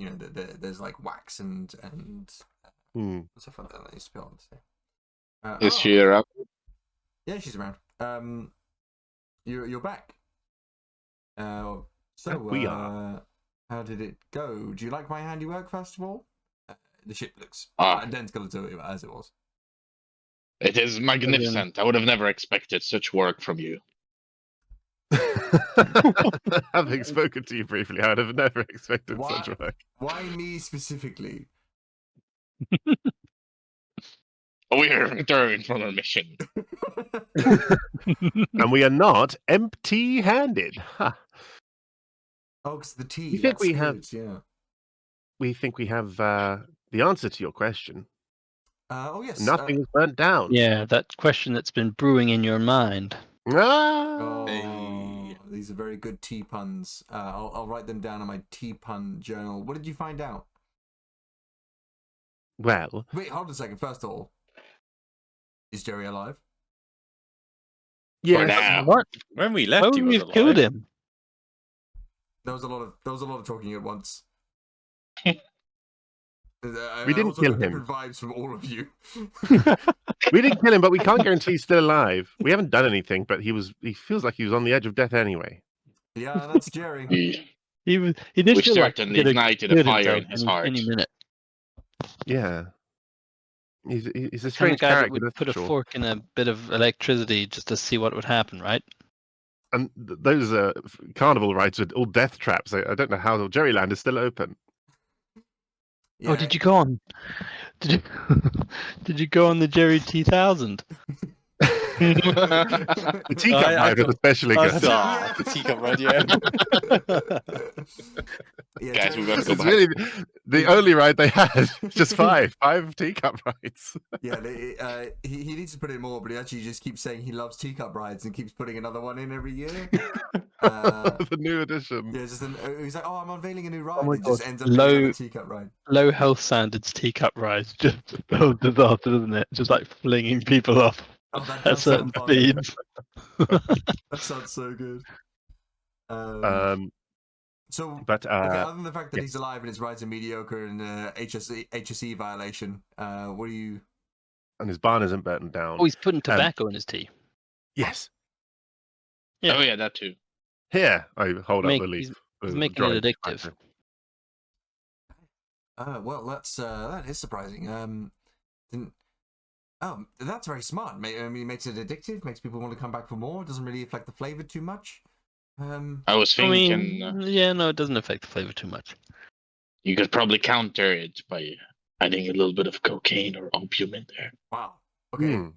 there's like wax and stuff like that that needs to be on. So. Is she around? Yeah, she's around. You're back. We are. How did it go? Do you like my handiwork, first of all? The ship looks identical to as it was. It is magnificent. I would have never expected such work from you. Having spoken to you briefly, I would have never expected such work. Why me specifically? We're returning from our mission. And we are not empty-handed. Huh. Oh, because the tea. We think we good, have. Yeah. We think we have the answer to your question. Oh yes. Nothing is burnt down. yeah, that question that's been brewing in your mind. Oh, Hey. these are very good tea puns. I'll write them down in my tea pun journal. What did you find out? Well, Wait, hold on a second. First of all, is Jerry alive? yes. now. What? When we left, he was We've alive. killed him. There was a lot of talking at once. We didn't also kill got him. different vibes from all of you. We didn't kill him, but we can't guarantee he's still alive. We haven't done anything, but he feels like he was on the edge of death anyway. Yeah, that's Jerry. He did We feel like he certainly could have ignited a killed fire himself in his heart. any minute. Yeah. He's a The kind of strange guy that character, would that's put for a sure. fork in a bit of electricity just to see what would happen, right? And those carnival rides are all death traps. I don't know how Jerryland is still open. Yeah, Oh, did you go on? Did you go on the Jerry T1000? The teacup I ride was especially good. The teacup ride, yeah. Yeah, Guys, Jerry- we gotta go It's back. really the only ride they had. Just five teacup rides. Yeah, he needs to put in more, but he actually just keeps saying he loves teacup rides and keeps putting another one in every year. The new edition. Yeah, he's like, oh, I'm unveiling a new ride. Oh my and just God. ends up being another teacup ride. Low health standards teacup rides, just a disaster, doesn't it? Just like flinging people off Oh, that at does certain sound fun. speeds. That sounds so good. So, But okay, other than the fact that yes. he's alive and his rides are mediocre and HSE violation, what do you? And his barn isn't burnt down. Oh, he's putting tobacco in his tea. Yes. Yeah. Oh yeah, that too. Here, I hold up the leaf. He's the making it dried addictive. tobacco. Well, that is surprising. That's very smart. I mean, it makes it addictive, makes people want to come back for more. Doesn't really affect the flavor too much. I was I thinking mean, yeah, no, it doesn't affect the flavor too much. you could probably counter it by adding a little bit of cocaine or opium in there. Wow. Okay. Hmm.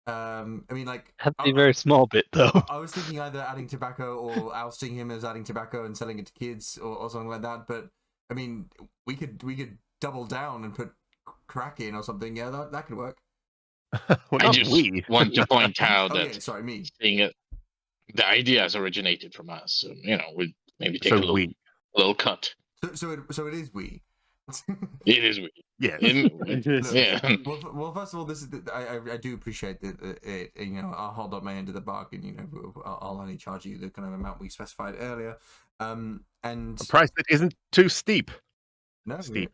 I mean, like, Had to be a very small bit though. I was thinking either adding tobacco or ousting him as adding tobacco and selling it to kids or something like that. But I mean, we could double down and put crack in or something. Yeah, that could work. Well, I not just we. want to point out Oh that yeah, sorry, me. seeing it, the idea has originated from us. So, we'll maybe take So a little cut. So it is we. It is weird. Yes. Yeah. Well, first of all, this is I do appreciate that it. I'll hold up my end of the bargain. I'll only charge you the kind of amount we specified earlier. And A price that isn't too steep. no, Steep.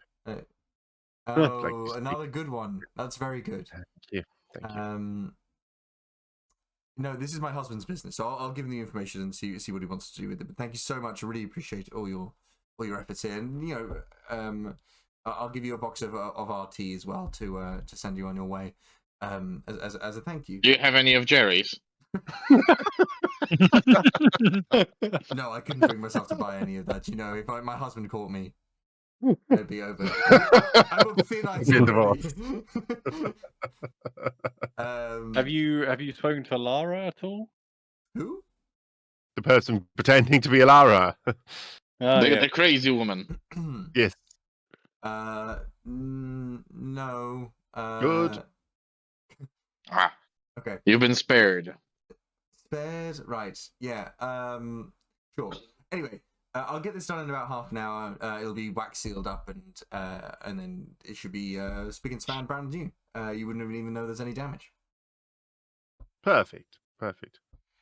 Oh, another good one. That's very good. Thank you. Thank you. No, this is my husband's business, so I'll give him the information and see what he wants to do with it. But thank you so much. I really appreciate all your efforts here, and I'll give you a box of our tea as well to send you on your way, as a thank you. Do you have any of Jerry's? No, I couldn't bring myself to buy any of that. If my husband caught me, it'd be over. I would feel like Have you spoken to Lara at all? Who? The person pretending to be Alara. The crazy woman. Yes. No. Good. Okay. You've been spared. Spared, right? Yeah. Sure. Anyway, I'll get this done in about half an hour. It'll be wax sealed up, and then it should be spick and span brand new. You wouldn't even know there's any damage. Perfect.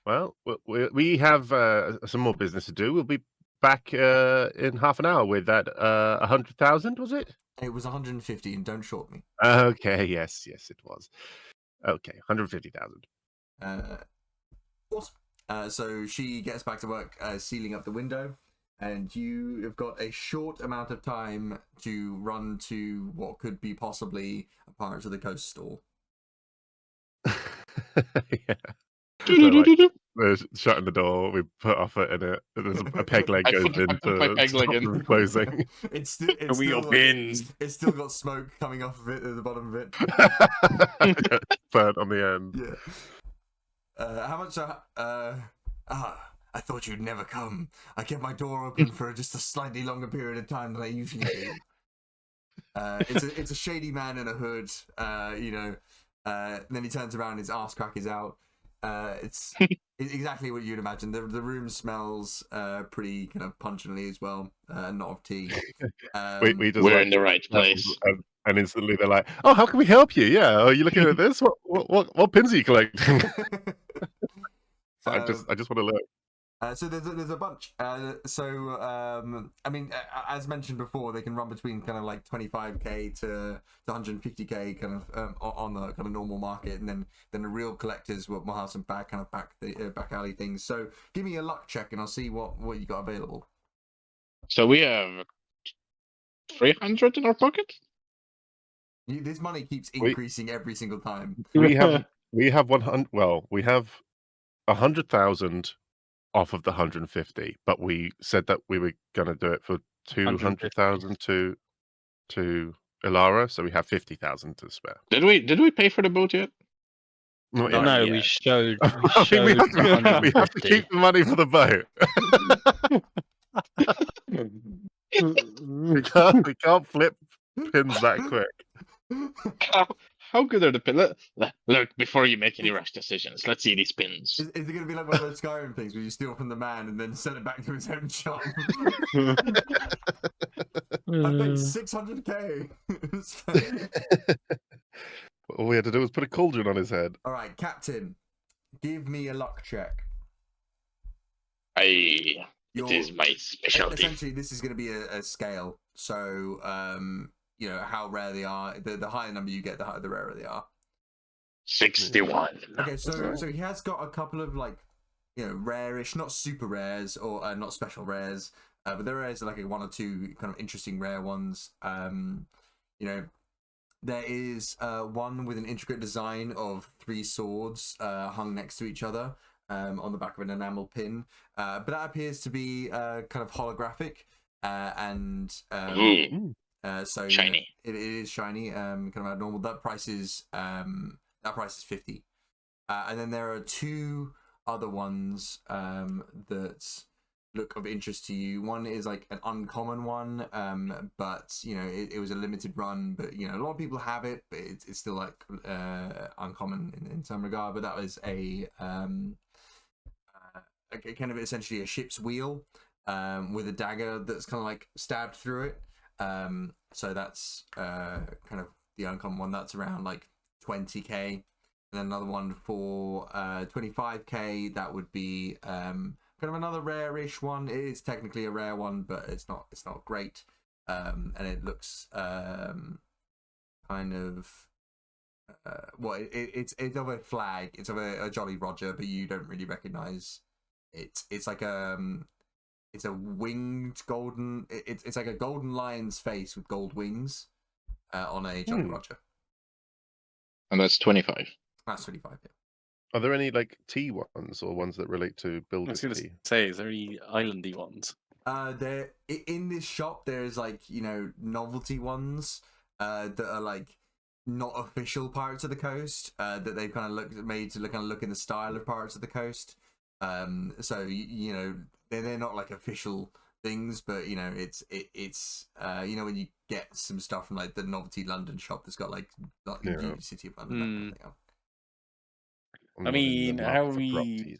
Well, we have some more business to do. We'll be back in half an hour with that 100,000, was it? It was 150, and don't short me. Okay, yes, it was. Okay, 150,000. Awesome. So she gets back to work sealing up the window, and you have got a short amount of time to run to what could be possibly a Pirates of the Coast store. Yeah. So, we're shutting the door. We put our foot in it. There's a peg leg goes in my peg leg stop in. them closing. It's still bins. It's still got smoke coming off of it at the bottom of it. Burnt on the end. Yeah. How much? I thought you'd never come. I kept my door open for just a slightly longer period of time than I usually do. It's a shady man in a hood. Then he turns around, his arse crack is out. It's exactly what you'd imagine. The room smells pretty kind of pungently as well, not of tea. We're in the right place. And instantly they're like, "Oh, how can we help you? Yeah, are you looking at this? What pins are you collecting?" So I just want to look. So there's a bunch. I mean, as mentioned before, they can run between kind of like 25k to 150k kind of on the kind of normal market, and then the real collectors will have some back alley things. So give me a luck check, and I'll see what you got available. So we have 300 in our pocket. This money keeps increasing every single time. We have 100. Well, we have 100,000 off of the 150, but we said that we were going to do it for 200,000 to Ilara, so we have 50,000 to spare. Did we pay for the boat yet? Not No, yet. No, yet. we showed. We have to keep the money for the boat. we can't flip pins that quick. How good are the pins? Look, before you make any rash decisions, let's see these pins. Is it going to be like one of those Skyrim things where you steal from the man and then send it back to his own shop? I paid 600k. All we had to do was put a cauldron on his head. All right, Captain, give me a luck check. It is my specialty. Essentially, this is going to be a scale. So, you know, how rare they are. The higher number you get, the rarer they are. 61. Okay, so he has got a couple of, like, you know, rarish, not super rares or not special rares, but there is like one or two kind of interesting rare ones. You know, there is one with an intricate design of 3 swords hung next to each other on the back of an enamel pin, but that appears to be kind of holographic and so shiny. You know, it is shiny, kind of abnormal. That price is 50, and then there are 2 other ones that look of interest to you. One is like an uncommon one, but you know it was a limited run, but you know a lot of people have it, but it's still like uncommon in some regard. But that was a kind of essentially a ship's wheel with a dagger that's kind of like stabbed through it. So that's kind of the uncommon one. That's around like 20k. And then another one for 25k. That would be kind of another rare-ish one. It is technically a rare one, but it's not great. And it looks kind of it's of a flag. It's of a Jolly Roger, but you don't really recognize it. It's like it's a winged golden. It's like a golden lion's face with gold wings on a Jolly Roger. And that's 25. That's 25. Yeah. Are there any like tea ones or ones that relate to I was builder's going to tea? say, is there any islandy ones? There in this shop, there's like, you know, novelty ones that are like not official Pirates of the Coast that they've kind of made to look in the style of Pirates of the Coast. So you know they're not like official things, but you know it's you know when you get some stuff from like the novelty London shop that's got like the City of London. That kind of thing. I mean, how are we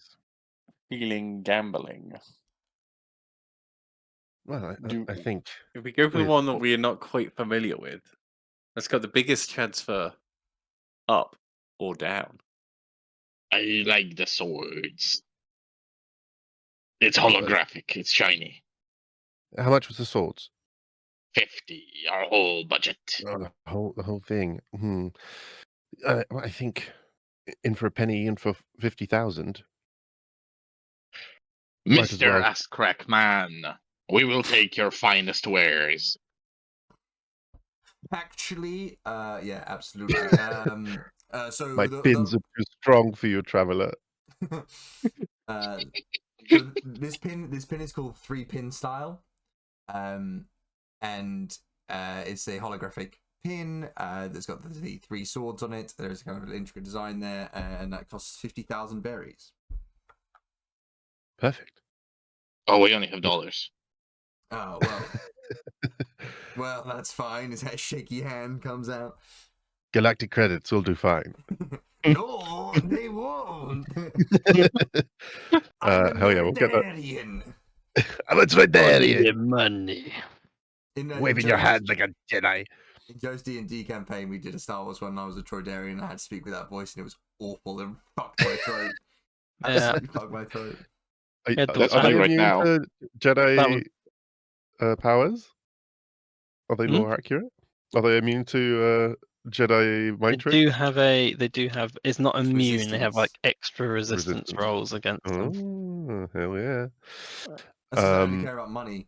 feeling gambling? Well, I think if we go for the one that we are not quite familiar with, that's got the biggest transfer up or down. I like the swords. It's holographic. It's shiny. How much was the swords? 50. Our whole budget. Oh, the whole thing. I think in for a penny, in for 50,000. Mr. Ass-Crack Man, we will take your finest wares. Actually, yeah, absolutely. So my pins are too strong for you, traveler. So this pin is called 3-pin style, and it's a holographic pin that's got the 3 swords on it. There's kind of an intricate design there, and that costs 50,000 berries. Perfect. Oh, we only have dollars. Oh well. Well, that's fine. His shaky hand comes out. Galactic credits will do fine. No, they won't. Hell yeah, we'll get that. I'm a Redtea. Money. Waving your hands like a Jedi. In Joe's D&D campaign, we did a Star Wars one, and I was a Troydarian, and I had to speak with that voice, and it was awful and fucked my throat. Absolutely fucked my throat. Are That's they funny right immune now. to Jedi powers? Are they lore accurate? Are they immune to Jedi mind tricks? They do have. It's not immune. They have like extra resistance rolls against them. Oh, hell yeah! I only care about money.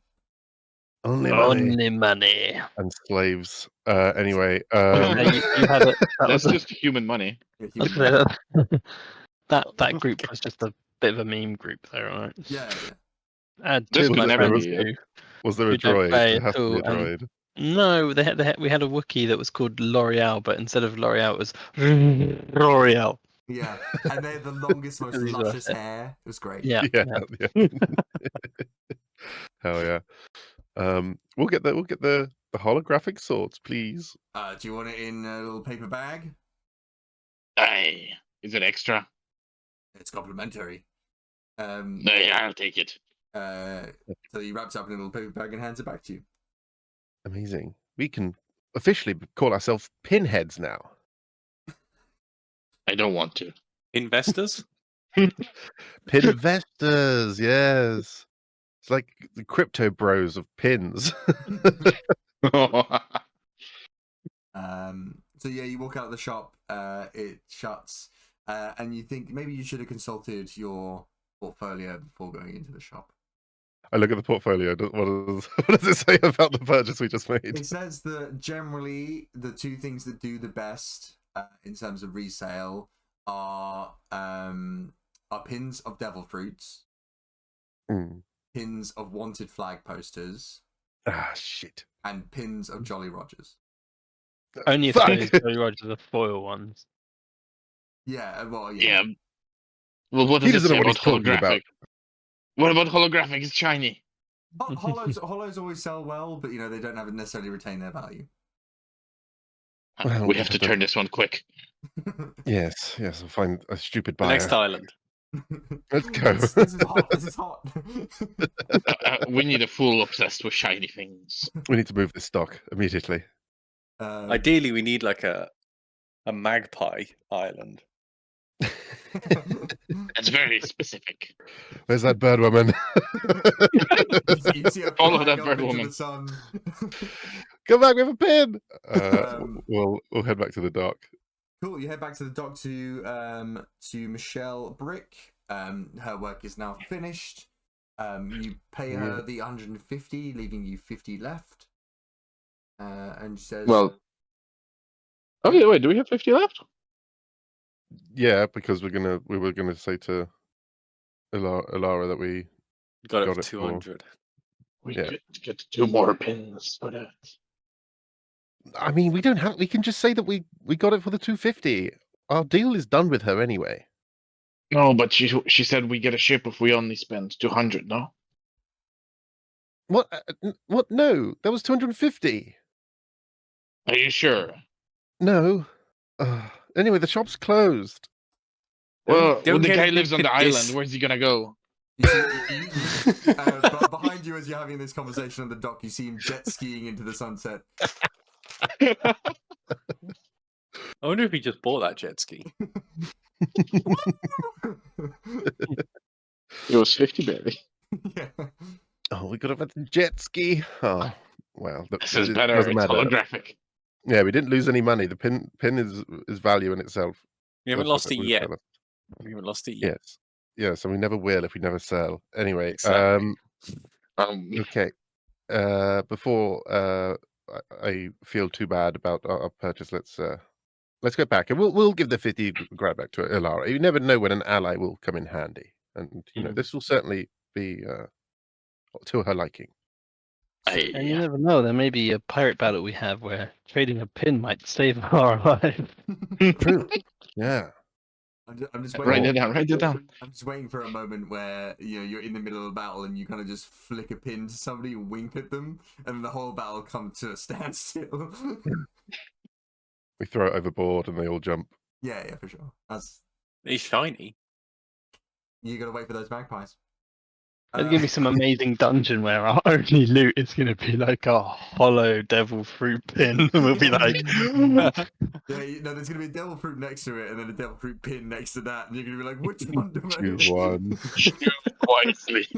Only money. Only money. And slaves. Anyway, you had it. That's just human money. That group was just a bit of a meme group, though, right? Yeah. This could never be. Was there a droid? There has to be a droid. No, we had a Wookiee that was called L'Oreal, but instead of L'Oreal, it was L'Oreal. Yeah, and they had the longest, most luscious hair. It was great. Yeah. Hell yeah. We'll get the holographic swords, please. Do you want it in a little paper bag? Aye. Is it extra? It's complimentary. Yeah, I'll take it. So he wraps up in a little paper bag and hands it back to you. Amazing. We can officially call ourselves pinheads now. I don't want to. Investors? Pinvestors, yes. It's like the crypto bros of pins. So yeah, you walk out of the shop. It shuts, and you think maybe you should have consulted your portfolio before going into the shop. I look at the portfolio. What does it say about the purchase we just made? It says that generally the two things that do the best in terms of resale are pins of devil fruits, pins of wanted flag posters, Ah, shit. and pins of Jolly Rogers. Only if those Jolly Rogers are foil ones. Yeah, well, Yeah. Well, what He does it doesn't know say what about he's talking holographic? about. What about holographic? It's shiny. Hollows always sell well, but you know they don't have necessarily retain their value. Well, We have to turn this one quick. Yes, I'll find a stupid The buyer. next island. Let's go. This is hot. This is hot. We need a fool obsessed with shiny things. We need to move this stock immediately. Ideally, we need like a magpie island. It's very specific. Where's that bird woman? You see a Follow flag that up bird into woman. the sun. Come back with a pin. Um, we'll head back to the dock. Cool. You head back to the dock to Michelle Brick. Her work is now finished. You pay her the 150, leaving you 50 left. And she says, Well, okay, wait, do we have 50 left? Yeah, because we were gonna say to Ilara that we Got it got for it for- 200. We Yeah. could get 2 more pins for that. I mean, we don't have. We can just say that we got it for the 250. Our deal is done with her anyway. No, but she said we get a ship if we only spend 200, no? What? What? No, that was 250. Are you sure? No. Anyway, the shop's closed. Well, don't when the get guy addicted lives on the to island, this. where's he gonna go? you see, but behind you as you're having this conversation on the dock, you see him jet skiing into the sunset. I wonder if he just bought that jet ski. It was 50, baby. Yeah. Oh, we got a jet ski. Oh, well, This is it better. doesn't It's matter. holographic. Yeah, we didn't lose any money. The pin is value in itself. We haven't That's what lost it we yet. tell us. We haven't lost it yet. Yes, and we never will if we never sell. Anyway, Exactly. okay. Before I feel too bad about our purchase, let's go back and we'll give the 50 grand back to Ilara. You never know when an ally will come in handy, and you know this will certainly be to her liking. And you never know, there may be a pirate battle we have where trading a pin might save our life. True. Yeah. I'm just Write waiting. it down. Write it down. I'm just waiting for a moment where you're in the middle of a battle and you kind of just flick a pin to somebody and wink at them, and then the whole battle comes to a standstill. We throw it overboard and they all jump. Yeah, for sure. It's shiny. You gotta wait for those magpies. There's gonna be some amazing dungeon where our only loot is gonna be like a hollow devil fruit pin, and we'll be like, Yeah, there's gonna be a devil fruit next to it, and then a devil fruit pin next to that, and you're gonna be like, which one do I Choose one. Quietly.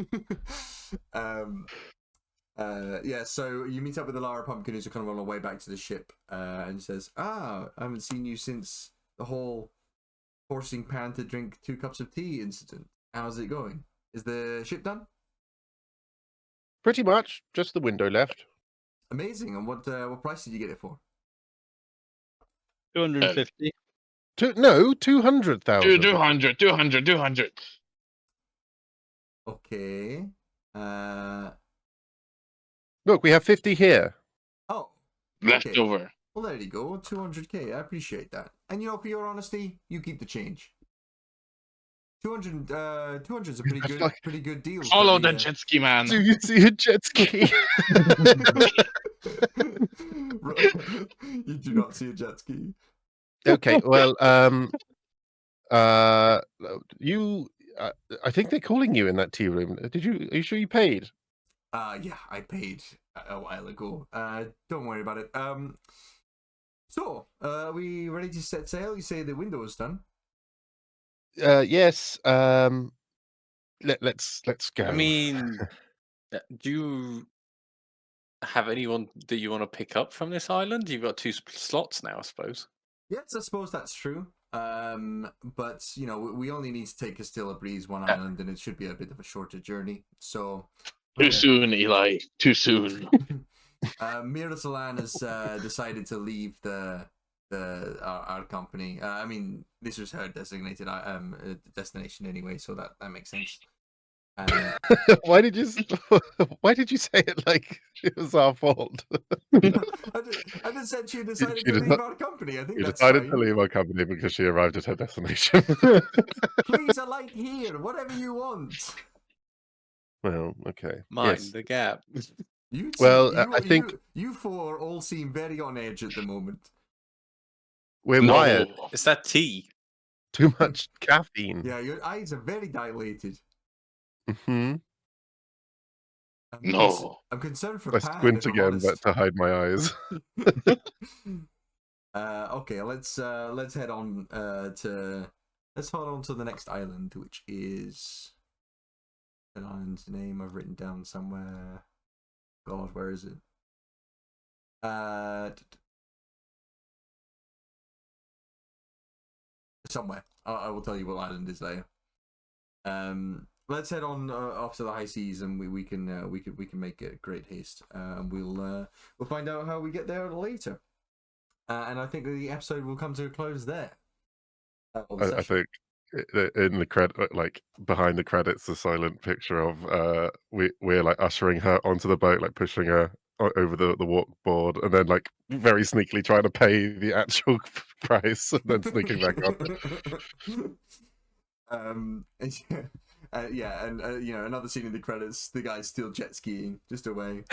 Yeah, so you meet up with Ilara Pumpkin, who's kind of on her way back to the ship, and says, I haven't seen you since the whole forcing Pan to drink 2 cups of tea incident. How's it going? Is the ship done? Pretty much. Just the window left. Amazing. And what price did you get it for? 250. 200,000. 200. Okay. Look, we have 50 here. Oh. Left Okay. over. Well, there you go. 200k. I appreciate that. And for your honesty, you keep the change. 200 is a pretty good deal. Follow the jet ski man. Do you see a jet ski? You do not see a jet ski. Okay, well, You, I think they're calling you in that tea room. Are you sure you paid? Yeah, I paid a while ago. Don't worry about it. So, are we ready to set sail? You say the window is done. Yes. Let's go. I mean, do you have anyone that you want to pick up from this island? You've got 2 slots now, I suppose. Yes, I suppose that's true. But you know, we only need to take a still a breeze one island, and it should be a bit of a shorter journey. So Too soon, Eli. Too soon. Mirasalan has decided to leave our company. I mean, this was her designated destination anyway, so that makes sense. Why did you say it like it was our fault? I just said she decided to leave our company. I think You that's decided fine. to leave our company because she arrived at her destination. Please alight here, whatever you want. Well, okay. Mind Yes. the gap. You two, Well, I think you four all seem very on edge at the moment. we're No. wired. It's that tea. Too much caffeine. Yeah, your eyes are very dilated. Hmm. No. I'm concerned for I Pan. squint If I'm again, honest. but to hide my eyes. Okay, let's head on to the next island, which is an island's name I've written down somewhere. God, where is it? Somewhere. I will tell you what island is later. Let's head on off to the high seas, and we can make it great haste. We'll find out how we get there later. And I think the episode will come to a close there. I think in the credit, like behind the credits, a silent picture of we're like ushering her onto the boat, like pushing her over the walk board, and then like very sneakily trying to pay the actual price, and then sneaking back up. You know, another scene in the credits, the guy's still jet skiing, just away.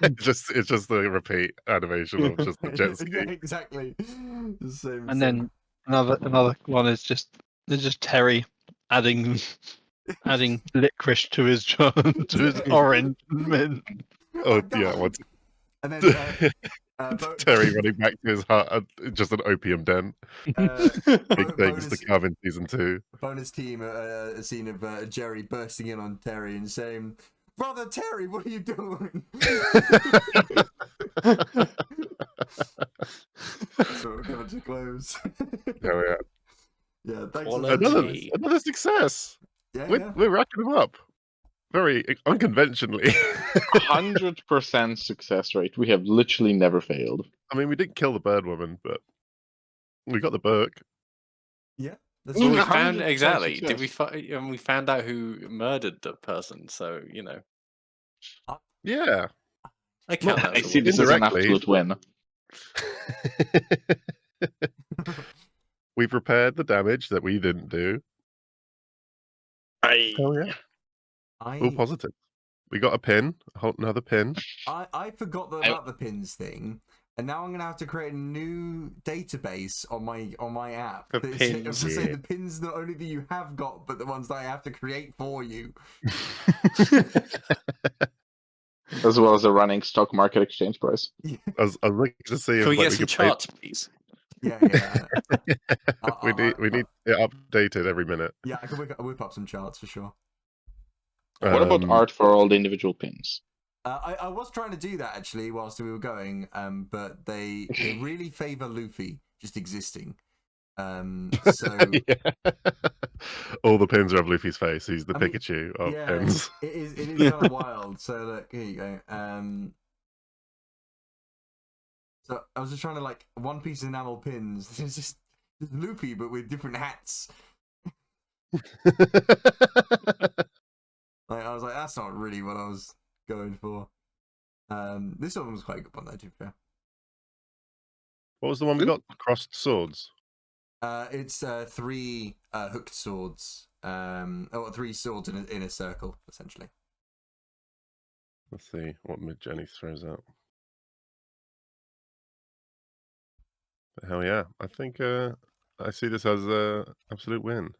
It's just the repeat animation of just the jet ski. Yeah, exactly. The same. And then another one is just Terry adding licorice to his orange mint. Oh yeah, once And then Terry running back to his hut, just an opium den. Big things to come in season 2. Bonus team, a scene of Jerry bursting in on Terry and saying, "Brother Terry, what are you doing?" So we're coming to close. Oh yeah. Yeah, thanks. Quality. Another success. Yeah, We're racking them up very unconventionally. 100% success rate. We have literally never failed. I mean, we didn't kill the bird woman, but we got the book. Yeah. Well, we 100% found exactly. Did success. we found out who murdered the person? So you know, Yeah. I count that I as a see win. this as an Indirectly. absolute win. We've repaired the damage that we didn't do. Oh yeah. All positive. We got a pin, another pin. I forgot about the pins thing, and now I'm gonna have to create a new database on my app. The Say the pins not only that you have got, but the ones that I have to create for you. As well as a running stock market exchange price. Yeah. I was looking to see if Can we like, get some could play- charts, please? Yeah. we need it updated every minute. Yeah, I can whip up some charts for sure. What about art for all the individual pins? I was trying to do that actually whilst we were going, but they really favor Luffy just existing. So yeah. All the pins are of Luffy's face. He's the Pikachu of pins. It is kind of wild. So look, here you go. So I was just trying to like one piece enamel pins. It's just Luffy, but with different hats. Like I was like, that's not really what I was going for. This one was quite a good one though, to be fair. What was the one we got? Crossed swords. It's 3 hooked swords. Or 3 swords in a circle, essentially. Let's see what Mid Jenny throws out. But hell yeah, I think I see this as a absolute win.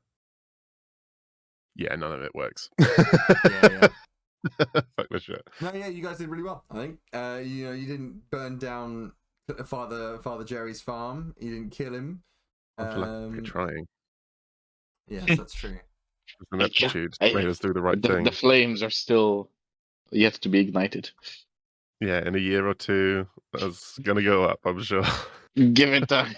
Yeah, none of it works. Yeah. Fuck this shit. No, yeah, you guys did really well. I think. You didn't burn down Father Jerry's farm. You didn't kill him. I feel like we're trying. Yes, that's true. It's an aptitude I- made us do the right The thing. flames are still yet to be ignited. Yeah, in a year or two, that's gonna go up, I'm sure. Give it time.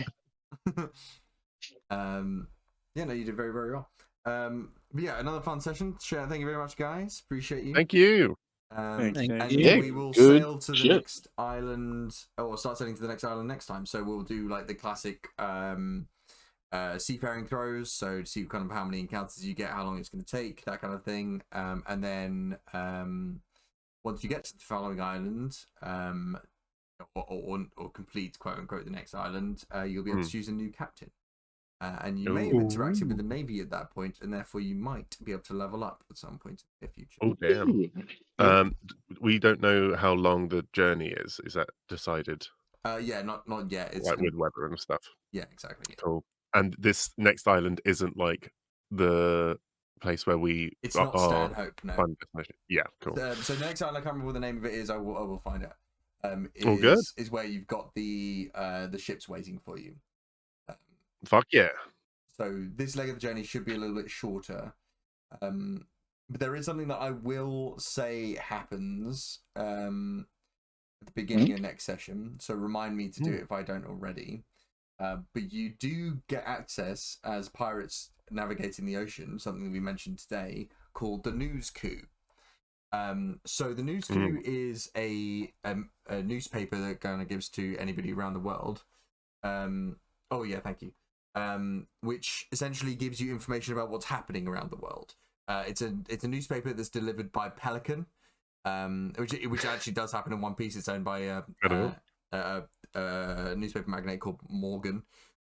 Yeah, no, you did very, very well. But yeah, another fun session. Sure, thank you very much, guys. Appreciate you. Thank you. Thank And you. Yeah, we will good sail to the shit. next island, or start sailing to the next island next time. So we'll do like the classic seafaring throws. So to see kind of how many encounters you get, how long it's going to take, that kind of thing. And then once you get to the following island, or complete quote unquote the next island, you'll be able to choose a new captain. And you may have interacted with the Navy at that point, and therefore you might be able to level up at some point in the future. Oh damn. We don't know how long the journey is. Is that decided? Yeah, not yet. It's Like with weather and stuff. Yeah, exactly. Yeah. Cool. And this next island isn't like the place where we It's not Stanhope, no. Fun destination. Yeah, cool. So the next island, I can't remember what the name of it is. I will find out. Good. Is where you've got the ships waiting for you. Fuck yeah. So this leg of the journey should be a little bit shorter. But there is something that I will say happens at the beginning of next session. So remind me to do it if I don't already. But you do get access as pirates navigating the ocean, something that we mentioned today, called the News Coup. So the News Coup is a newspaper that kind of gives to anybody around the world. Oh yeah, thank you. Which essentially gives you information about what's happening around the world. It's a newspaper that's delivered by Pelican, which actually does happen in One Piece. It's owned by a newspaper magnate called Morgan,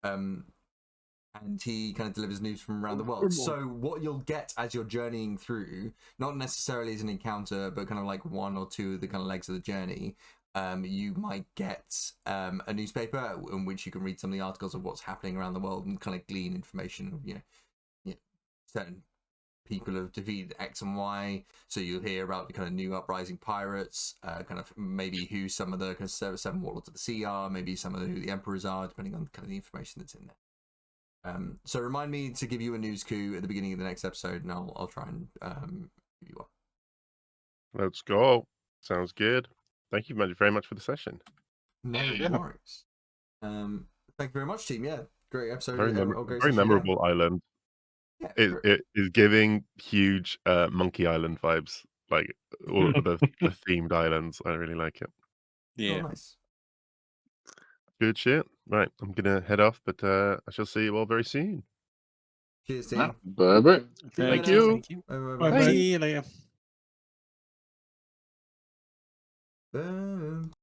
and he kind of delivers news from around the world. So what you'll get as you're journeying through, not necessarily as an encounter, but kind of like one or two of the kind of legs of the journey, you might get a newspaper in which you can read some of the articles of what's happening around the world and kind of glean information of, certain people have defeated X and Y. So you'll hear about the kind of new uprising pirates, kind of maybe who some of the kind of seven warlords of the sea are, maybe some of who the emperors are, depending on kind of the information that's in there. So remind me to give you a news coup at the beginning of the next episode, and I'll try and give you one. Let's go. Sounds good. Thank you very much for the session. No worries. Thank you very much, team. Yeah, great episode. Very memorable island. Yeah, it is giving huge Monkey Island vibes, like all of the themed islands. I really like it. Yeah. Oh, nice. Good shit. Right, I'm gonna head off, but I shall see you all very soon. Cheers, team. Bye-bye. Thank you. Thank you. Bye. See you later. Bye.